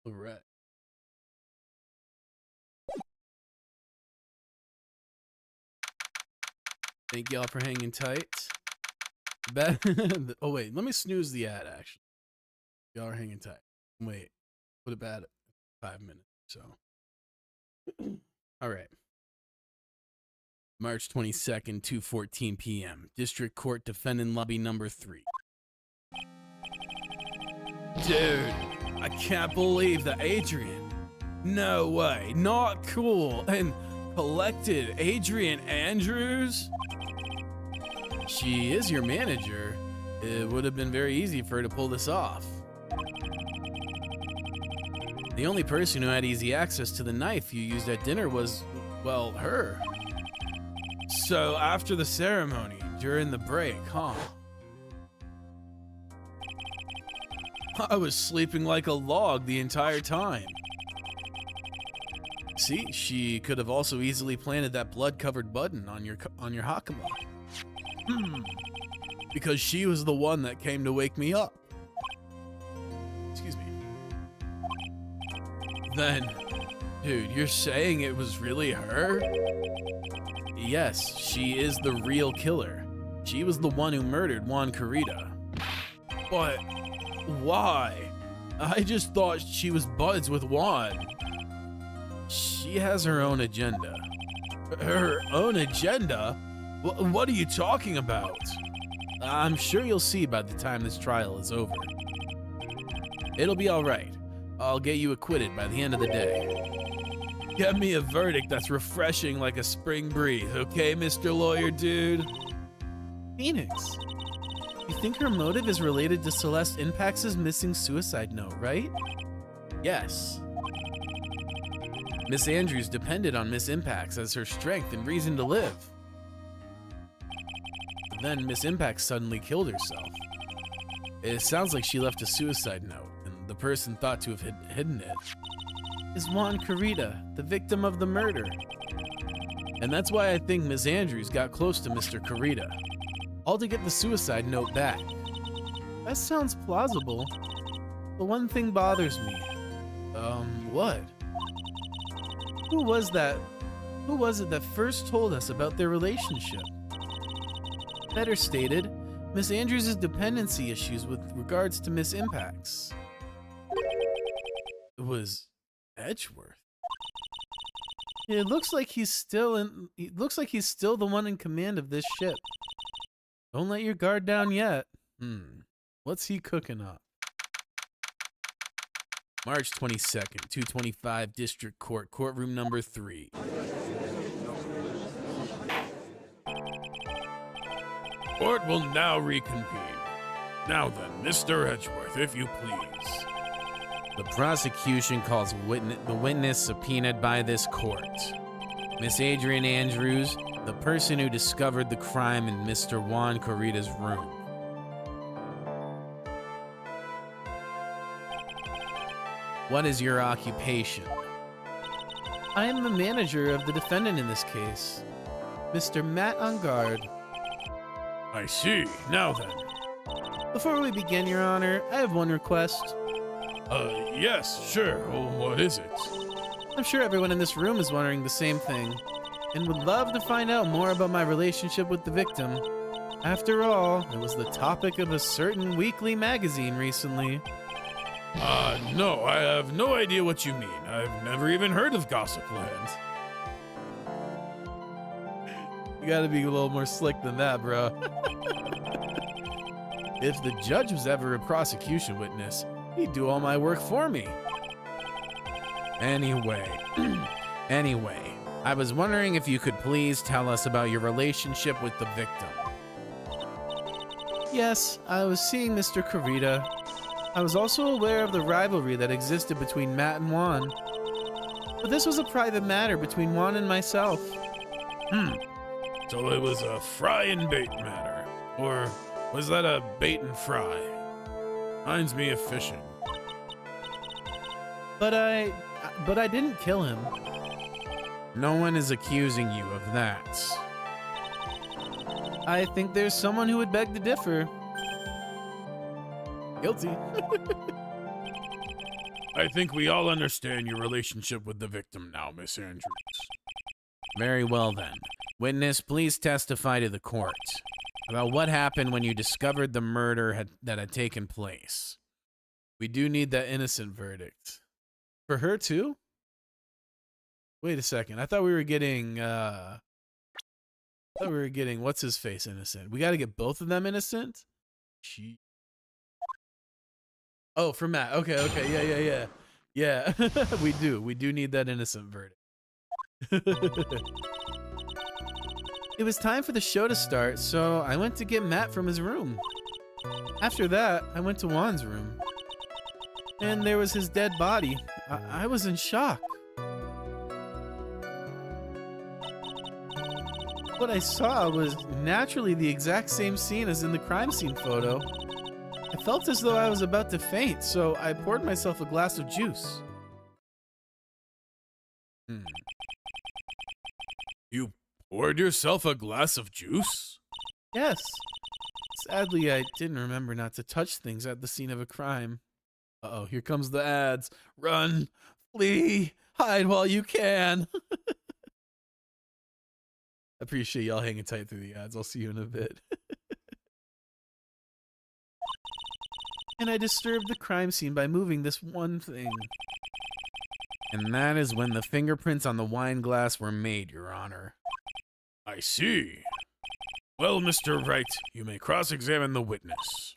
All right. Thank y'all for hanging tight. Oh wait, let me snooze the ad. Actually, y'all are hanging tight. Wait, put it back 5 minutes. So, all right. March 22nd, 2:14 p.m. District Court Defendant Lobby Number 3. Dude, I can't believe that Adrian. No way, not cool. And collected Adrian Andrews? She is your manager. It would have been very easy for her to pull this off. The only person who had easy access to the knife you used at dinner was, well, her. So after the ceremony, during the break, huh? I was sleeping like a log the entire time. See, she could have also easily planted that blood-covered button on your Hakama. Because she was the one that came to wake me up. Excuse me. Then, dude, you're saying it was really her? Yes, she is the real killer. She was the one who murdered Juan Corrida. But why? I just thought she was buds with Juan. She has her own agenda. Her own agenda? What are you talking about? I'm sure you'll see by the time this trial is over. It'll be all right. I'll get you acquitted by the end of the day. Get me a verdict that's refreshing like a spring breeze, okay, Mr. Lawyer Dude? Phoenix, you think her motive is related to Celeste Impax's missing suicide note, right? Yes. Miss Andrews depended on Miss Impax as her strength and reason to live. But then Miss Impax suddenly killed herself. It sounds like she left a suicide note, and the person thought to have hidden it is Juan Corrida, the victim of the murder. And that's why I think Miss Andrews got close to Mr. Corrida, all to get the suicide note back. That sounds plausible, but one thing bothers me. What? Who was that? Who was it that first told us about their relationship? Better stated, Miss Andrews' dependency issues with regards to Miss Impax. It was Edgeworth. It looks like he's still the one in command of this ship. Don't let your guard down yet. What's he cooking up? March 22nd, 225 District Court, Courtroom Number 3. Court will now reconvene. Now then, Mr. Edgeworth, if you please. The prosecution calls the witness subpoenaed by this court. Miss Adrian Andrews, the person who discovered the crime in Mr. Juan Corrida's room. What is your occupation? I am the manager of the defendant in this case, Mr. Matt Ungard. I see. Now then. Before we begin, Your Honor, I have one request. Yes, sure. Well, what is it? I'm sure everyone in this room is wondering the same thing, and would love to find out more about my relationship with the victim. After all, it was the topic of a certain weekly magazine recently. No, I have no idea what you mean. I've never even heard of Gossipland. You gotta be a little more slick than that, bro. If the judge was ever a prosecution witness, he'd do all my work for me. Anyway, I was wondering if you could please tell us about your relationship with the victim. Yes, I was seeing Mr. Corrida. I was also aware of the rivalry that existed between Matt and Juan. But this was a private matter between Juan and myself. So it was a fry and bait matter. Or was that a bait and fry? Reminds me of fishing. But I didn't kill him. No one is accusing you of that. I think there's someone who would beg to differ. Guilty. I think we all understand your relationship with the victim now, Miss Andrews. Very well then. Witness, please testify to the court about what happened when you discovered the murder that had taken place. We do need that innocent verdict. For her too? Wait a second. I thought we were getting what's his face innocent. We got to get both of them innocent? Oh, for Matt. Okay. Yeah. We do need that innocent verdict. It was time for the show to start, so I went to get Matt from his room. After that, I went to Juan's room. And there was his dead body. I was in shock. What I saw was naturally the exact same scene as in the crime scene photo. I felt as though I was about to faint, so I poured myself a glass of juice. You poured yourself a glass of juice? Yes. Sadly, I didn't remember not to touch things at the scene of a crime. Uh-oh, here comes the ads. Run, flee, hide while you can. Appreciate y'all hanging tight through the ads. I'll see you in a bit. And I disturbed the crime scene by moving this one thing. And that is when the fingerprints on the wine glass were made, Your Honor. I see. Well, Mr. Wright, you may cross-examine the witness.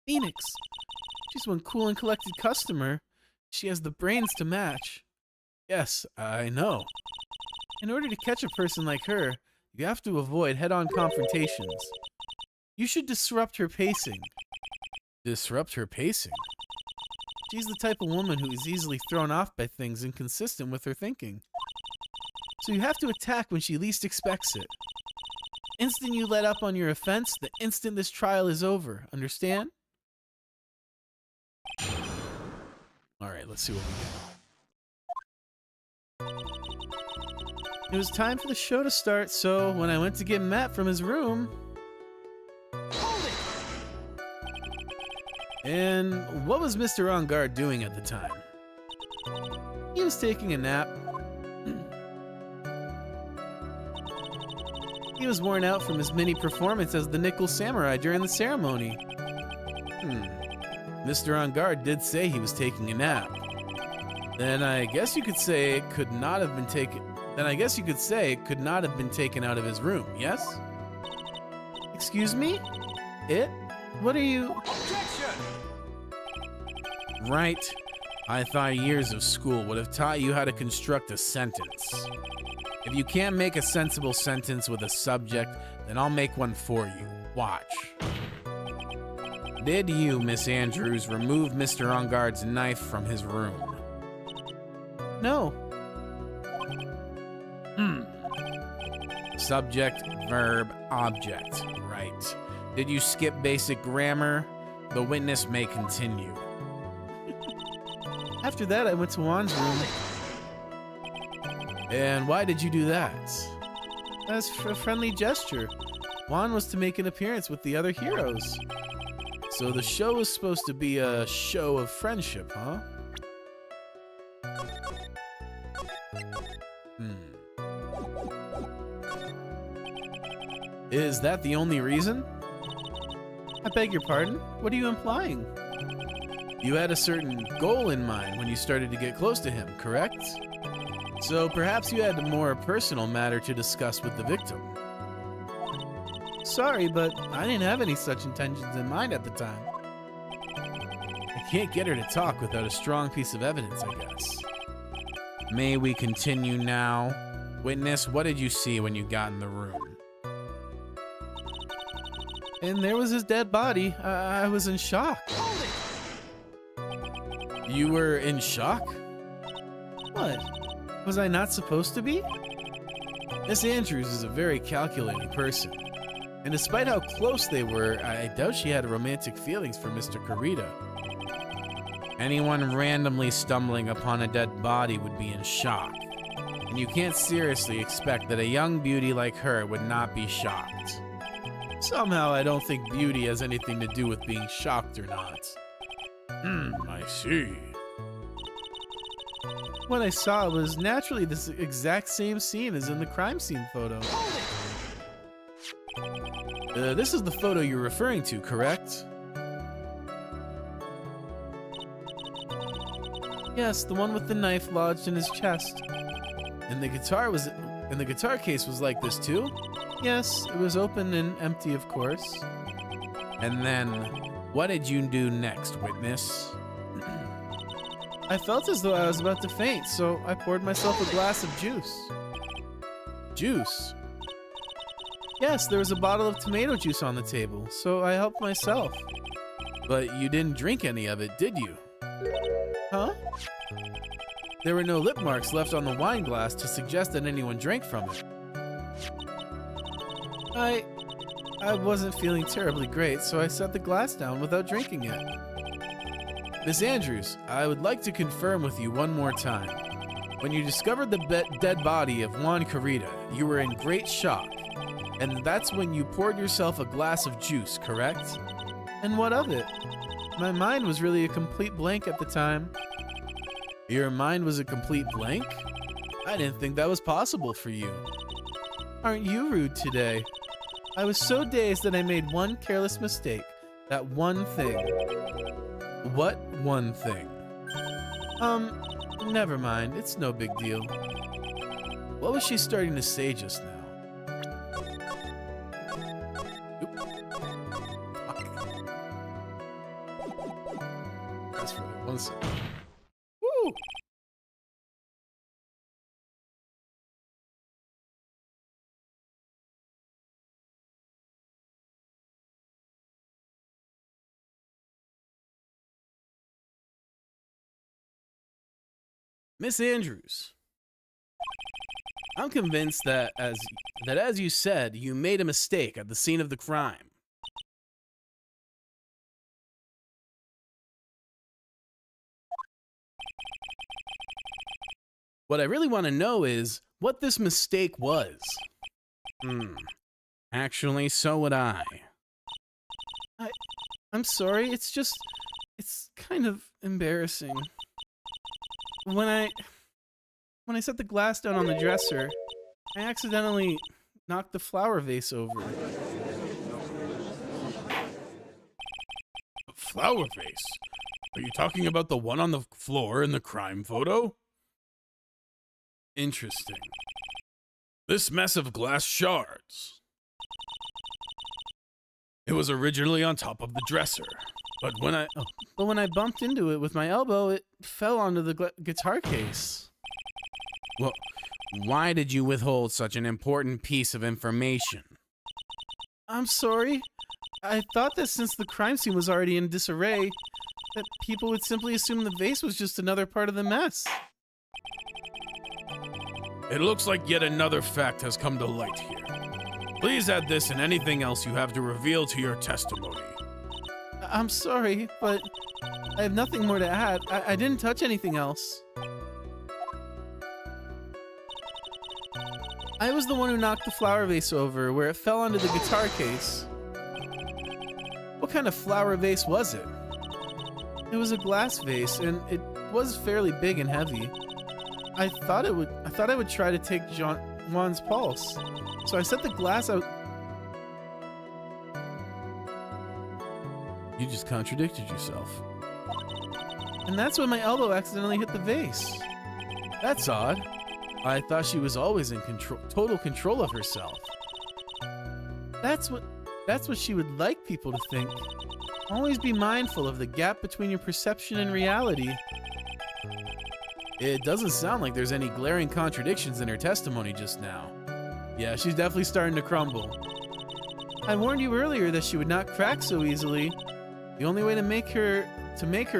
Phoenix. She's one cool and collected customer. She has the brains to match. Yes, I know. In order to catch a person like her, you have to avoid head-on confrontations. You should disrupt her pacing. Disrupt her pacing? She's the type of woman who is easily thrown off by things inconsistent with her thinking. So you have to attack when she least expects it. Instant you let up on your offense, the instant this trial is over. Understand? Alright, let's see what we get. It was time for the show to start, so when I went to get Matt from his room... Hold it! And what was Mr. On Guard doing at the time? He was taking a nap. He was worn out from his mini performance as the Nickel Samurai during the ceremony. Mr. On Guard did say he was taking a nap. Then I guess you could say it could not have been taken. Out of his room, yes? Excuse me? It? What are you? Objection! Right. I thought years of school would have taught you how to construct a sentence. If you can't make a sensible sentence with a subject, then I'll make one for you. Watch. Did you, Miss Andrews, remove Mr. On Guard's knife from his room? No. Subject, verb, object. Right. Did you skip basic grammar? The witness may continue. After that, I went to Juan's room. And why did you do that? As for a friendly gesture. Juan was to make an appearance with the other heroes. So the show was supposed to be a show of friendship, huh? Is that the only reason? I beg your pardon? What are you implying? You had a certain goal in mind when you started to get close to him, correct? So perhaps you had a more personal matter to discuss with the victim. Sorry, but I didn't have any such intentions in mind at the time. I can't get her to talk without a strong piece of evidence, I guess. May we continue now? Witness, what did you see when you got in the room? And there was his dead body. I was in shock. You were in shock? What? Was I not supposed to be? Miss Andrews is a very calculating person. And despite how close they were, I doubt she had romantic feelings for Mr. Kurita. Anyone randomly stumbling upon a dead body would be in shock. And you can't seriously expect that a young beauty like her would not be shocked. Somehow I don't think beauty has anything to do with being shocked or not. I see. What I saw was naturally this exact same scene as in the crime scene photo. This is the photo you're referring to, correct? Yes, the one with the knife lodged in his chest. And the guitar case was like this too? Yes, it was open and empty, of course. And then, what did you do next, witness? I felt as though I was about to faint, so I poured myself a glass of juice. Juice? Yes, there was a bottle of tomato juice on the table, so I helped myself. But you didn't drink any of it, did you? Huh? There were no lip marks left on the wine glass to suggest that anyone drank from it. I wasn't feeling terribly great, so I set the glass down without drinking it. Miss Andrews, I would like to confirm with you one more time. When you discovered the dead body of Juan Carita, you were in great shock. And that's when you poured yourself a glass of juice, correct? And what of it? My mind was really a complete blank at the time. Your mind was a complete blank? I didn't think that was possible for you. Aren't you rude today? I was so dazed that I made one careless mistake. That one thing. What one thing? Never mind. It's no big deal. What was she starting to say just now? Oop. That's right. 1 second. Woo! Miss Andrews, I'm convinced that as you said, you made a mistake at the scene of the crime. What I really want to know is what this mistake was. Actually, so would I. I'm sorry, it's kind of embarrassing. When I set the glass down on the dresser, I accidentally knocked the flower vase over. A flower vase? Are you talking about the one on the floor in the crime photo? Interesting. This mess of glass shards. It was originally on top of the dresser, but when I bumped into it with my elbow, it fell onto the guitar case. Well, why did you withhold such an important piece of information? I'm sorry. I thought that since the crime scene was already in disarray, that people would simply assume the vase was just another part of the mess. It looks like yet another fact has come to light here. Please add this and anything else you have to reveal to your testimony. I'm sorry, but I have nothing more to add. I didn't touch anything else. I was the one who knocked the flower vase over where it fell onto the guitar case. What kind of flower vase was it? It was a glass vase, and it was fairly big and heavy. I thought I would try to take Juan's pulse. So I set the glass out. You just contradicted yourself. And that's when my elbow accidentally hit the vase. That's odd. I thought she was always in total control of herself. That's what she would like people to think. Always be mindful of the gap between your perception and reality. It doesn't sound like there's any glaring contradictions in her testimony just now. Yeah, she's definitely starting to crumble. I warned you earlier that she would not crack so easily. The only way to make her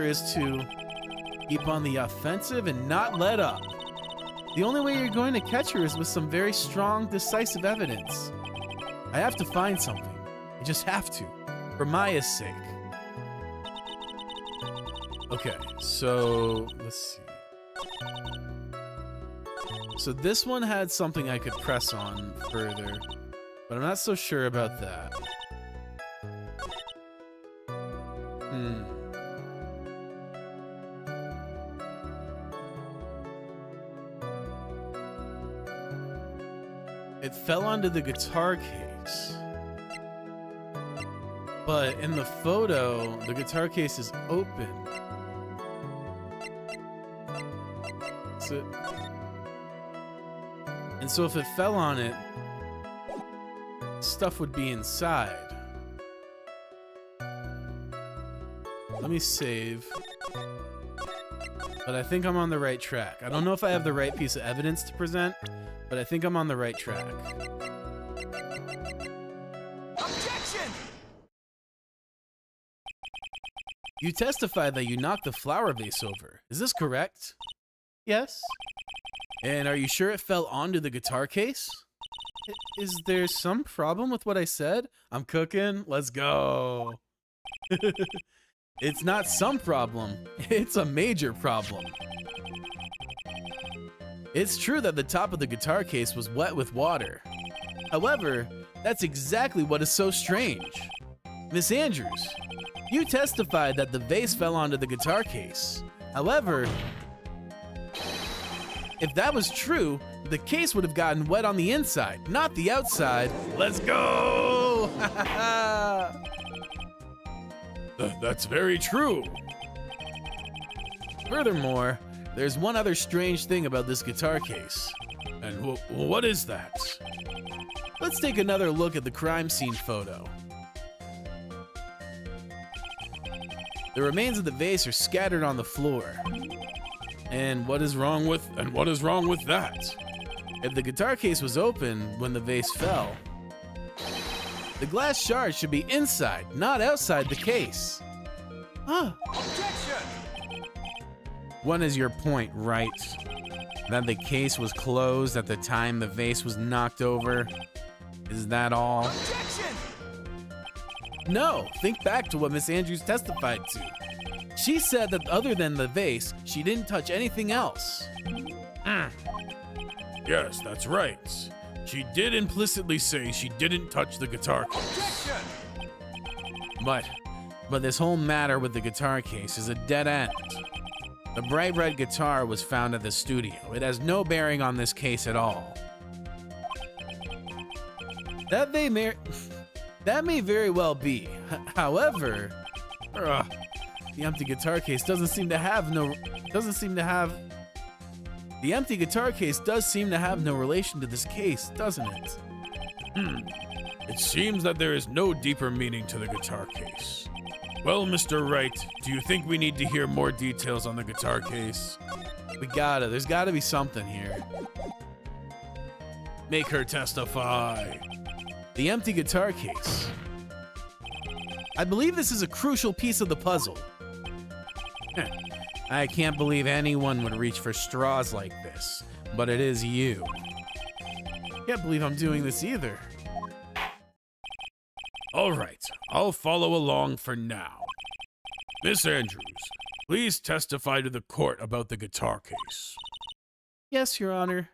is to keep on the offensive and not let up. The only way you're going to catch her is with some very strong, decisive evidence. I have to find something. I just have to. For Maya's sake. Okay, so let's see. So this one had something I could press on further, but I'm not so sure about that. it fell onto the guitar case. But in the photo, the guitar case is open. And so if it fell on it, stuff would be inside. Let me save. But I think I'm on the right track. I don't know if I have the right piece of evidence to present, but I think I'm on the right track. Objection! You testified that you knocked the flower vase over. Is this correct? Yes. And are you sure it fell onto the guitar case? Is there some problem with what I said? I'm cooking. Let's go. It's not some problem. It's a major problem. It's true that the top of the guitar case was wet with water. However, that's exactly what is so strange. Miss Andrews, you testified that the vase fell onto the guitar case. However, if that was true, the case would have gotten wet on the inside, not the outside. Let's go! That's very true. Furthermore, there's one other strange thing about this guitar case. And what is that? Let's take another look at the crime scene photo. The remains of the vase are scattered on the floor. And what is wrong with that? If the guitar case was open when the vase fell, the glass shards should be inside, not outside the case. Huh. Objection! What is your point, right? That the case was closed at the time the vase was knocked over? Is that all? Objection! No, think back to what Miss Andrews testified to. She said that other than the vase, she didn't touch anything else. Yes, that's right. She did implicitly say she didn't touch the guitar case. Objection! But this whole matter with the guitar case is a dead end. The bright red guitar was found at the studio. It has no bearing on this case at all. That may very well be. However, the empty guitar case doesn't seem to have no relation to this case, doesn't it? It seems that there is no deeper meaning to the guitar case. Well, Mr. Wright, do you think we need to hear more details on the guitar case? There's gotta be something here. Make her testify. The empty guitar case. I believe this is a crucial piece of the puzzle. I can't believe anyone would reach for straws like this, but it is you. Can't believe I'm doing this either. All right, I'll follow along for now. Miss Andrews, please testify to the court about the guitar case. Yes, Your Honor.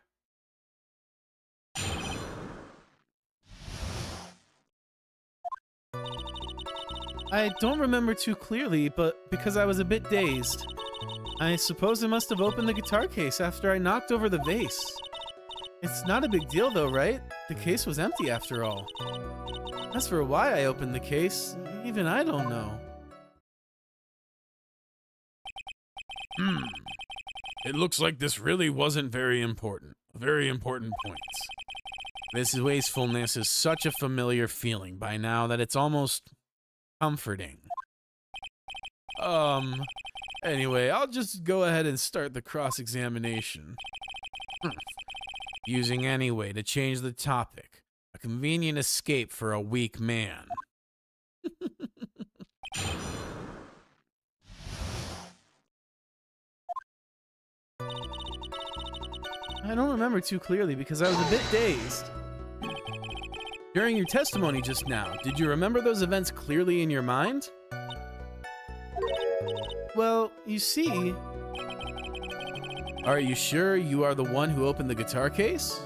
I don't remember too clearly, but because I was a bit dazed. I suppose I must have opened the guitar case after I knocked over the vase. It's not a big deal though, right? The case was empty after all. As for why I opened the case, even I don't know. It looks like this really wasn't very important. A very important point. This wastefulness is such a familiar feeling by now that it's almost comforting. Anyway, I'll just go ahead and start the cross-examination. Using any way to change the topic. A convenient escape for a weak man. I don't remember too clearly because I was a bit dazed. During your testimony just now, did you remember those events clearly in your mind? Well, you see... Are you sure you are the one who opened the guitar case?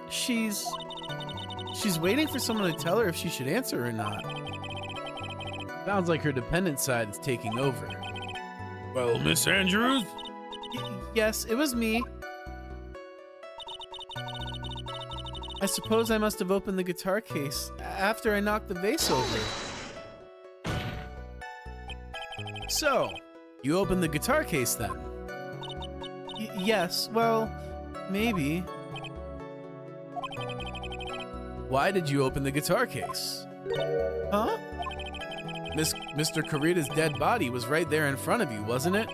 She's waiting for someone to tell her if she should answer or not. Sounds like her dependent side is taking over. Well, Miss Andrews? Yes, it was me. I suppose I must have opened the guitar case after I knocked the vase over. So, you opened the guitar case then? Yes, well, maybe. Why did you open the guitar case? Huh? Mr. Kurita's dead body was right there in front of you, wasn't it?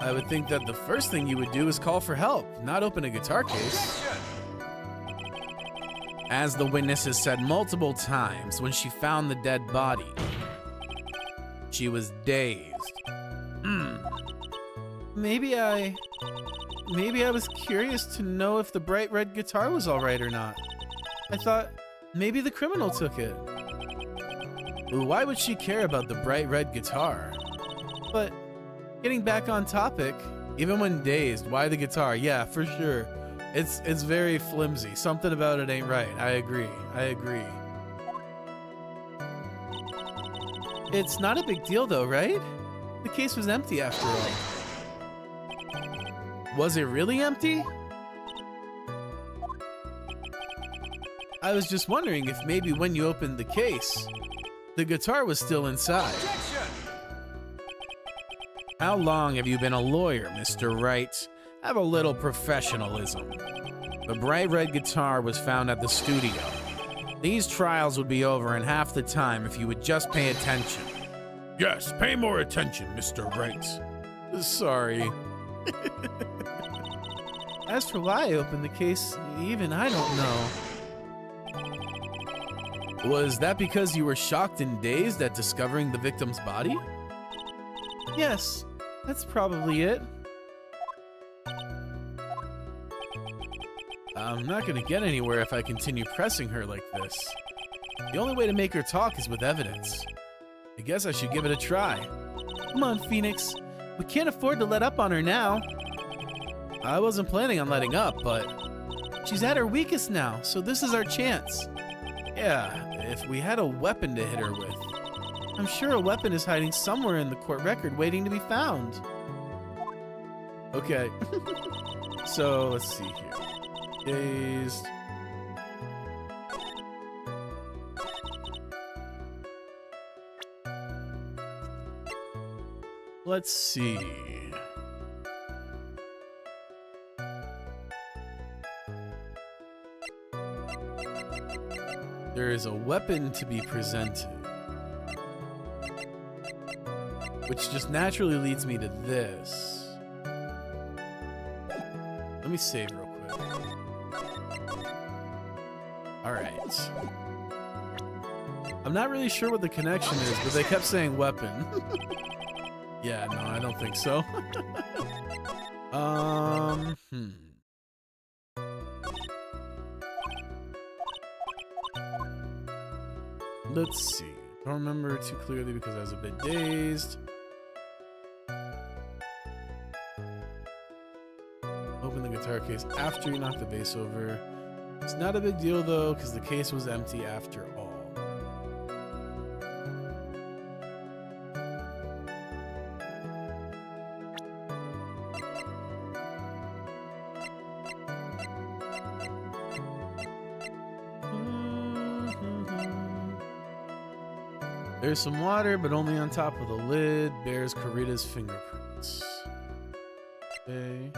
I would think that the first thing you would do is call for help, not open a guitar case. As the witness has said multiple times, when she found the dead body, she was dazed. Maybe I was curious to know if the bright red guitar was all right or not. I thought maybe the criminal took it. Why would she care about the bright red guitar? But getting back on topic, even when dazed, why the guitar? Yeah, for sure. It's very flimsy. Something about it ain't right. I agree. It's not a big deal though, right? The case was empty after all. Was it really empty? I was just wondering if maybe when you opened the case, the guitar was still inside. How long have you been a lawyer, Mr. Wright? Have a little professionalism. The bright red guitar was found at the studio. These trials would be over in half the time if you would just pay attention. Yes, pay more attention, Mr. Wright. Sorry. As for why I opened the case, even I don't know. Was that because you were shocked and dazed at discovering the victim's body? Yes, that's probably it. I'm not gonna get anywhere if I continue pressing her like this. The only way to make her talk is with evidence. I guess I should give it a try. Come on, Phoenix. We can't afford to let up on her now. I wasn't planning on letting up, but she's at her weakest now, so this is our chance. Yeah, if we had a weapon to hit her with. I'm sure a weapon is hiding somewhere in the court record waiting to be found. Okay. So, let's see here. Dazed. Let's see. There is a weapon to be presented, which just naturally leads me to this. Let me save real quick. Alright. I'm not really sure what the connection is, but they kept saying weapon. Yeah, no, I don't think so. Let's see. Don't remember too clearly because I was a bit dazed. Open the guitar case after you knock the vase over. It's not a big deal though, because the case was empty after all. There's some water, but only on top of the lid. Bears Kurita's fingerprints. Okay.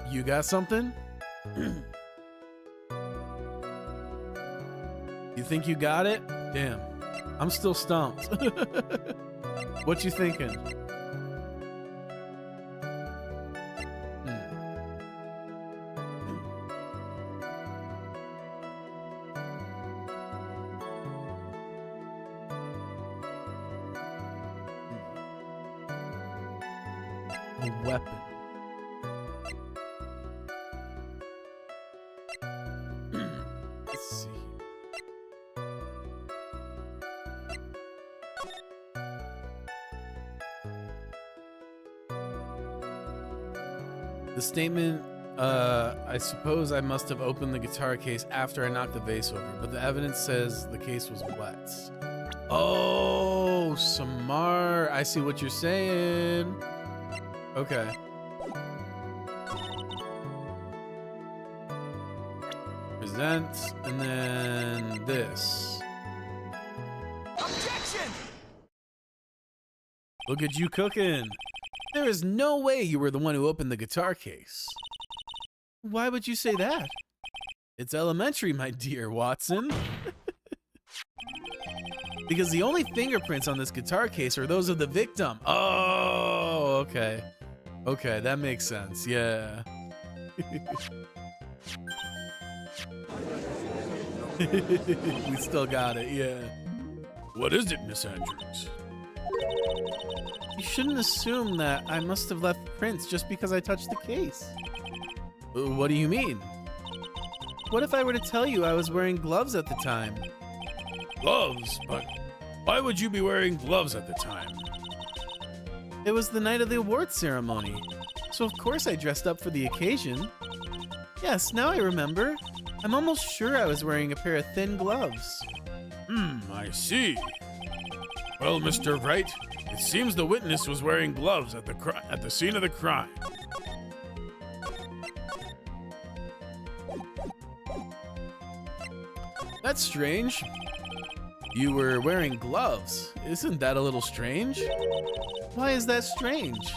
You got something? You think you got it? Damn. I'm still stumped. What you thinking? A weapon. Let's see. The statement I suppose I must have opened the guitar case after I knocked the vase over, but the evidence says the case was wet. Oh, smart. I see what you're saying. Okay. Present, and then this. Objection! Look at you cooking. There is no way you were the one who opened the guitar case. Why would you say that? It's elementary, my dear Watson. Because the only fingerprints on this guitar case are those of the victim. Oh, okay. Okay, that makes sense. Yeah. We still got it, yeah. What is it, Miss Andrews? You shouldn't assume that I must have left prints just because I touched the case. What do you mean? What if I were to tell you I was wearing gloves at the time? Gloves? But why would you be wearing gloves at the time? It was the night of the award ceremony, so of course I dressed up for the occasion. Yes, now I remember. I'm almost sure I was wearing a pair of thin gloves. I see. Well, Mr. Wright, it seems the witness was wearing gloves at the scene of the crime. That's strange. You were wearing gloves. Isn't that a little strange? Why is that strange?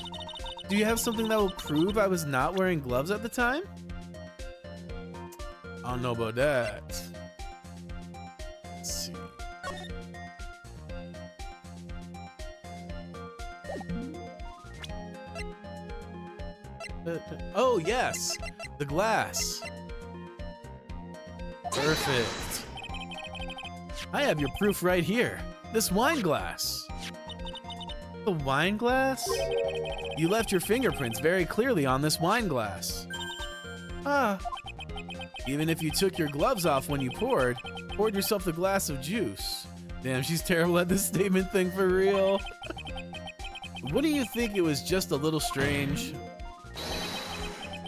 Do you have something that will prove I was not wearing gloves at the time? I don't know about that. Let's see. Oh, yes. The glass. Perfect. I have your proof right here. This wine glass. The wine glass? You left your fingerprints very clearly on this wine glass. Ah. Even if you took your gloves off when you poured yourself the glass of juice. Damn, she's terrible at this statement thing for real. What do you think? It was just a little strange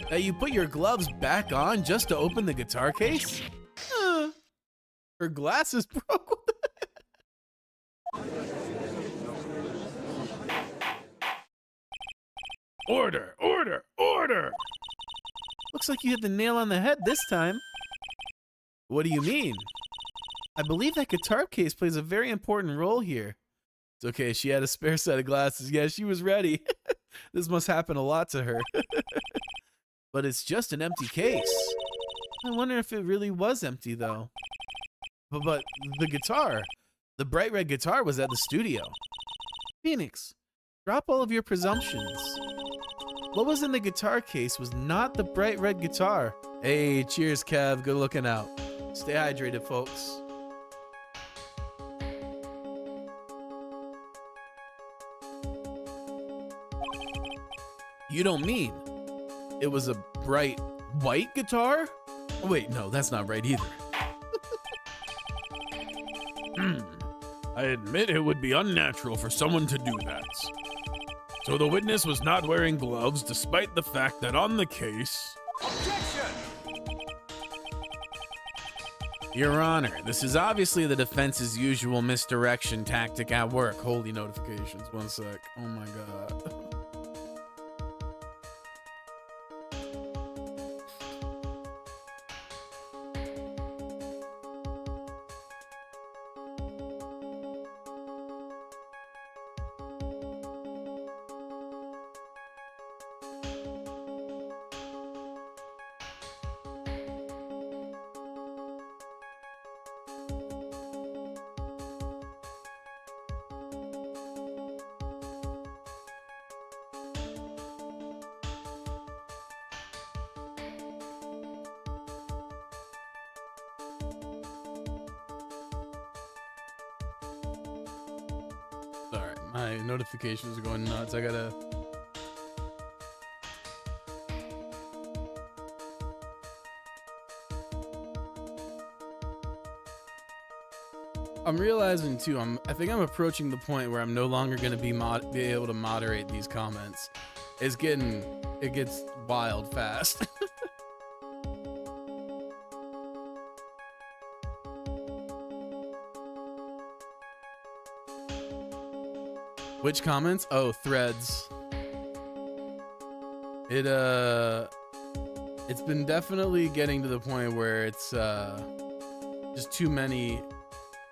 that you put your gloves back on just to open the guitar case? Her glasses broke. Order! Order! Order! Looks like you hit the nail on the head this time. What do you mean? I believe that guitar case plays a very important role here. It's okay, she had a spare set of glasses. Yeah, she was ready. This must happen a lot to her. But it's just an empty case. I wonder if it really was empty, though. But the guitar, the bright red guitar was at the studio. Phoenix, drop all of your presumptions. What was in the guitar case was not the bright red guitar. Hey, cheers, Kev. Good looking out. Stay hydrated, folks. You don't mean it was a bright white guitar? Oh, wait, no, that's not right either. I admit it would be unnatural for someone to do that. So the witness was not wearing gloves despite the fact that on the case... Objection! Your Honor, this is obviously the defense's usual misdirection tactic at work. Holy notifications, 1 sec. Oh my god. Sorry, my notifications are going nuts. I gotta... I'm realizing too, I think I'm approaching the point where I'm no longer gonna be able to moderate these comments. It gets wild fast. Which comments? Oh, threads. It's been definitely getting to the point where it's just too many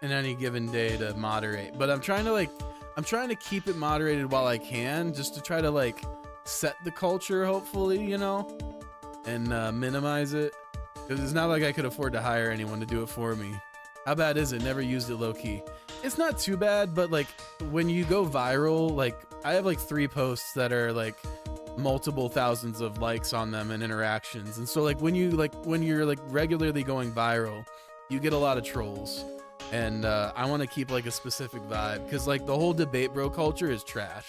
in any given day to moderate. But I'm trying to keep it moderated while I can, just to try to like set the culture, hopefully, you know, and minimize it. Because it's not like I could afford to hire anyone to do it for me. How bad is it? Never used it low key. It's not too bad, but like when you go viral, like I have like 3 posts that are like multiple thousands of likes on them and interactions. And so like when you're like regularly going viral, you get a lot of trolls. And I want to keep like a specific vibe because like the whole debate bro culture is trash.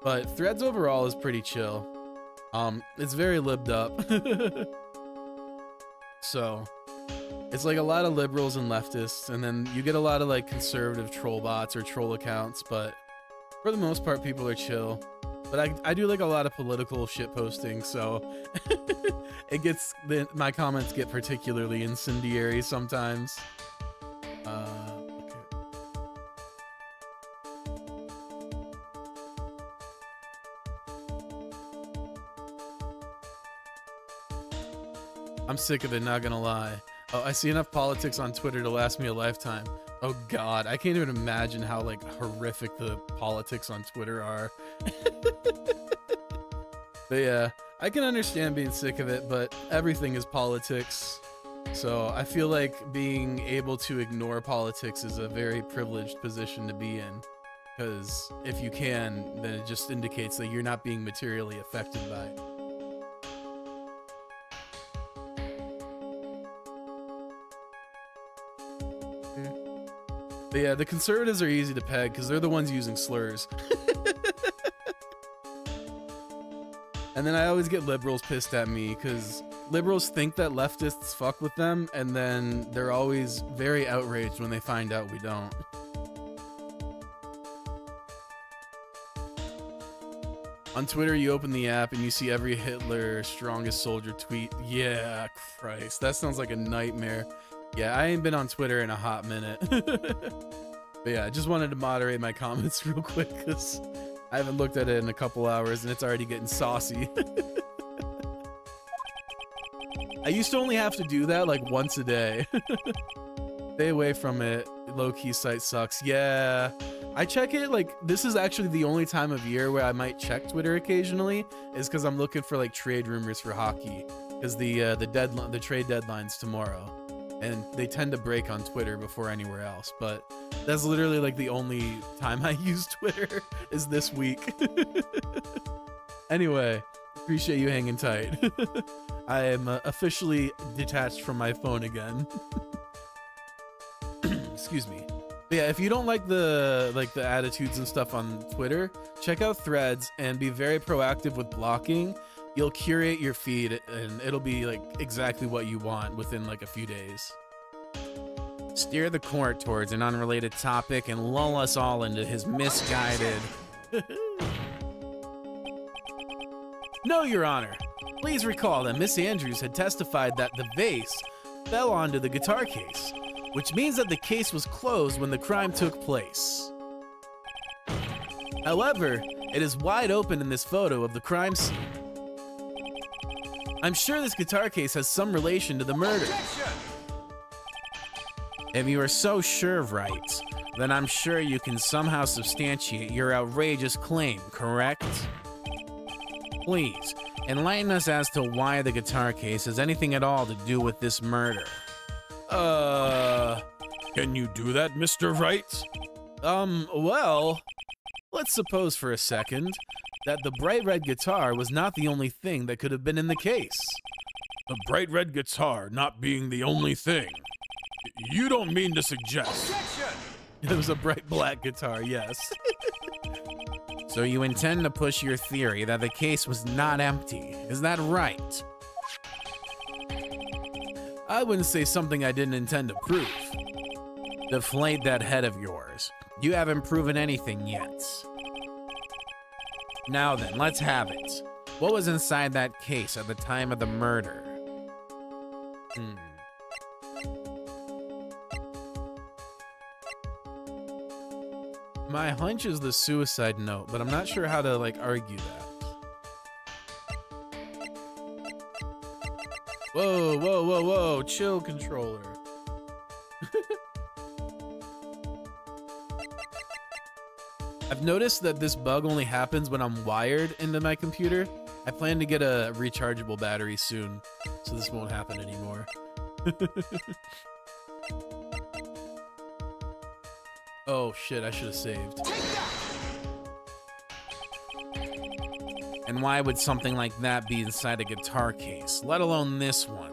But threads overall is pretty chill. It's very libbed up. So it's like a lot of liberals and leftists, and then you get a lot of like conservative troll bots or troll accounts, but for the most part people are chill. But I do like a lot of political shit posting, so my comments get particularly incendiary sometimes. Okay. I'm sick of it, not gonna lie. Oh, I see enough politics on Twitter to last me a lifetime. Oh god, I can't even imagine how like horrific the politics on Twitter are. But yeah, I can understand being sick of it, but everything is politics. So I feel like being able to ignore politics is a very privileged position to be in. Because if you can, then it just indicates that you're not being materially affected by it. But yeah, the conservatives are easy to peg because they're the ones using slurs. And then I always get liberals pissed at me because liberals think that leftists fuck with them, and then they're always very outraged when they find out we don't. On Twitter, you open the app and you see every Hitler strongest soldier tweet. Yeah, Christ, that sounds like a nightmare. Yeah, I ain't been on Twitter in a hot minute. But yeah, I just wanted to moderate my comments real quick because I haven't looked at it in a couple hours and it's already getting saucy. I used to only have to do that like once a day. Stay away from it. Low-key site sucks. Yeah, I check it like this is actually the only time of year where I might check Twitter occasionally is because I'm looking for like trade rumors for hockey because the trade deadline's tomorrow. And they tend to break on Twitter before anywhere else, but that's literally like the only time I use Twitter is this week. Anyway, appreciate you hanging tight. I am officially detached from my phone again. Excuse me. But yeah, if you don't like the attitudes and stuff on Twitter, check out Threads and be very proactive with blocking. You'll curate your feed and it'll be like exactly what you want within like a few days. Steer the court towards an unrelated topic and lull us all into his misguided... No, Your Honor. Please recall that Miss Andrews had testified that the vase fell onto the guitar case, which means that the case was closed when the crime took place. However, it is wide open in this photo of the crime scene. I'm sure this guitar case has some relation to the murder. If you are so sure of rights, then I'm sure you can somehow substantiate your outrageous claim, correct? Please, enlighten us as to why the guitar case has anything at all to do with this murder. Can you do that, Mr. Wright? Well, let's suppose for a second that the bright red guitar was not the only thing that could have been in the case. The bright red guitar not being the only thing. You don't mean to suggest... It was a bright black guitar, yes. So you intend to push your theory that the case was not empty, is that right? I wouldn't say something I didn't intend to prove. Deflate that head of yours. You haven't proven anything yet. Now then, let's have it. What was inside that case at the time of the murder? My hunch is the suicide note, but I'm not sure how to like argue that. Whoa, whoa, whoa, whoa, chill, controller. I've noticed that this bug only happens when I'm wired into my computer. I plan to get a rechargeable battery soon, so this won't happen anymore. Oh shit, I should have saved. And why would something like that be inside a guitar case, let alone this one?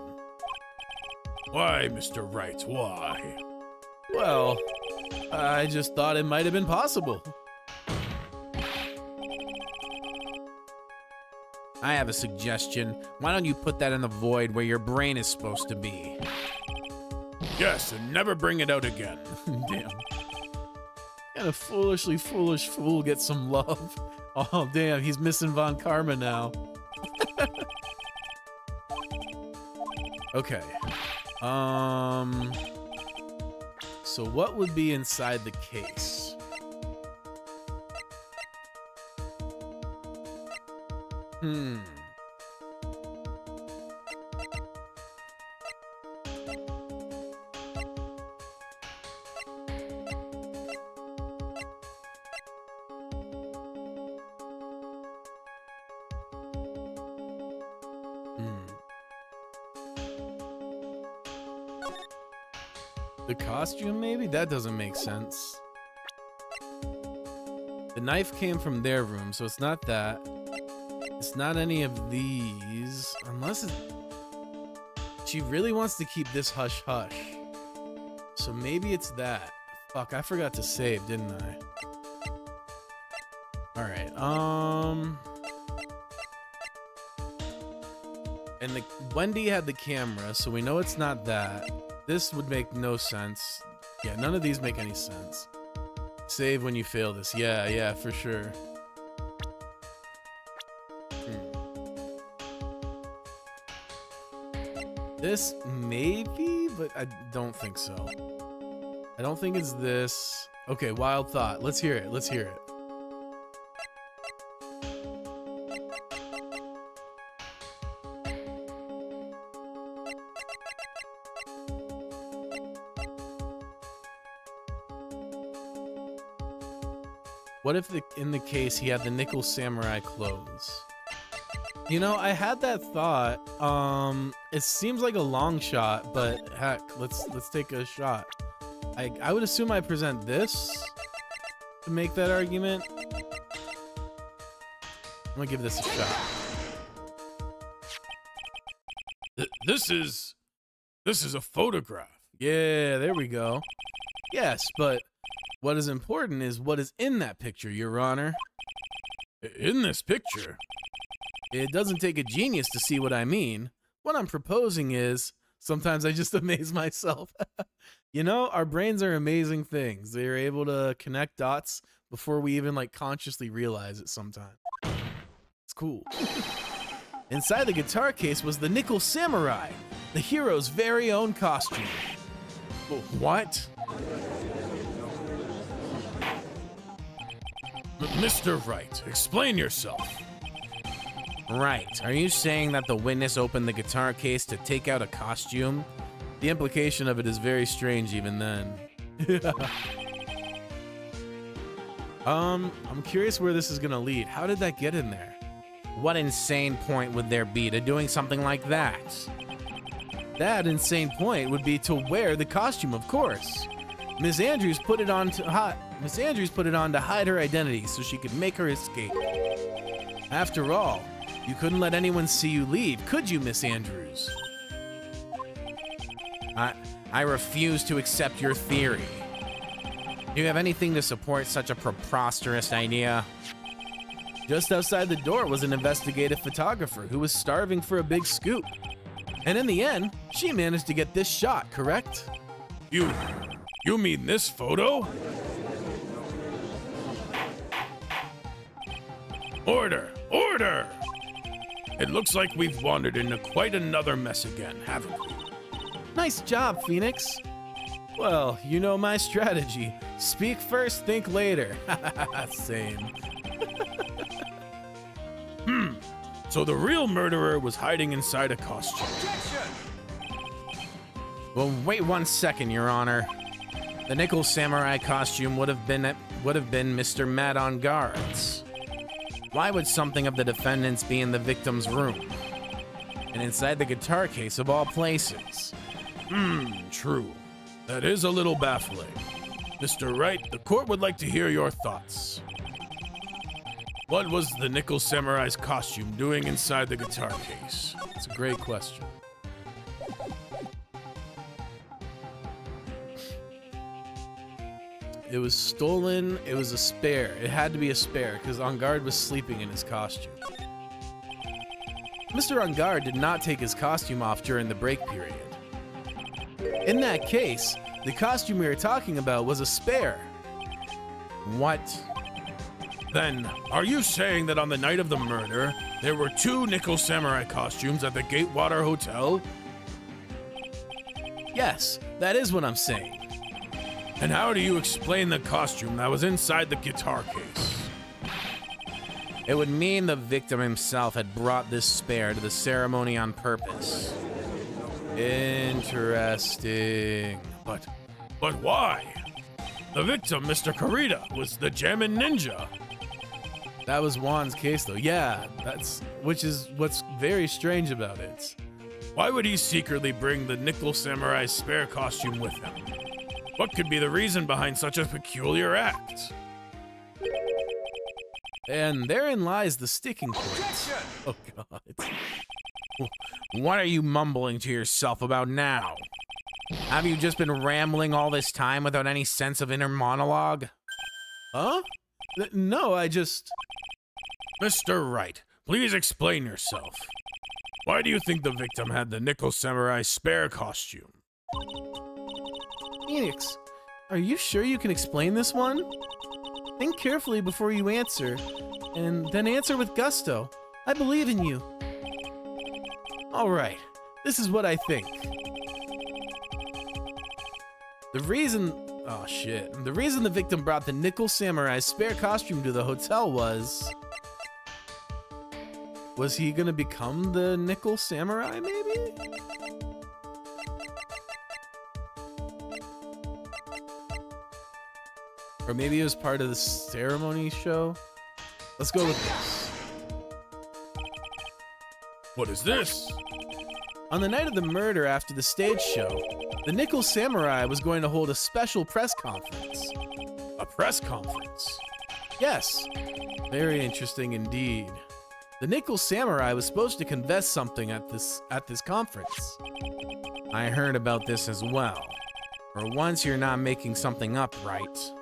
Why, Mr. Wright, why? Well, I just thought it might have been possible. I have a suggestion. Why don't you put that in the void where your brain is supposed to be? Yes, and never bring it out again. Damn. And a foolishly foolish fool gets some love. Oh, damn, he's missing Von Karma now. Okay. So what would be inside the case? The costume, maybe? That doesn't make sense. The knife came from their room, so it's not that. It's not any of these. Unless it... She really wants to keep this hush-hush. So maybe it's that. Fuck, I forgot to save, didn't I? Alright, and the Wendy had the camera, so we know it's not that. This would make no sense. Yeah, none of these make any sense. Save when you fail this. Yeah, for sure. This maybe, but I don't think so. I don't think it's this. Okay, wild thought. Let's hear it. Let's hear it. What if in the case he had the Nickel Samurai clothes? You know, I had that thought. It seems like a long shot, but heck, let's take a shot. I would assume I present this to make that argument. I'm gonna give this a shot. This is a photograph. Yeah, there we go. Yes, but what is important is what is in that picture, Your Honor. In this picture? It doesn't take a genius to see what I mean. What I'm proposing is, sometimes I just amaze myself. You know, our brains are amazing things. They're able to connect dots before we even like consciously realize it sometimes. It's cool. Inside the guitar case was the Nickel Samurai, the hero's very own costume. What? Mr. Wright, explain yourself. Right. Are you saying that the witness opened the guitar case to take out a costume? The implication of it is very strange even then. I'm curious where this is gonna lead. How did that get in there? What insane point would there be to doing something like that? That insane point would be to wear the costume, of course. Miss Andrews put it on to hide her identity so she could make her escape. After all, you couldn't let anyone see you leave, could you, Miss Andrews? I refuse to accept your theory. Do you have anything to support such a preposterous idea? Just outside the door was an investigative photographer who was starving for a big scoop. And in the end, she managed to get this shot, correct? You mean this photo? Order! Order! It looks like we've wandered into quite another mess again, haven't we? Nice job, Phoenix. Well, you know my strategy. Speak first, think later. Same. So the real murderer was hiding inside a costume. Objection! Well, wait 1 second, Your Honor. The Nickel Samurai costume would have been Mr. Mad on Guard's. Why would something of the defendant's be in the victim's room? And inside the guitar case of all places? True. That is a little baffling. Mr. Wright, the court would like to hear your thoughts. What was the Nickel Samurai's costume doing inside the guitar case? It's a great question. It was stolen. It was a spare. It had to be a spare because On Guard was sleeping in his costume. Mr. On Guard did not take his costume off during the break period. In that case, the costume we were talking about was a spare. What? Then, are you saying that on the night of the murder, there were 2 Nickel Samurai costumes at the Gatewater Hotel? Yes, that is what I'm saying. And how do you explain the costume that was inside the guitar case? It would mean the victim himself had brought this spare to the ceremony on purpose. Interesting. But why? The victim, Mr. Kurita, was the Jammin' Ninja. That was Juan's case, though. Yeah, which is what's very strange about it. Why would he secretly bring the Nickel Samurai's spare costume with him? What could be the reason behind such a peculiar act? And therein lies the sticking point. Objection! Oh, God. What are you mumbling to yourself about now? Have you just been rambling all this time without any sense of inner monologue? Huh? No, I just... Mr. Wright, please explain yourself. Why do you think the victim had the Nickel Samurai spare costume? Phoenix, are you sure you can explain this one? Think carefully before you answer, and then answer with gusto. I believe in you. All right, this is what I think. The reason the victim brought the Nickel Samurai's spare costume to the hotel was he gonna become the Nickel Samurai, maybe? Or maybe it was part of the ceremony show? Let's go with this. What is this? On the night of the murder after the stage show, the Nickel Samurai was going to hold a special press conference. A press conference? Yes, very interesting indeed. The Nickel Samurai was supposed to confess something at this conference. I heard about this as well. For once, you're not making something up, right?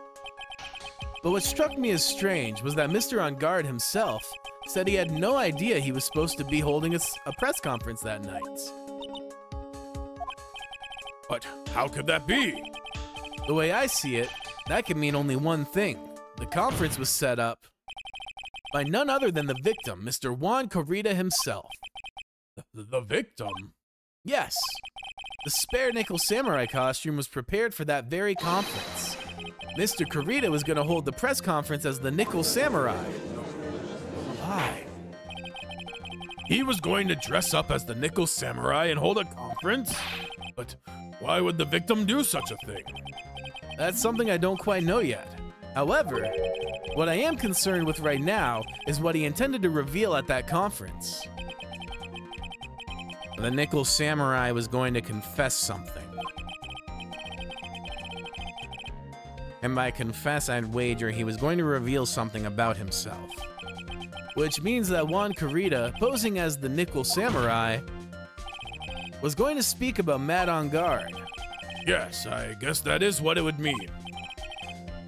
But what struck me as strange was that Mr. On Guard himself said he had no idea he was supposed to be holding a press conference that night. But how could that be? The way I see it, that could mean only one thing. The conference was set up by none other than the victim, Mr. Juan Kurita himself. The victim? Yes, the spare Nickel Samurai costume was prepared for that very conference. Mr. Kurita was going to hold the press conference as the Nickel Samurai. Why? He was going to dress up as the Nickel Samurai and hold a conference? But why would the victim do such a thing? That's something I don't quite know yet. However, what I am concerned with right now is what he intended to reveal at that conference. The Nickel Samurai was going to confess something. And by confess, I'd wager he was going to reveal something about himself. Which means that Juan Kurita, posing as the Nickel Samurai, was going to speak about Mad on Guard. Yes, I guess that is what it would mean.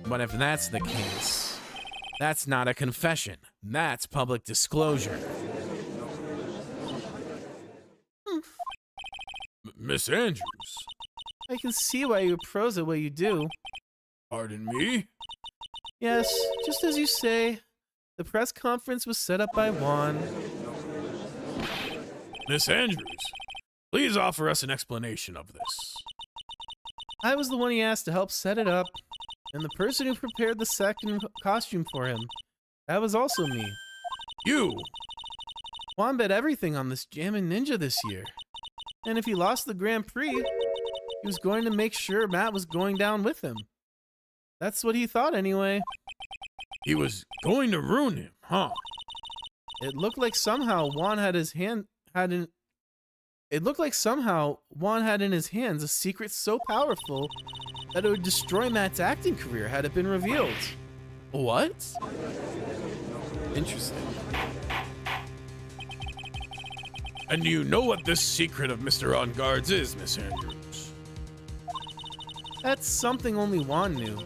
But if that's the case, that's not a confession. That's public disclosure. Miss Andrews, I can see why you prose it way you do. pardon me? Yes, just as you say, the press conference was set up by Juan. Miss Andrews, please offer us an explanation of this. I was the one he asked to help set it up, and the person who prepared the second costume for him. That was also me. You! Juan bet everything on this Jammin' Ninja this year. And if he lost the Grand Prix, he was going to make sure Matt was going down with him. That's what he thought anyway. He was going to ruin him, huh? It looked like somehow Juan had in his hands a secret so powerful that it would destroy Matt's acting career had it been revealed. What? Interesting. And you know what this secret of Mr. On Guard's is, Miss Andrews? That's something only Juan knew.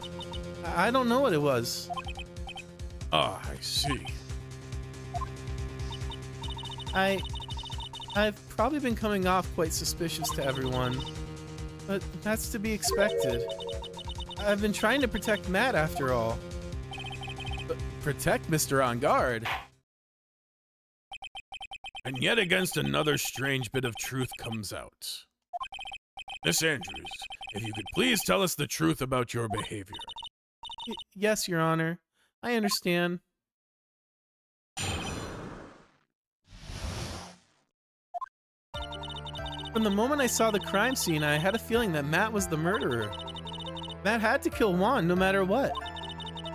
I don't know what it was. Ah, I see. I've probably been coming off quite suspicious to everyone, but that's to be expected. I've been trying to protect Matt after all. Protect Mr. On Guard. And yet against another strange bit of truth comes out. Miss Andrews, if you could please tell us the truth about your behavior. Yes, Your Honor. I understand. From the moment I saw the crime scene, I had a feeling that Matt was the murderer. Matt had to kill Juan no matter what.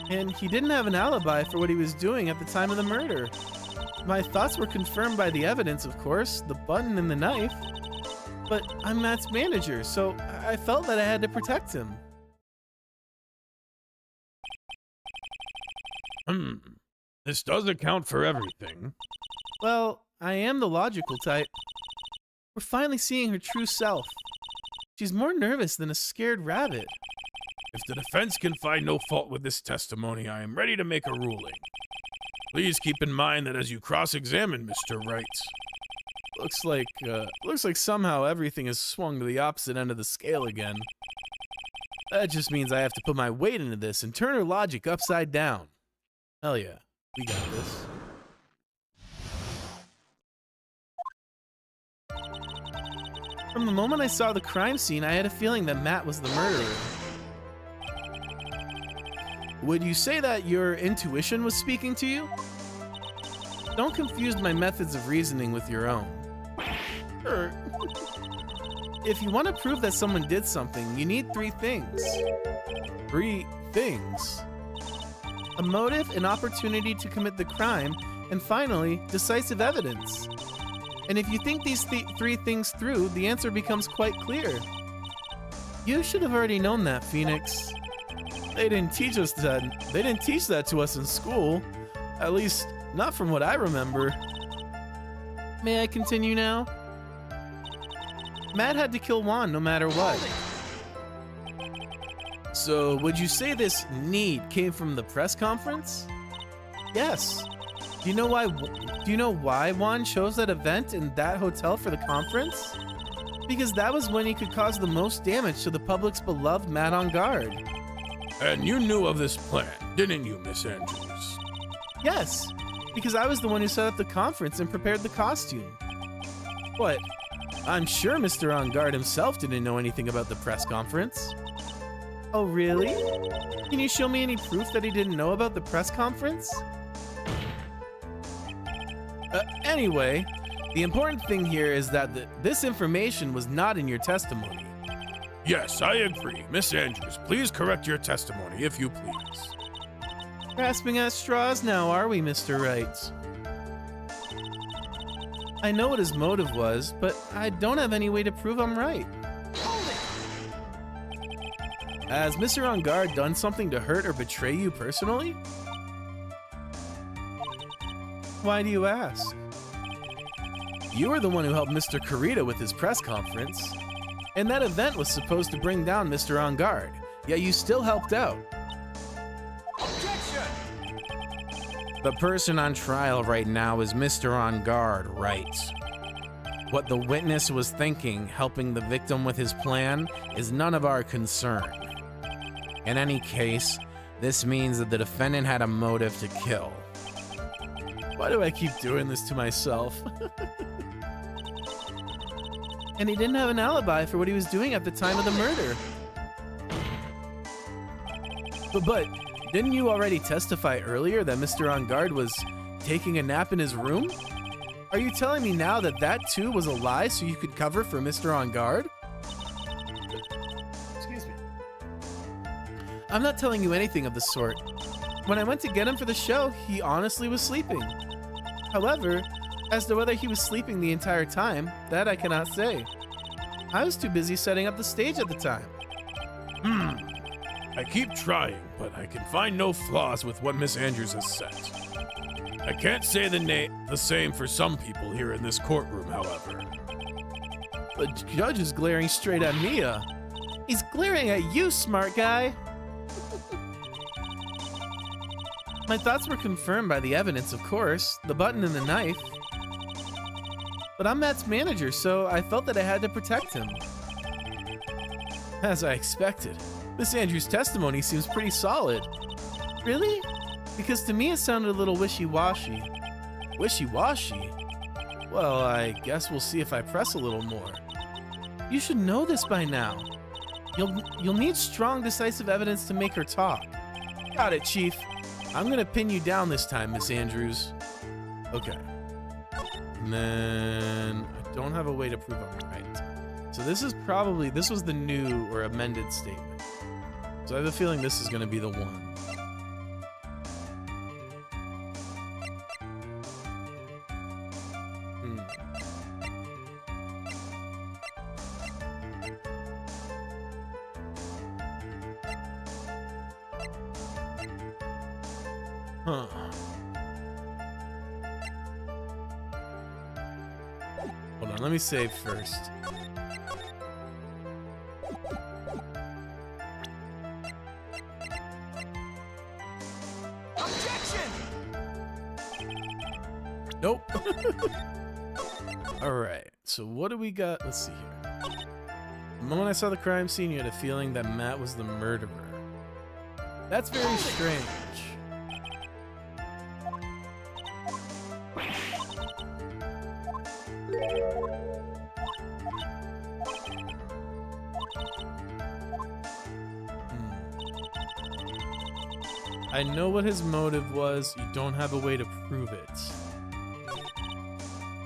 And he didn't have an alibi for what he was doing at the time of the murder. My thoughts were confirmed by the evidence, of course, the button and the knife. But I'm Matt's manager, so I felt that I had to protect him. This does account for everything. Well, I am the logical type. We're finally seeing her true self. She's more nervous than a scared rabbit. If the defense can find no fault with this testimony, I am ready to make a ruling. Please keep in mind that as you cross-examine Mr. Wright, Looks like somehow everything has swung to the opposite end of the scale again. That just means I have to put my weight into this and turn her logic upside down. Hell yeah, we got this. From the moment I saw the crime scene, I had a feeling that Matt was the murderer. Would you say that your intuition was speaking to you? Don't confuse my methods of reasoning with your own. Sure. If you want to prove that someone did something, you need three things. 3 things. A motive, an opportunity to commit the crime, and finally, decisive evidence. And if you think these three things through, the answer becomes quite clear. You should have already known that, Phoenix. They didn't teach us that. They didn't teach that to us in school. At least, not from what I remember. May I continue now? Matt had to kill Juan no matter what. So, would you say this need came from the press conference? Yes. Do you know why Juan chose that event in that hotel for the conference? Because that was when he could cause the most damage to the public's beloved Matt On Guard. and you knew of this plan, didn't you, Miss Andrews? Yes, because I was the one who set up the conference and prepared the costume. What? I'm sure Mr. On Guard himself didn't know anything about the press conference. Oh, really? Can you show me any proof that he didn't know about the press conference? Anyway, the important thing here is that this information was not in your testimony. Yes, I agree. Miss Andrews, please correct your testimony, if you please. Grasping at straws now, are we, Mr. Wright? I know what his motive was, but I don't have any way to prove I'm right. Has Mr. On Guard done something to hurt or betray you personally? Why do you ask? You were the one who helped Mr. Kurita with his press conference. And that event was supposed to bring down Mr. On Guard, yet you still helped out. Objection! The person on trial right now is Mr. On Guard, right? What the witness was thinking, helping the victim with his plan, is none of our concern. In any case, this means that the defendant had a motive to kill. Why do I keep doing this to myself? And he didn't have an alibi for what he was doing at the time of the murder. But didn't you already testify earlier that Mr. On Guard was taking a nap in his room? Are you telling me now that that too was a lie so you could cover for Mr. On Guard? Excuse me. I'm not telling you anything of the sort. When I went to get him for the show, he honestly was sleeping. However, as to whether he was sleeping the entire time, that I cannot say. I was too busy setting up the stage at the time. I keep trying, but I can find no flaws with what Miss Andrews has said. I can't say the same for some people here in this courtroom, however. The judge is glaring straight at Mia. He's glaring at you, smart guy. My thoughts were confirmed by the evidence, of course, the button and the knife. But I'm Matt's manager, so I felt that I had to protect him. As I expected, Miss Andrews' testimony seems pretty solid. Really? Because to me it sounded a little wishy-washy. Wishy-washy? Well, I guess we'll see if I press a little more. You should know this by now. You'll need strong, decisive evidence to make her talk. Got it, Chief. I'm gonna pin you down this time, Miss Andrews. Okay. And then I don't have a way to prove I'm right. So this was the new or amended statement. So I have a feeling this is gonna be the one. Huh. Hold on, let me save first. Objection! Nope. Alright, so what do we got? Let's see here. The moment I saw the crime scene, you had a feeling that Matt was the murderer. That's very strange. I know what his motive was. You don't have a way to prove it.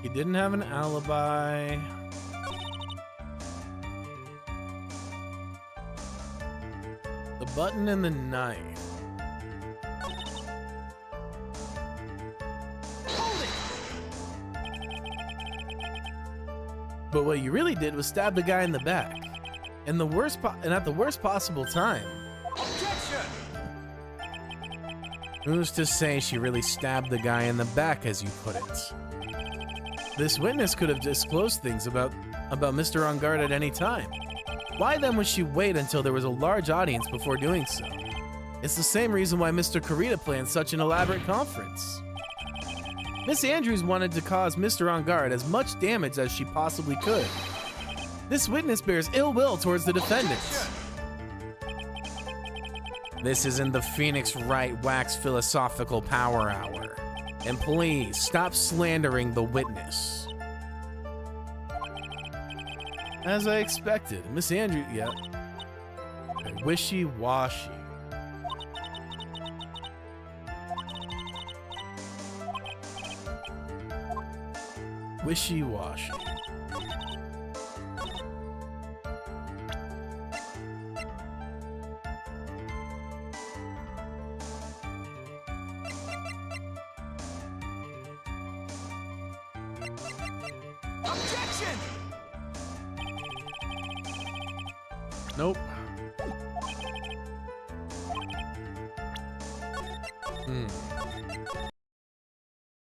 He didn't have an alibi. The button and the knife. But what you really did was stab the guy in the back, and at the worst possible time. Objection! Who's to say she really stabbed the guy in the back, as you put it? This witness could have disclosed things about Mr. On Guard at any time. Why then would she wait until there was a large audience before doing so? It's the same reason why Mr. Kurita planned such an elaborate conference. Miss Andrews wanted to cause Mr. On Guard as much damage as she possibly could. This witness bears ill will towards the defendants. This isn't the Phoenix Wright Wax Philosophical Power Hour. And please, stop slandering the witness. As I expected, Miss Andrews, yeah. Wishy-washy. Wishy-washy. Objection! Nope.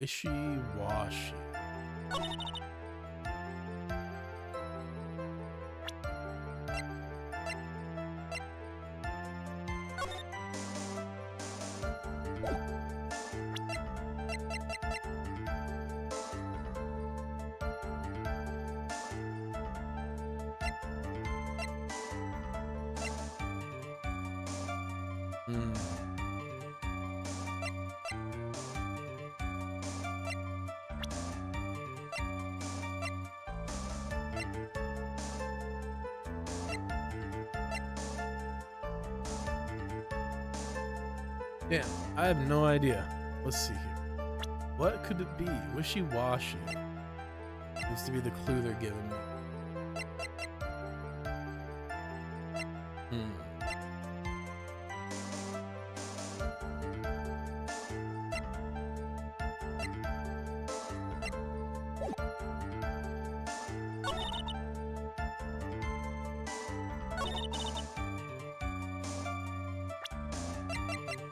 Wishy-washy. Damn, I have no idea. Let's see here. What could it be? Wishy-washy. Seems to be the clue they're giving me.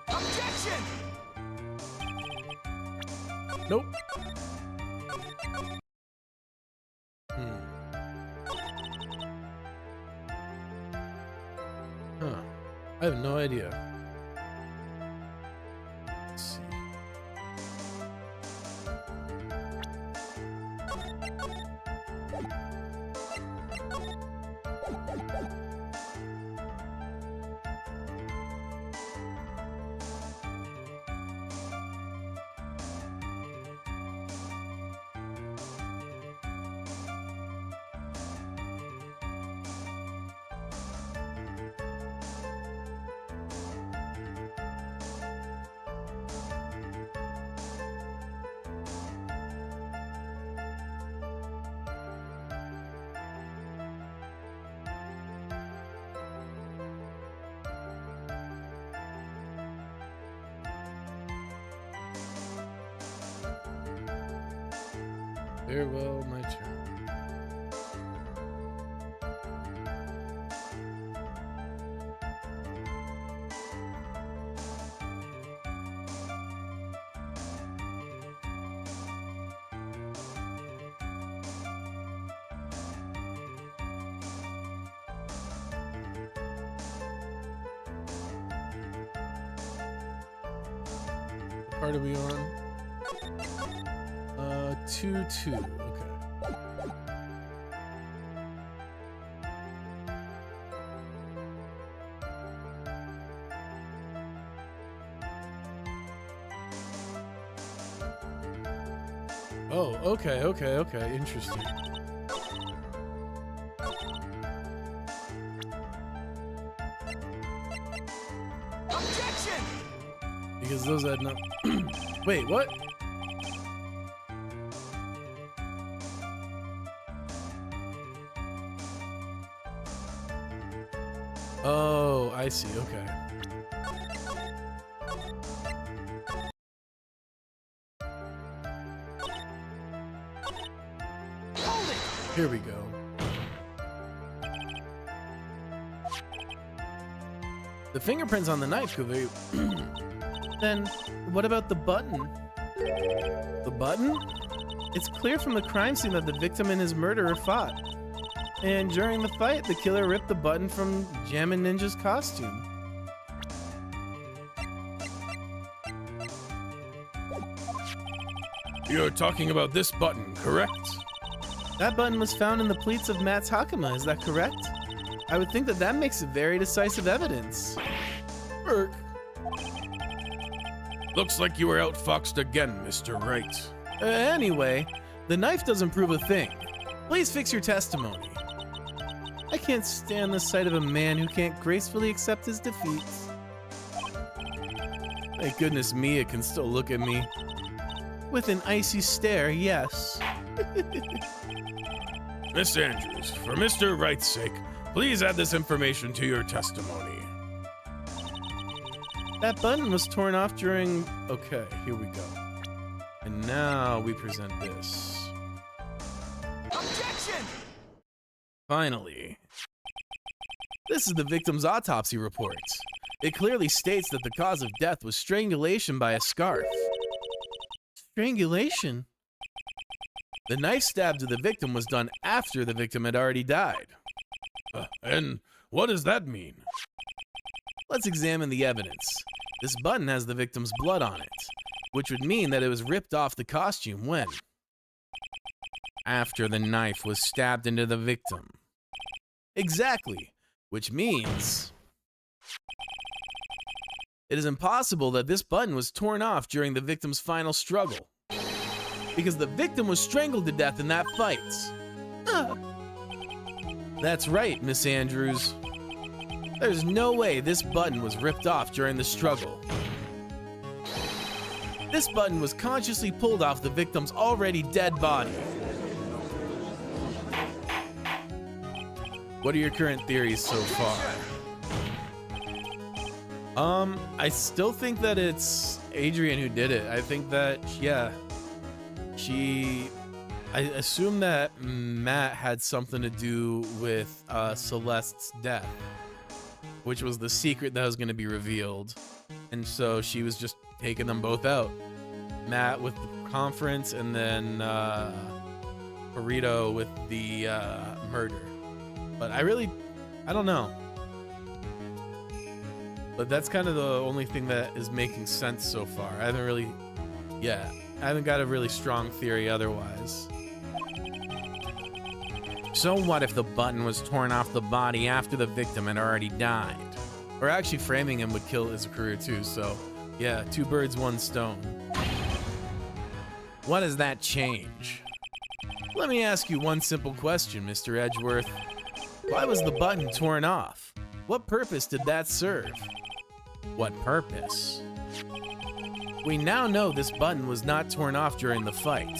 Objection! Nope. Huh. I have no idea. Let's see. Farewell, my turn. What part are we on? 2-2. Okay. Oh, okay. Interesting. Objection! Because those had not. Wait, what? Oh, I see. Okay. Hold it! Here we go. The fingerprints on the knife could be. Then, what about the button? The button? It's clear from the crime scene that the victim and his murderer fought. And during the fight, the killer ripped the button from Jammin' Ninja's costume. You're talking about this button, correct? That button was found in the pleats of Matt's Hakama, is that correct? I would think that that makes it very decisive evidence. Burke. Looks like you were outfoxed again, Mr. Wright. Anyway, the knife doesn't prove a thing. Please fix your testimony. I can't stand the sight of a man who can't gracefully accept his defeats. Thank goodness Mia can still look at me. With an icy stare, yes. Miss Andrews, for Mr. Wright's sake, please add this information to your testimony. That button was torn off during... Okay, here we go. And now we present this. Objection! Finally. This is the victim's autopsy report. It clearly states that the cause of death was strangulation by a scarf. Strangulation? The knife stab to the victim was done after the victim had already died. And what does that mean? Let's examine the evidence. This button has the victim's blood on it, which would mean that it was ripped off the costume when? After the knife was stabbed into the victim. Exactly, which means it is impossible that this button was torn off during the victim's final struggle, because the victim was strangled to death in that fight. That's right, Miss Andrews. There's no way this button was ripped off during the struggle. This button was consciously pulled off the victim's already dead body. What are your current theories so far? I still think that it's Adrian who did it. I think that, yeah, I assume that Matt had something to do with Celeste's death, which was the secret that was going to be revealed. And so she was just taking them both out. Matt with the conference, and then Burrito with the murder. But I don't know. But that's kind of the only thing that is making sense so far. I haven't got a really strong theory otherwise. So what if the button was torn off the body after the victim had already died? Or actually framing him would kill his career too, so yeah, 2 birds, 1 stone. What does that change? Let me ask you one simple question, Mr. Edgeworth. Why was the button torn off? What purpose did that serve? What purpose? We now know this button was not torn off during the fight,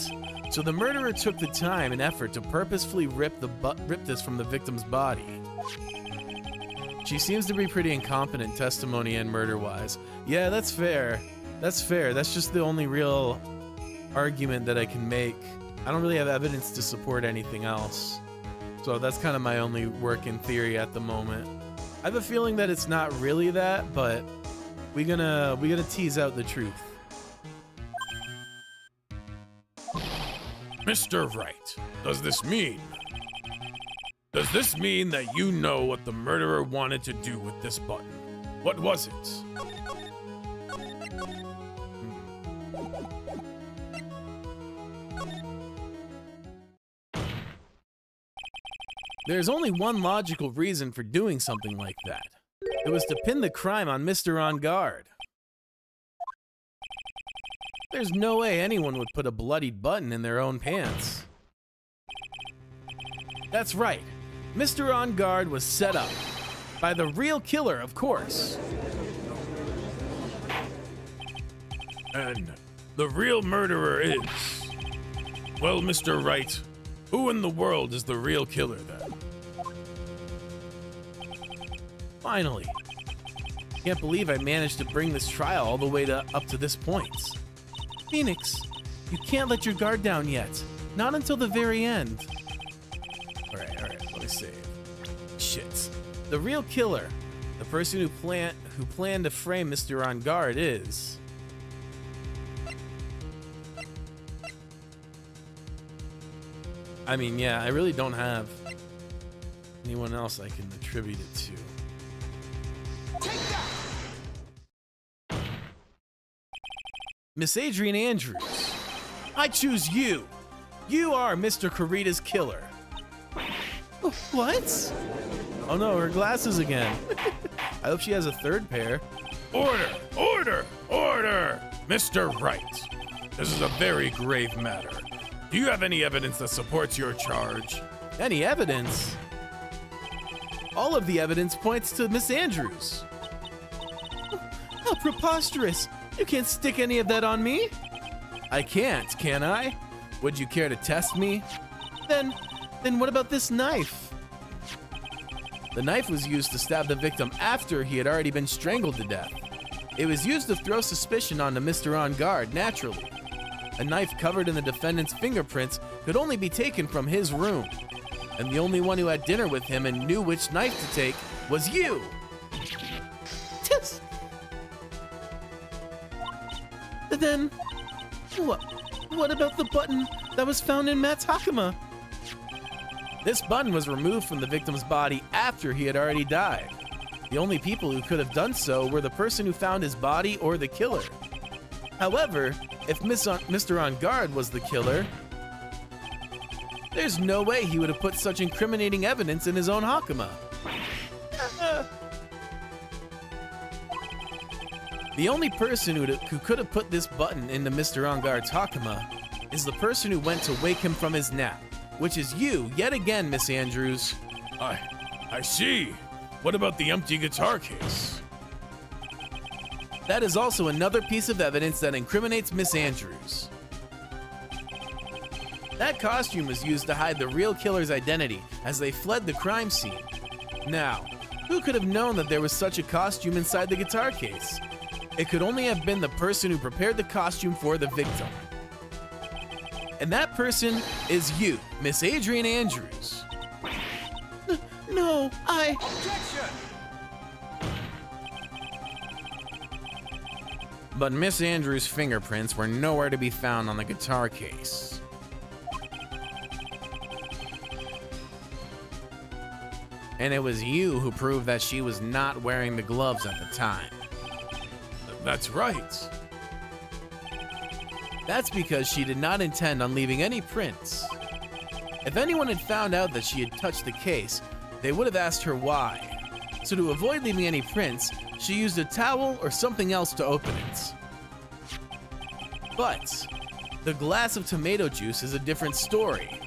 so the murderer took the time and effort to purposefully rip this from the victim's body. She seems to be pretty incompetent testimony and murder-wise. Yeah, that's fair. That's fair. That's just the only real argument that I can make. I don't really have evidence to support anything else. So that's kind of my only working theory at the moment. I have a feeling that it's not really that, but we gonna tease out the truth. Mr. Wright, does this mean that you know what the murderer wanted to do with this button? What was it? There's only one logical reason for doing something like that. It was to pin the crime on Mr. On Guard. There's no way anyone would put a bloodied button in their own pants. That's right. Mr. On Guard was set up. By the real killer, of course. And the real murderer is... Well, Mr. Wright, who in the world is the real killer then? Finally. Can't believe I managed to bring this trial all the way up to this point. Phoenix, you can't let your guard down yet. Not until the very end. Alright, let me save. Shit. The real killer, the person who planned to frame Mr. On Guard is... I mean, yeah, I really don't have anyone else I can attribute it to. Miss Adrian Andrews, I choose you. You are Mr. Kurita's killer. What? Oh no, her glasses again. I hope she has a third pair. Order! Order! Order! Mr. Wright, this is a very grave matter. Do you have any evidence that supports your charge? Any evidence? All of the evidence points to Miss Andrews. How preposterous! You can't stick any of that on me. I can't, can I? Would you care to test me? Then what about this knife? The knife was used to stab the victim after he had already been strangled to death. It was used to throw suspicion onto Mr. On Guard, naturally. A knife covered in the defendant's fingerprints could only be taken from his room. And the only one who had dinner with him and knew which knife to take was you. Then, what about the button that was found in Matt's Hakama? This button was removed from the victim's body after he had already died. The only people who could have done so were the person who found his body or the killer. However, if Mr. On Guard was the killer, there's no way he would have put such incriminating evidence in his own Hakama. The only person who could have put this button into Mr. On Guard's Hakama is the person who went to wake him from his nap, which is you, yet again, Miss Andrews. I see. What about the empty guitar case? That is also another piece of evidence that incriminates Miss Andrews. That costume was used to hide the real killer's identity as they fled the crime scene. Now, who could have known that there was such a costume inside the guitar case? It could only have been the person who prepared the costume for the victim. And that person is you, Miss Adrian Andrews. No, Objection! But Miss Andrews' fingerprints were nowhere to be found on the guitar case. And it was you who proved that she was not wearing the gloves at the time. That's right. That's because she did not intend on leaving any prints. If anyone had found out that she had touched the case, they would have asked her why. So to avoid leaving any prints, she used a towel or something else to open it. But the glass of tomato juice is a different story.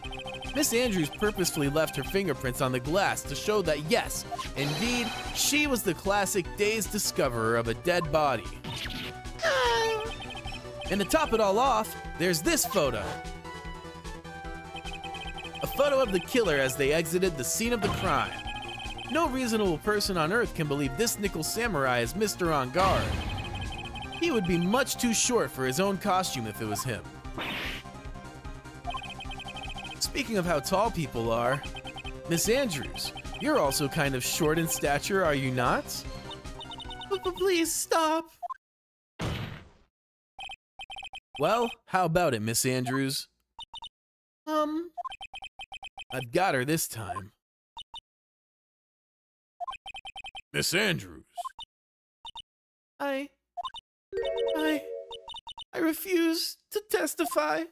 Miss Andrews purposefully left her fingerprints on the glass to show that yes, indeed, she was the classic dazed discoverer of a dead body. And to top it all off, there's this photo. A photo of the killer as they exited the scene of the crime. No reasonable person on earth can believe this nickel samurai is Mr. On Guard. He would be much too short for his own costume if it was him. Speaking of how tall people are, Miss Andrews, you're also kind of short in stature, are you not? please stop. Well, how about it, Miss Andrews? I've got her this time. Miss Andrews. I refuse to testify.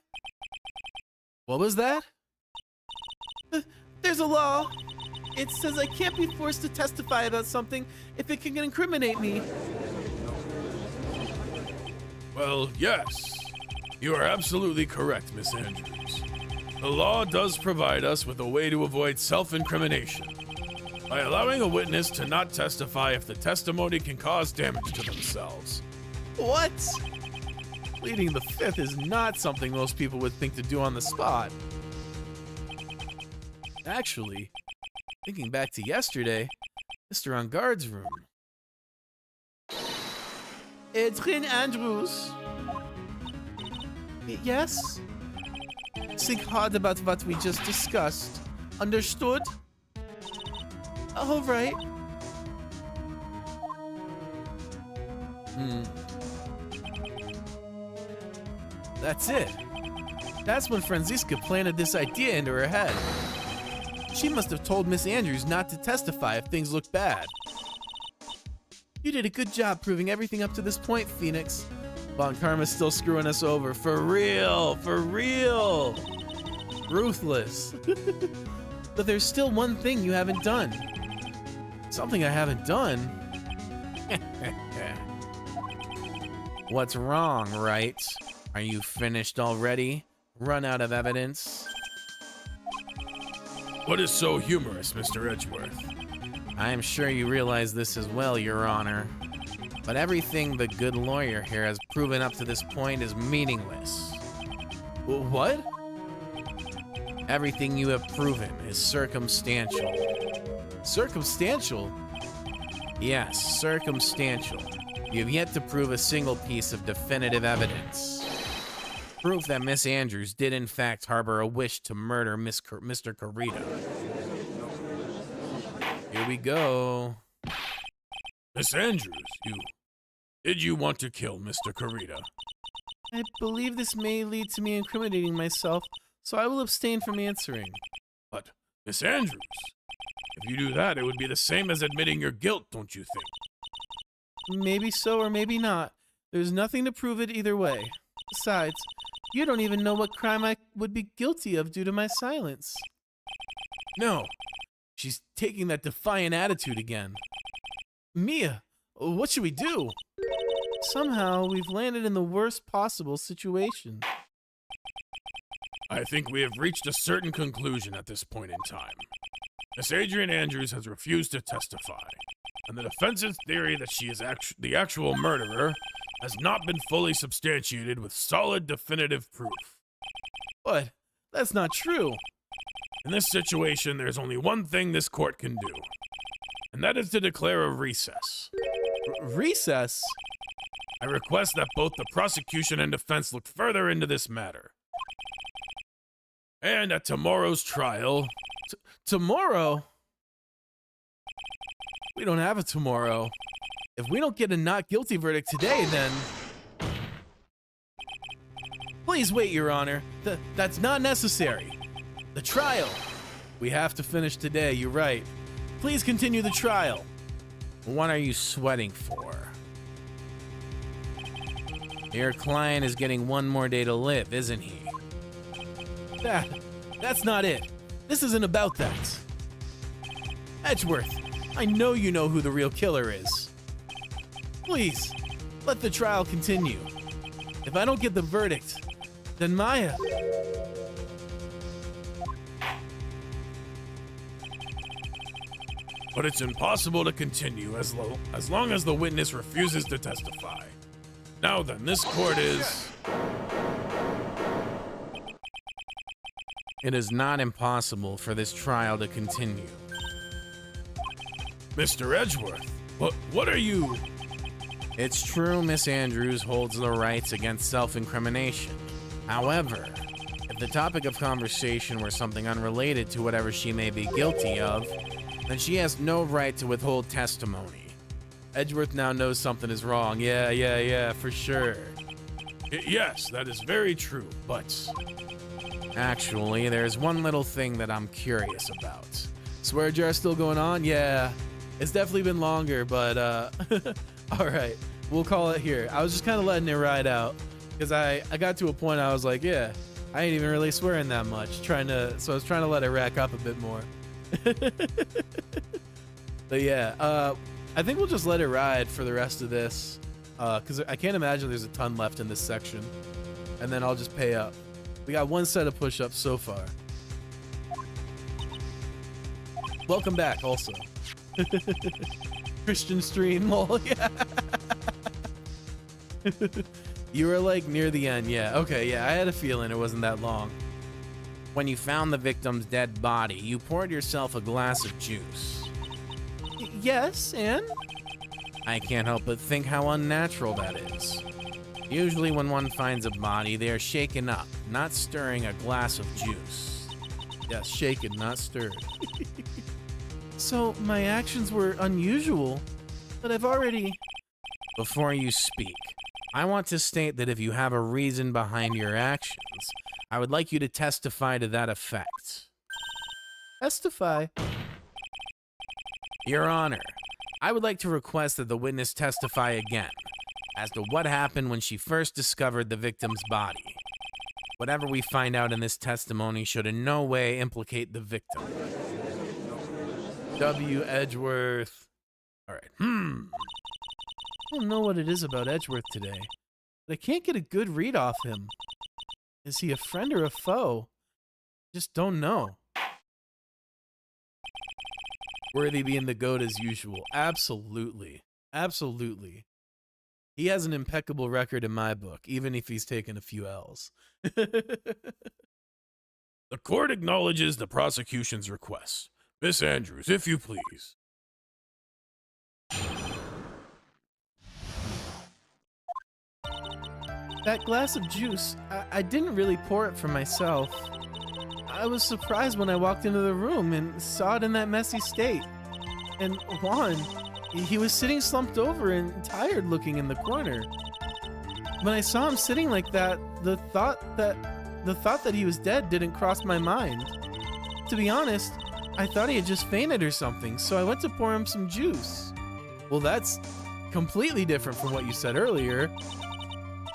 What was that? There's a law. It says I can't be forced to testify about something if it can incriminate me. Well, yes. You are absolutely correct, Miss Andrews. The law does provide us with a way to avoid self-incrimination by allowing a witness to not testify if the testimony can cause damage to themselves. What? Pleading the fifth is not something most people would think to do on the spot. Actually, thinking back to yesterday, Mr. On Guard's room. Adrian Andrews. Yes? Think hard about what we just discussed. Understood? All right. That's it. That's when Franziska planted this idea into her head. She must have told Miss Andrews not to testify if things looked bad. You did a good job proving everything up to this point, Phoenix. Von Karma's still screwing us over. For real, for real. Ruthless. But there's still one thing you haven't done. Something I haven't done? What's wrong, right? Are you finished already? Run out of evidence? What is so humorous, Mr. Edgeworth? I'm sure you realize this as well, Your Honor. But everything the good lawyer here has proven up to this point is meaningless. What? Everything you have proven is circumstantial. Circumstantial? Yes, circumstantial. You have yet to prove a single piece of definitive evidence. Proof that Miss Andrews did in fact harbor a wish to murder Mr. Corito. Here we go. Miss Andrews, did you want to kill Mr. Corito? I believe this may lead to me incriminating myself, so I will abstain from answering. But, Miss Andrews, if you do that, it would be the same as admitting your guilt, don't you think? Maybe so or maybe not. There's nothing to prove it either way. Besides, you don't even know what crime I would be guilty of due to my silence. No, she's taking that defiant attitude again. Mia, what should we do? Somehow, we've landed in the worst possible situation. I think we have reached a certain conclusion at this point in time. Miss Adrian Andrews has refused to testify. and the defense's theory that she is the actual murderer has not been fully substantiated with solid definitive proof. But that's not true. In this situation, there's only one thing this court can do, and that is to declare a recess. Recess? I request that both the prosecution and defense look further into this matter. And at tomorrow's trial, Tomorrow? We don't have a tomorrow. If we don't get a not guilty verdict today, then... Please wait, Your Honor. That's not necessary. The trial. We have to finish today, you're right. Please continue the trial. What are you sweating for? Your client is getting one more day to live, isn't he? That's not it. This isn't about that. Edgeworth, I know you know who the real killer is. Please, let the trial continue. If I don't get the verdict, then Maya... but it's impossible to continue as long as the witness refuses to testify. Now then, this court is... It is not impossible for this trial to continue. Mr. Edgeworth, what are you... It's true Miss Andrews holds the rights against self-incrimination. However, if the topic of conversation were something unrelated to whatever she may be guilty of, then she has no right to withhold testimony. Edgeworth now knows something is wrong. Yeah, for sure. Yes, that is very true, but... Actually, there's one little thing that I'm curious about. Swear jar still going on? Yeah. It's definitely been longer, but all right. We'll call it here. I was just kind of letting it ride out because I got to a point I was like, yeah, I ain't even really swearing that much. So I was trying to let it rack up a bit more. But yeah, I think we'll just let it ride for the rest of this because I can't imagine there's a ton left in this section. And then I'll just pay up. We got one set of push-ups so far. Welcome back, also. Christian stream, lol, yeah. You were like near the end, yeah. Okay, yeah, I had a feeling it wasn't that long. When you found the victim's dead body, you poured yourself a glass of juice. Yes, and? I can't help but think how unnatural that is. Usually when one finds a body, they are shaken up, not stirring a glass of juice. Yes, shaken, not stirred. So my actions were unusual, but I've already... Before you speak, I want to state that if you have a reason behind your actions, I would like you to testify to that effect. Testify? Your Honor, I would like to request that the witness testify again as to what happened when she first discovered the victim's body. Whatever we find out in this testimony should in no way implicate the victim. W. Edgeworth. All right. I don't know what it is about Edgeworth today, but I can't get a good read off him. Is he a friend or a foe? Just don't know. Worthy being the GOAT as usual. Absolutely. Absolutely. He has an impeccable record in my book, even if he's taken a few L's. The court acknowledges the prosecution's request. Miss Andrews, if you please. That glass of juice, I didn't really pour it for myself. I was surprised when I walked into the room and saw it in that messy state. And Juan, he was sitting slumped over and tired looking in the corner. When I saw him sitting like that, the thought that he was dead didn't cross my mind. To be honest, I thought he had just fainted or something, so I went to pour him some juice. Well, that's completely different from what you said earlier.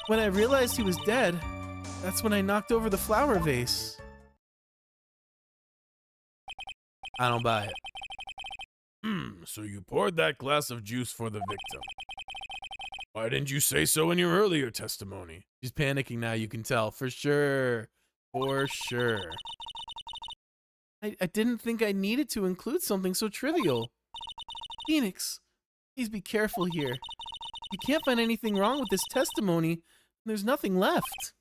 When I realized he was dead, that's when I knocked over the flower vase. I don't buy it. So you poured that glass of juice for the victim. Why didn't you say so in your earlier testimony? She's panicking now, you can tell. For sure. For sure. I didn't think I needed to include something so trivial. Phoenix, Please be careful here. You can't find anything wrong with this testimony, and there's nothing left.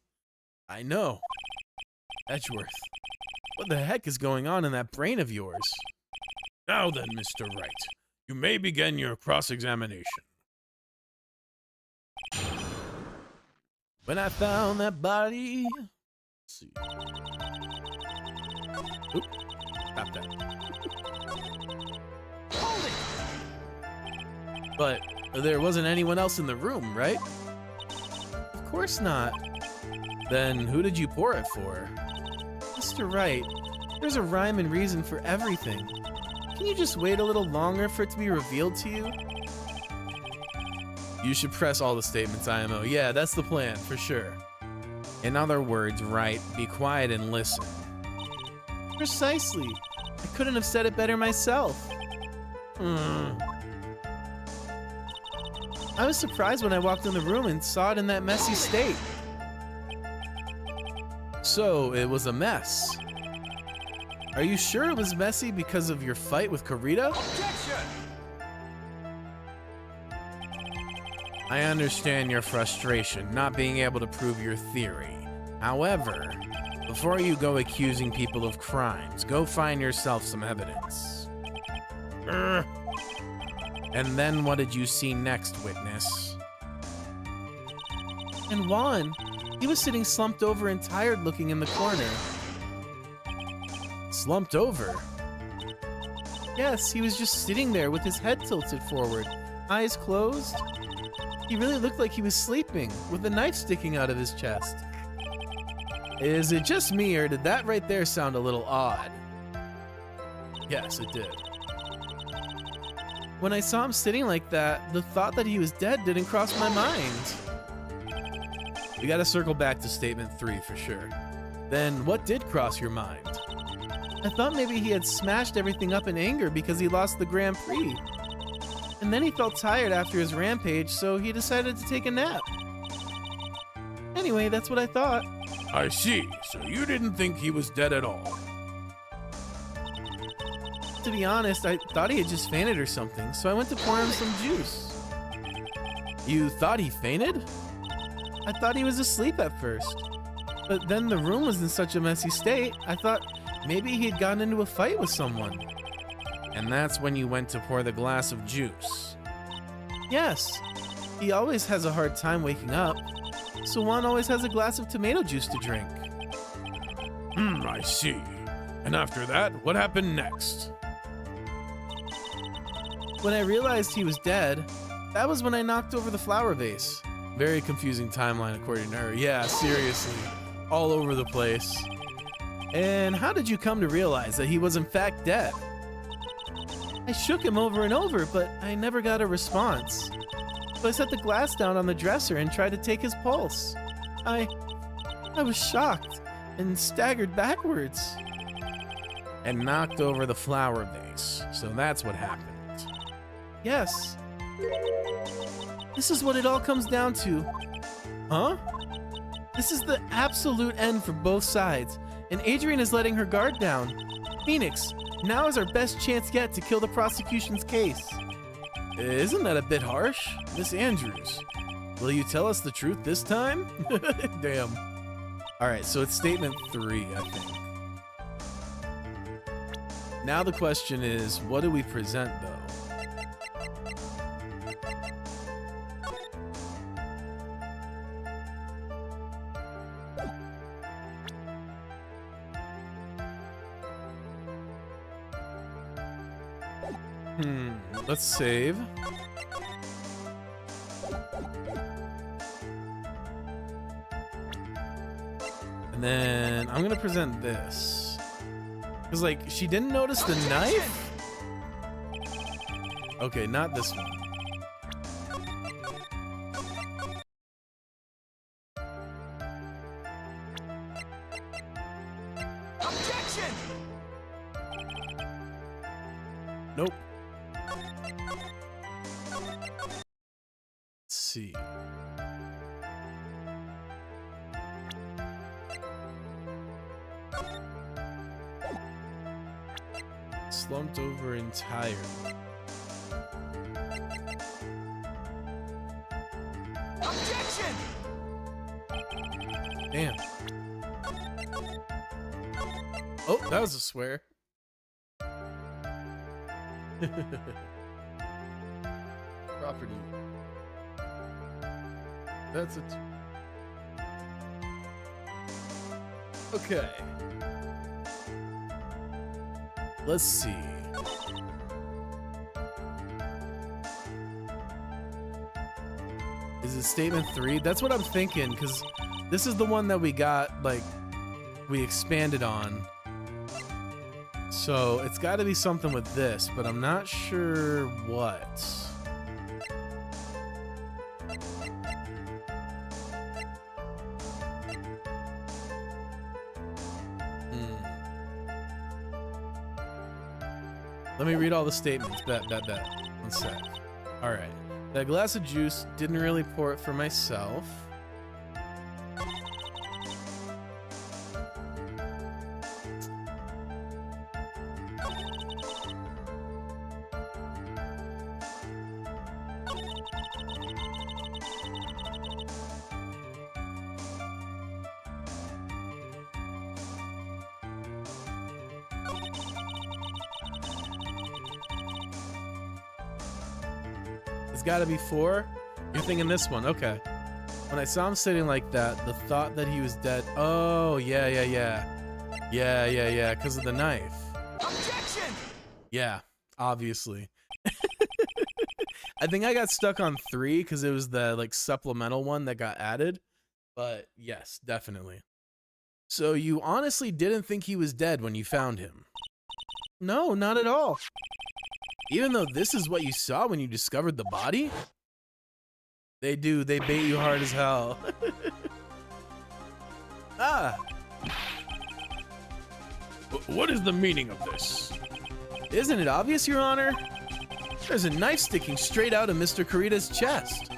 I know. Edgeworth, what the heck is going on in that brain of yours? Now then, Mr. Wright, you may begin your cross-examination. When I found that body... Let's see. Oop. Stop that. Hold it! But there wasn't anyone else in the room, right? Of course not. Then who did you pour it for? Mr. Wright, there's a rhyme and reason for everything. Can you just wait a little longer for it to be revealed to you? You should press all the statements, IMO. Yeah, that's the plan, for sure. In other words, Wright, be quiet and listen. Precisely. I couldn't have said it better myself. I was surprised when I walked in the room and saw it in that messy state. So, it was a mess. Are you sure it was messy because of your fight with Kurita? Objection! I understand your frustration, not being able to prove your theory. However, before you go accusing people of crimes, go find yourself some evidence. And then what did you see next, witness? And Juan, he was sitting slumped over and tired looking in the corner. Slumped over? Yes, he was just sitting there with his head tilted forward, eyes closed. He really looked like he was sleeping, with a knife sticking out of his chest. Is it just me, or did that right there sound a little odd? Yes, it did. When I saw him sitting like that, the thought that he was dead didn't cross my mind. We gotta circle back to statement 3 for sure. Then what did cross your mind? I thought maybe he had smashed everything up in anger because he lost the Grand Prix. And then he felt tired after his rampage, so he decided to take a nap. Anyway, that's what I thought. I see, so you didn't think he was dead at all. To be honest, I thought he had just fainted or something, so I went to pour him some juice. You thought he fainted? I thought he was asleep at first. But then the room was in such a messy state, I thought maybe he had gotten into a fight with someone. And that's when you went to pour the glass of juice. Yes, he always has a hard time waking up, so Juan always has a glass of tomato juice to drink. I see. And after that, what happened next? When I realized he was dead, that was when I knocked over the flower vase. Very confusing timeline according to her. Yeah, seriously. All over the place. And how did you come to realize that he was in fact dead? I shook him over and over, but I never got a response. So I set the glass down on the dresser and tried to take his pulse. I was shocked and staggered backwards. And knocked over the flower vase. So that's what happened. Yes. This is what it all comes down to. Huh? This is the absolute end for both sides, and Adrian is letting her guard down. Phoenix, now is our best chance yet to kill the prosecution's case. Isn't that a bit harsh? Miss Andrews, will you tell us the truth this time? Damn. Alright, so it's statement 3, I think. Now the question is, what do we present, though? Let's save. And then I'm gonna present this. Cause like, she didn't notice the knife? Okay, not this one. Objection! Nope. Let's see. Slumped over and tired. Objection! Damn. Oh, that was a swear. Property. That's it. Okay. Let's see. Is it statement 3? That's what I'm thinking, because this is the one that we got, like, we expanded on. So it's got to be something with this, but I'm not sure what. Let me read all the statements. Bet. 1 sec. All right. That glass of juice, didn't really pour it for myself. It's got to be 4. You're thinking this one. Okay. When I saw him sitting like that, the thought that he was dead. Oh, yeah. Because of the knife. Objection! Yeah, obviously. I think I got stuck on 3 because it was the like supplemental one that got added. But yes, definitely. So you honestly didn't think he was dead when you found him? No, not at all. Even though this is what you saw when you discovered the body? They do. They bait you hard as hell. What is the meaning of this? Isn't it obvious, Your Honor? There's a knife sticking straight out of Mr. Kurita's chest.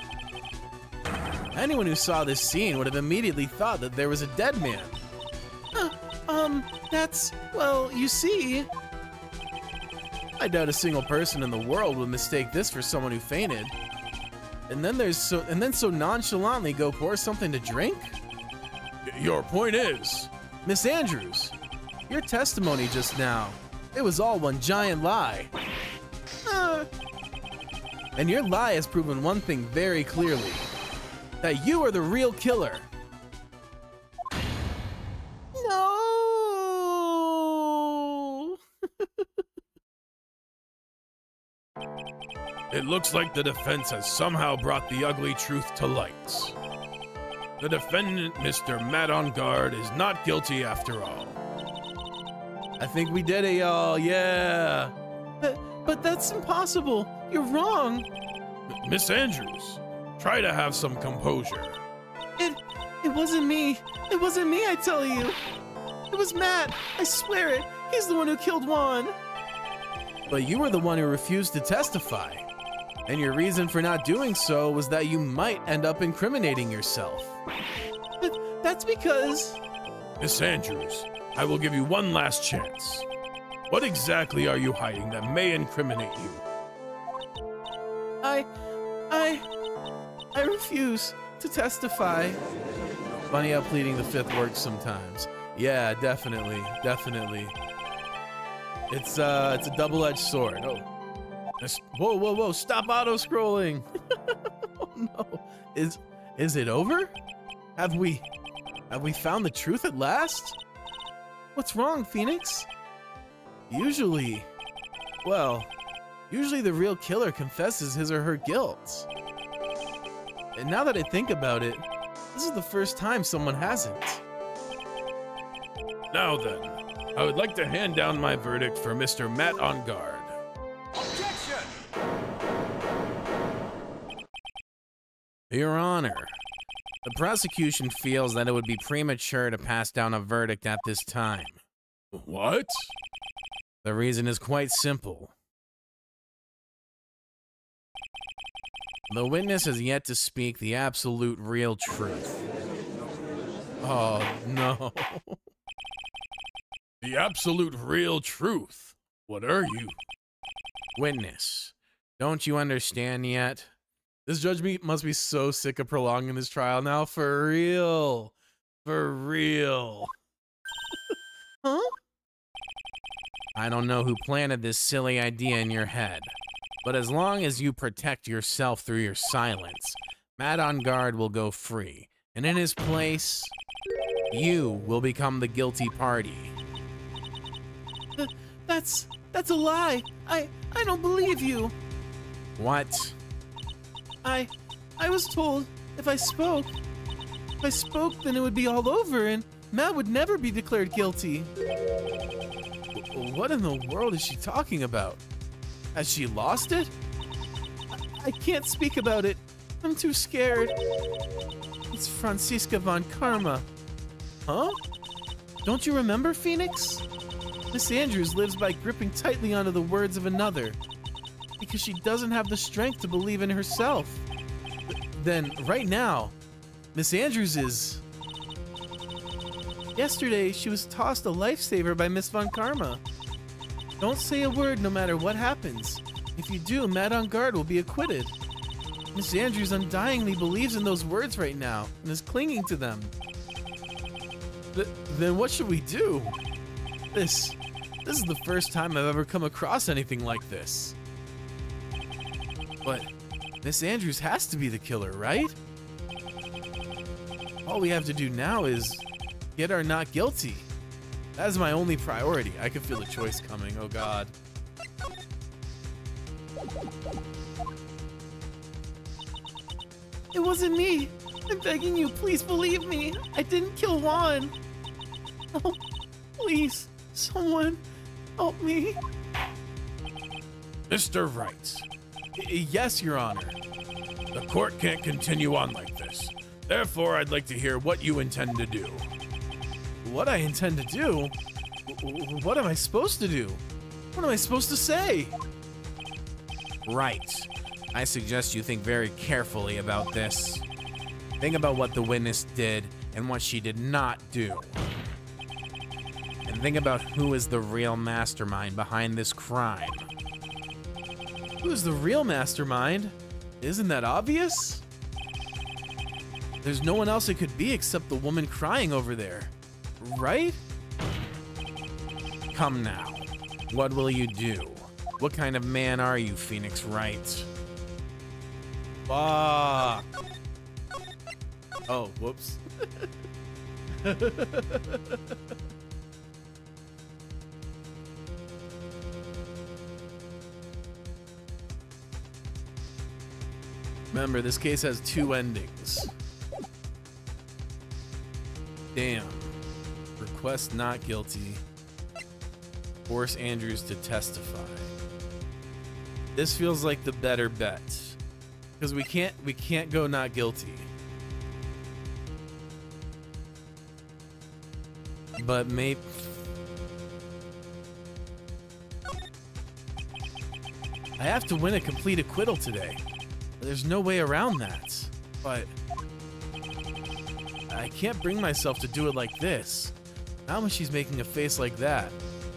Anyone who saw this scene would have immediately thought that there was a dead man. Well, you see... I doubt a single person in the world would mistake this for someone who fainted. And then so nonchalantly go pour something to drink? Your point is... Miss Andrews, your testimony just now, it was all one giant lie. And your lie has proven one thing very clearly. That you are the real killer. No! It looks like the defense has somehow brought the ugly truth to light. The defendant, Mr. Matt on Guard, is not guilty after all. I think we did it, y'all. Yeah. But that's impossible. You're wrong. Miss Andrews, try to have some composure. It wasn't me. It wasn't me, I tell you. It was Matt. I swear it. He's the one who killed Juan. But you were the one who refused to testify. And your reason for not doing so was that you might end up incriminating yourself. But that's because... Miss Andrews, I will give you one last chance. What exactly are you hiding that may incriminate you? I refuse to testify. Funny how pleading the fifth works sometimes. Yeah, definitely. It's a double-edged sword. Oh. Whoa, stop auto-scrolling. Oh no. Is it over? Have we found the truth at last? What's wrong, Phoenix? Usually the real killer confesses his or her guilt. And now that I think about it, this is the first time someone hasn't. Now then, I would like to hand down my verdict for Mr. Matt on Guard. Objection! Your Honor, the prosecution feels that it would be premature to pass down a verdict at this time. What? The reason is quite simple. The witness has yet to speak the absolute real truth. Oh, no. The absolute real truth? What are you? Witness, don't you understand yet? This judge must be so sick of prolonging this trial now. For real. For real. Huh? I don't know who planted this silly idea in your head, but as long as you protect yourself through your silence, Matt on guard will go free, and in his place, you will become the guilty party. That's a lie. I don't believe you. What? I was told if I spoke, then it would be all over and Matt would never be declared guilty. What in the world is she talking about? Has she lost it? I can't speak about it. I'm too scared. It's Franziska von Karma. Huh? Don't you remember, Phoenix? Miss Andrews lives by gripping tightly onto the words of another because she doesn't have the strength to believe in herself. Then, right now, Miss Andrews is... Yesterday, she was tossed a lifesaver by Miss Von Karma. Don't say a word no matter what happens. If you do, Matt on guard will be acquitted. Miss Andrews undyingly believes in those words right now and is clinging to them. Then what should we do? This is the first time I've ever come across anything like this. But Miss Andrews has to be the killer, right? All we have to do now is get her not guilty. That is my only priority. I can feel the choice coming. Oh God. It wasn't me. I'm begging you, please believe me. I didn't kill Juan. Oh, please, someone help me. Mr. Wright, Yes, Your Honor. the court can't continue on like this. Therefore, I'd like to hear what you intend to do. What I intend to do? What am I supposed to do? What am I supposed to say? Right. I suggest you think very carefully about this. Think about what the witness did and what she did not do. And think about who is the real mastermind behind this crime. Who's the real mastermind? Isn't that obvious? There's no one else it could be except the woman crying over there. Right? Come now. What will you do? What kind of man are you, Phoenix Wright? Fuck. Oh, whoops. Remember, this case has two endings. Damn. Request not guilty. Force Andrews to testify. This feels like the better bet. Because we can't go not guilty. But maybe I have to win a complete acquittal today. There's no way around that. But I can't bring myself to do it like this. Not when she's making a face like that.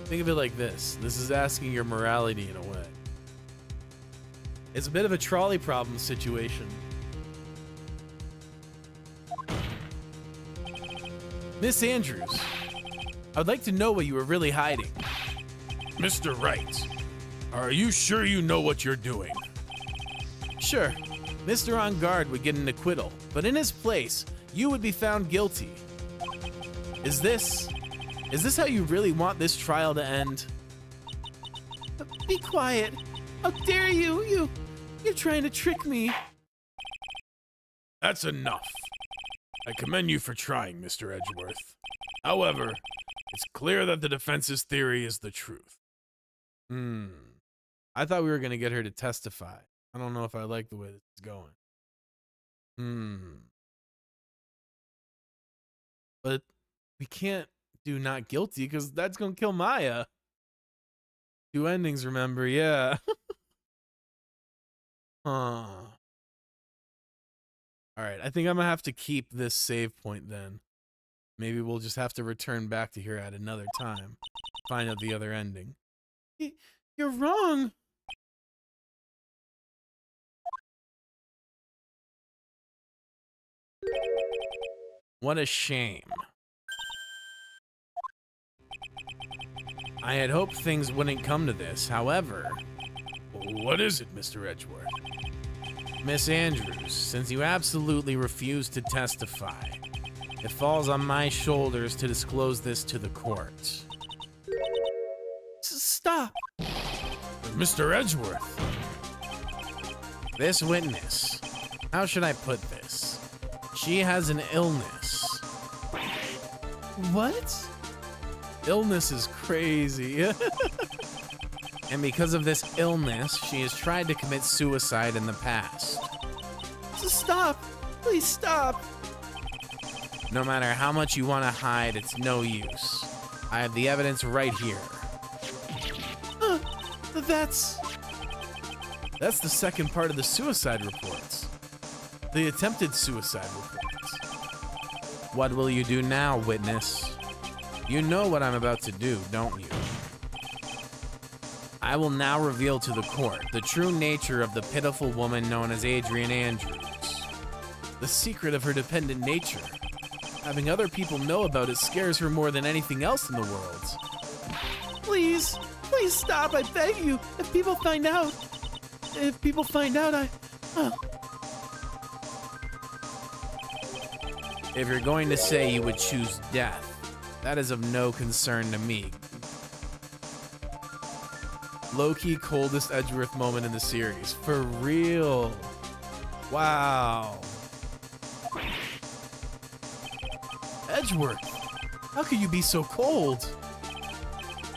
Think of it like this. This is asking your morality in a way. It's a bit of a trolley problem situation. Miss Andrews, I would like to know what you were really hiding. Mr. Wright, are you sure you know what you're doing? Sure, Mr. On Guard would get an acquittal, but in his place, you would be found guilty. Is this how you really want this trial to end? Be quiet. How dare you? You're trying to trick me. That's enough. I commend you for trying, Mr. Edgeworth. However, it's clear that the defense's theory is the truth. I thought we were going to get her to testify. I don't know if I like the way this is going. But we can't do not guilty because that's going to kill Maya. Two endings, remember? Yeah. All right, I think I'm going to have to keep this save point then. Maybe we'll just have to return back to here at another time. Find out the other ending. You're wrong. What a shame. I had hoped things wouldn't come to this. However, What is it, Mr. Edgeworth? Miss Andrews, since you absolutely refuse to testify, it falls on my shoulders to disclose this to the court. Stop. Mr. Edgeworth. This witness, how should I put this? She has an illness. What? Illness is crazy. And because of this illness, she has tried to commit suicide in the past. Stop. Please stop. No matter how much you want to hide, it's no use. I have the evidence right here. That's That's the second part of the suicide reports. The attempted suicide reports. What will you do now, witness? You know what I'm about to do, don't you? I will now reveal to the court the true nature of the pitiful woman known as Adrian Andrews. The secret of her dependent nature. Having other people know about it scares her more than anything else in the world. Please stop. I beg you. If people find out, I. If you're going to say you would choose death, that is of no concern to me. Low-key coldest Edgeworth moment in the series. For real. Wow. Edgeworth, how could you be so cold?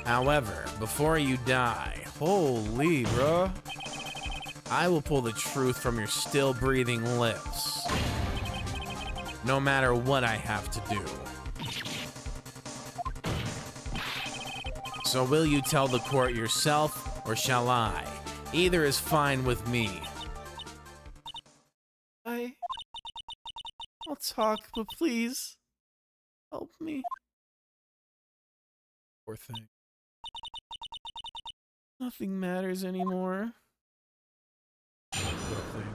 However, before you die, Holy, bruh. I will pull the truth from your still breathing lips. No matter what I have to do. So will you tell the court yourself, or shall I? Either is fine with me. I'll talk, but please help me. Poor thing. Nothing matters anymore. Poor thing.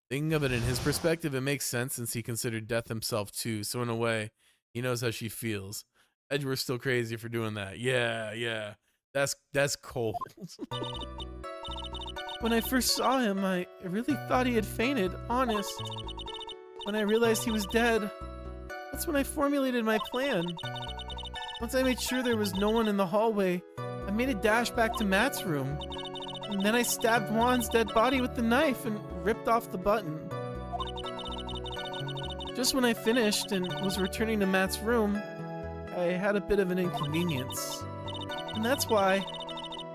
Thinking of it in his perspective, it makes sense since he considered death himself too. So in a way, he knows how she feels. Edgeworth's still crazy for doing that. Yeah. That's cold. When I first saw him, I really thought he had fainted, honest. When I realized he was dead, that's when I formulated my plan. Once I made sure there was no one in the hallway, I made a dash back to Matt's room. And then I stabbed Juan's dead body with the knife and ripped off the button. Just when I finished and was returning to Matt's room, I had a bit of an inconvenience. And that's why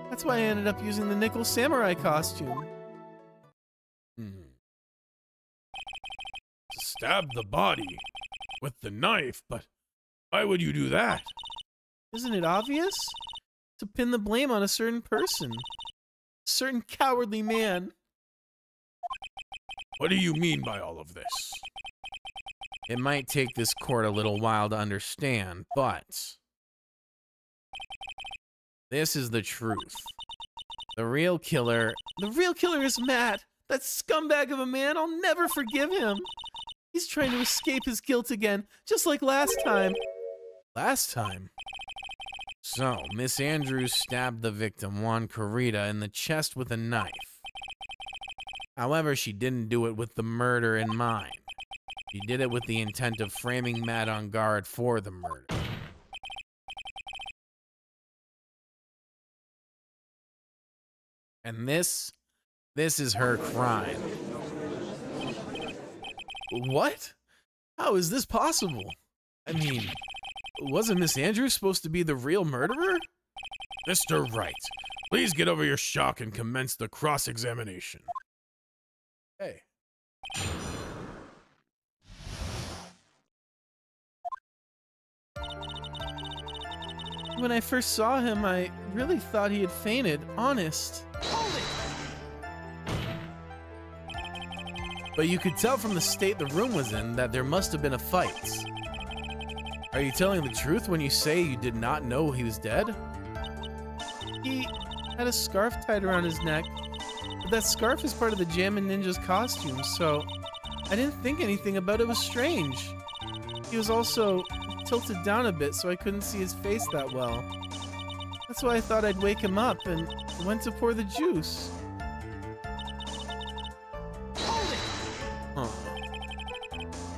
I ended up using the Nickel Samurai costume. Stab the body with the knife, but why would you do that? Isn't it obvious? To pin the blame on a certain person. A certain cowardly man. What do you mean by all of this? It might take this court a little while to understand, but this is the truth. The real killer is Matt. That scumbag of a man. I'll never forgive him. He's trying to escape his guilt again, just like last time. Last time? So, Miss Andrews stabbed the victim, Juan Corrida, in the chest with a knife. However, she didn't do it with the murder in mind. She did it with the intent of framing Matt on guard for the murder. And this is her crime. What? How is this possible? I mean, wasn't Miss Andrews supposed to be the real murderer? Mr. Wright, please get over your shock and commence the cross-examination. Hey. When I first saw him, I really thought he had fainted, honest. But you could tell from the state the room was in that there must have been a fight. Are you telling the truth when you say you did not know he was dead? He had a scarf tied around his neck, but that scarf is part of the Jammin' Ninja's costume, so I didn't think anything about it was strange. He was also tilted down a bit so I couldn't see his face that well. That's why I thought I'd wake him up and went to pour the juice. Huh.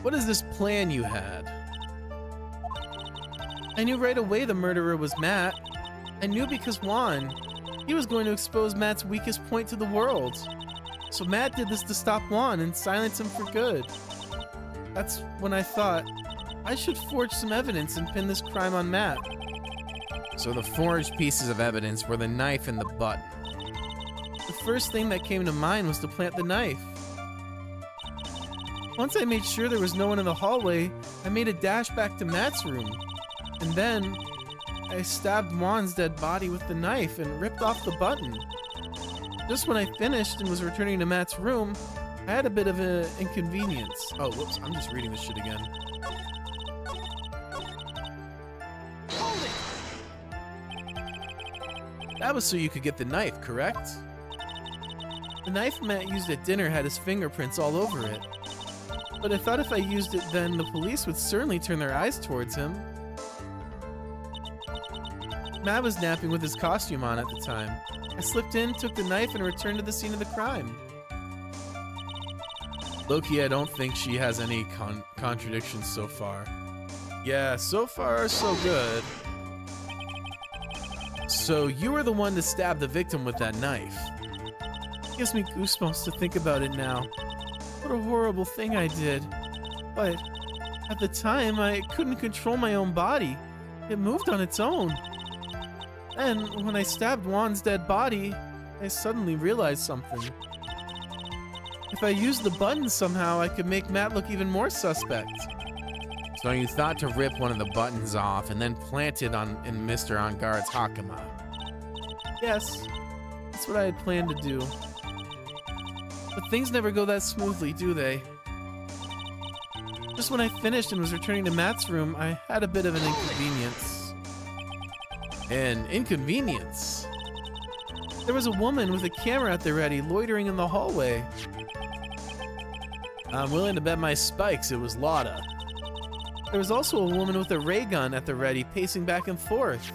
What is this plan you had? I knew right away the murderer was Matt. I knew because Juan, he was going to expose Matt's weakest point to the world. So Matt did this to stop Juan and silence him for good. That's when I thought, I should forge some evidence and pin this crime on Matt. So the forged pieces of evidence were the knife and the button. The first thing that came to mind was to plant the knife. Once I made sure there was no one in the hallway, I made a dash back to Matt's room. And then, I stabbed Juan's dead body with the knife and ripped off the button. Just when I finished and was returning to Matt's room, I had a bit of an inconvenience. Oh, whoops, I'm just reading this shit again. That was so you could get the knife, correct? The knife Matt used at dinner had his fingerprints all over it. But I thought if I used it then, the police would certainly turn their eyes towards him. Matt was napping with his costume on at the time. I slipped in, took the knife, and returned to the scene of the crime. Loki, I don't think she has any contradictions so far. Yeah, so far so good. So you were the one to stab the victim with that knife. Gives me goosebumps to think about it now. What a horrible thing I did. But at the time, I couldn't control my own body. It moved on its own. And when I stabbed Juan's dead body, I suddenly realized something. If I used the button somehow, I could make Matt look even more suspect. So you thought to rip one of the buttons off and then plant it in Mr. Engarde's Hakama. Yes, that's what I had planned to do. But things never go that smoothly, do they? Just when I finished and was returning to Matt's room, I had a bit of an inconvenience. An inconvenience? There was a woman with a camera at the ready, loitering in the hallway. I'm willing to bet my spikes it was Lotta. There was also a woman with a ray gun at the ready, pacing back and forth.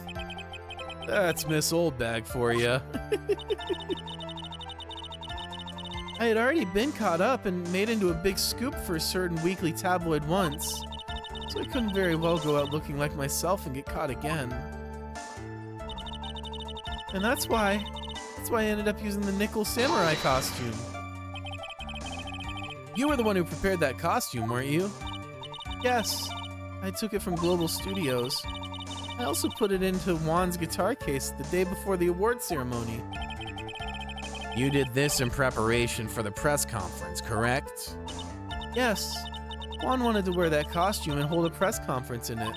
That's Miss Oldbag for you. I had already been caught up and made into a big scoop for a certain weekly tabloid once, so I couldn't very well go out looking like myself and get caught again. And that's why I ended up using the Nickel Samurai costume. You were the one who prepared that costume, weren't you? Yes, I took it from Global Studios. I also put it into Juan's guitar case the day before the award ceremony. You did this in preparation for the press conference, correct? Yes, Juan wanted to wear that costume and hold a press conference in it.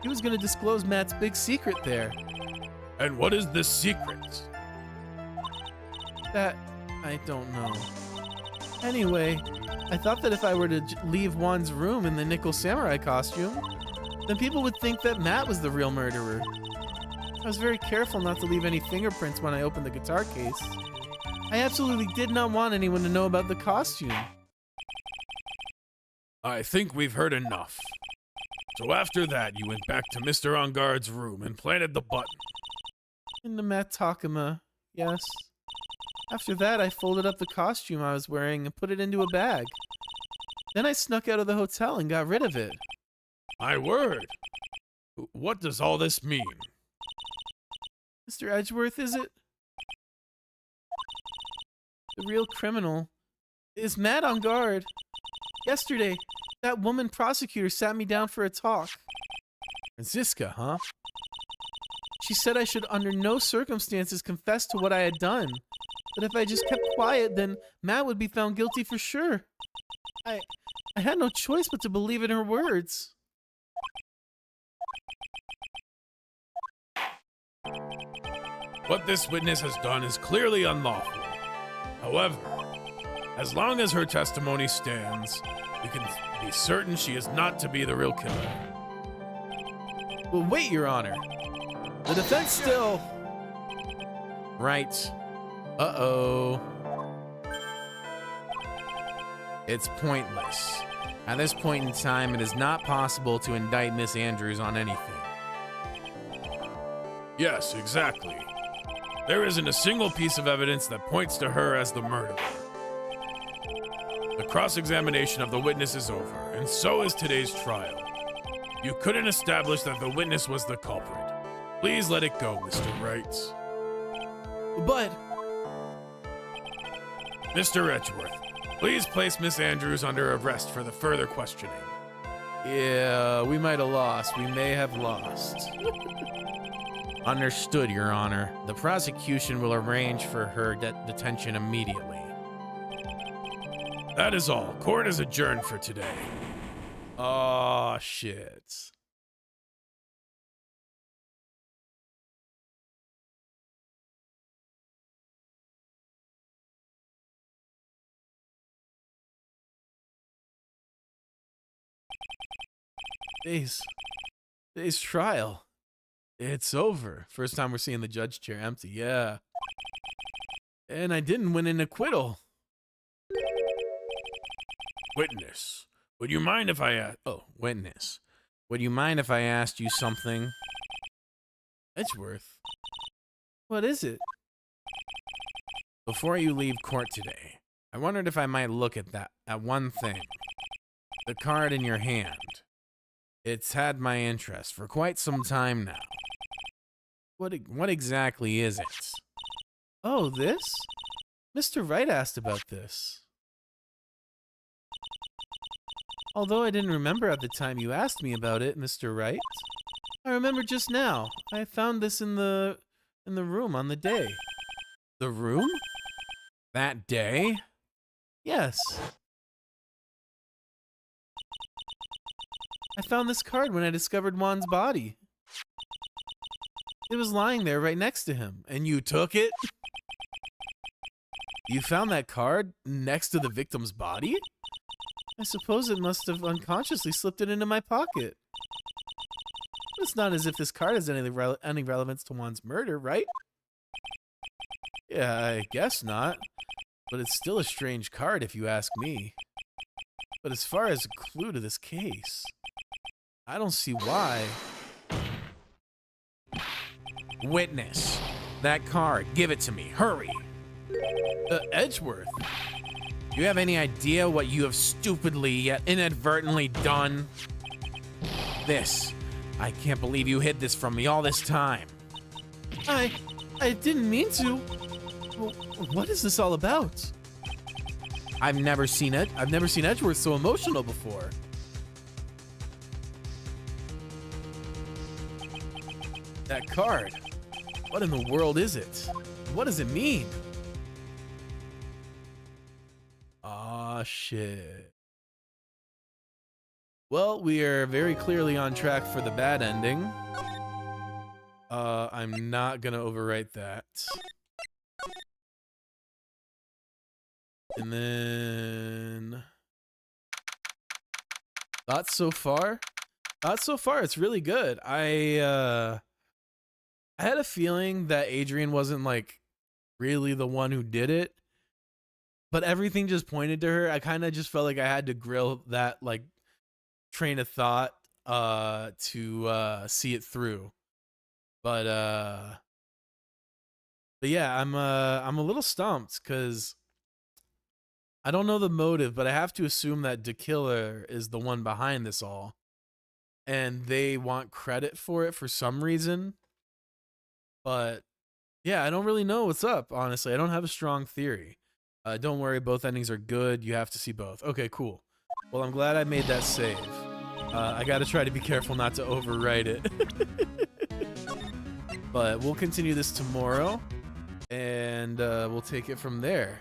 He was going to disclose Matt's big secret there. And what is this secret? That, I don't know. Anyway, I thought that if I were to leave Juan's room in the Nickel Samurai costume, then people would think that Matt was the real murderer. I was very careful not to leave any fingerprints when I opened the guitar case. I absolutely did not want anyone to know about the costume. I think we've heard enough. So after that, you went back to Mr. Engarde's room and planted the button. In the Matt Takuma, yes. After that, I folded up the costume I was wearing and put it into a bag. Then I snuck out of the hotel and got rid of it. My word! What does all this mean? Mr. Edgeworth, is it? The real criminal is Matt Engarde. Yesterday, that woman prosecutor sat me down for a talk. Franziska, huh? She said I should under no circumstances confess to what I had done. That if I just kept quiet, then Matt would be found guilty for sure. I had no choice but to believe in her words. What this witness has done is clearly unlawful. However, as long as her testimony stands, we can be certain she is not to be the real killer. Well, wait, Your Honor. The defense still... Right. Uh-oh. It's pointless. At this point in time, it is not possible to indict Miss Andrews on anything. Yes, exactly. There isn't a single piece of evidence that points to her as the murderer. The cross-examination of the witness is over, and so is today's trial. You couldn't establish that the witness was the culprit. Please let it go, Mr. Wright. But Mr. Edgeworth, please place Miss Andrews under arrest for the further questioning. yeah, we might have lost. We may have lost. Understood, Your Honor. The prosecution will arrange for her detention immediately. That is all. Court is adjourned for today. Oh, shit. Today's trial. It's over. First time we're seeing the judge chair empty. Yeah. And I didn't win an acquittal. Witness, would you mind if I ask? Oh, witness. Would you mind if I asked you something? Edgeworth. What is it? Before you leave court today, I wondered if I might look at one thing. The card in your hand. It's had my interest for quite some time now. What exactly is it? Oh, this? Mr. Wright asked about this. Although I didn't remember at the time you asked me about it, Mr. Wright. I remember just now. I found this in the room on the day. The room? That day? Yes. I found this card when I discovered Juan's body. It was lying there right next to him. And you took it? You found that card next to the victim's body? I suppose it must have unconsciously slipped it into my pocket. It's not as if this card has any relevance to Juan's murder, right? Yeah, I guess not. But it's still a strange card if you ask me. But as far as a clue to this case, I don't see why. Witness. That card. Give it to me. Hurry. Edgeworth. Do you have any idea what you have stupidly yet inadvertently done? This. I can't believe you hid this from me all this time. I didn't mean to. What is this all about? I've never seen Edgeworth so emotional before. That card. What in the world is it? What does it mean? Aw, shit. Well, we are very clearly on track for the bad ending. I'm not gonna overwrite that. And then... Thoughts so far? Thoughts so far, it's really good. I had a feeling that Adrian wasn't, like, really the one who did it. But everything just pointed to her. I kind of just felt like I had to grill that, like, train of thought to see it through. But yeah, I'm a little stumped because I don't know the motive, but I have to assume that the killer is the one behind this all, and they want credit for it for some reason. But yeah, I don't really know what's up, honestly. I don't have a strong theory. Don't worry, both endings are good. You have to see both. Okay, cool. Well, I'm glad I made that save. I gotta try to be careful not to overwrite it. But we'll continue this tomorrow, and we'll take it from there.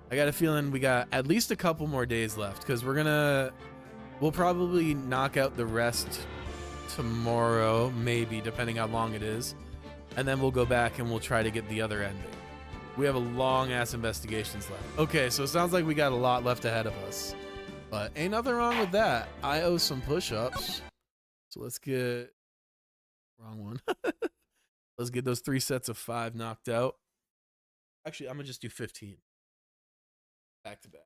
I got a feeling we got at least a couple more days left, because we'll probably knock out the rest tomorrow, maybe, depending how long it is. And then we'll go back and we'll try to get the other ending. We have a long-ass investigations left. Okay, so it sounds like we got a lot left ahead of us. But ain't nothing wrong with that. I owe some push-ups. So let's get... Wrong one. Let's get those 3 sets of 5 knocked out. Actually, I'm going to just do 15. Back to back.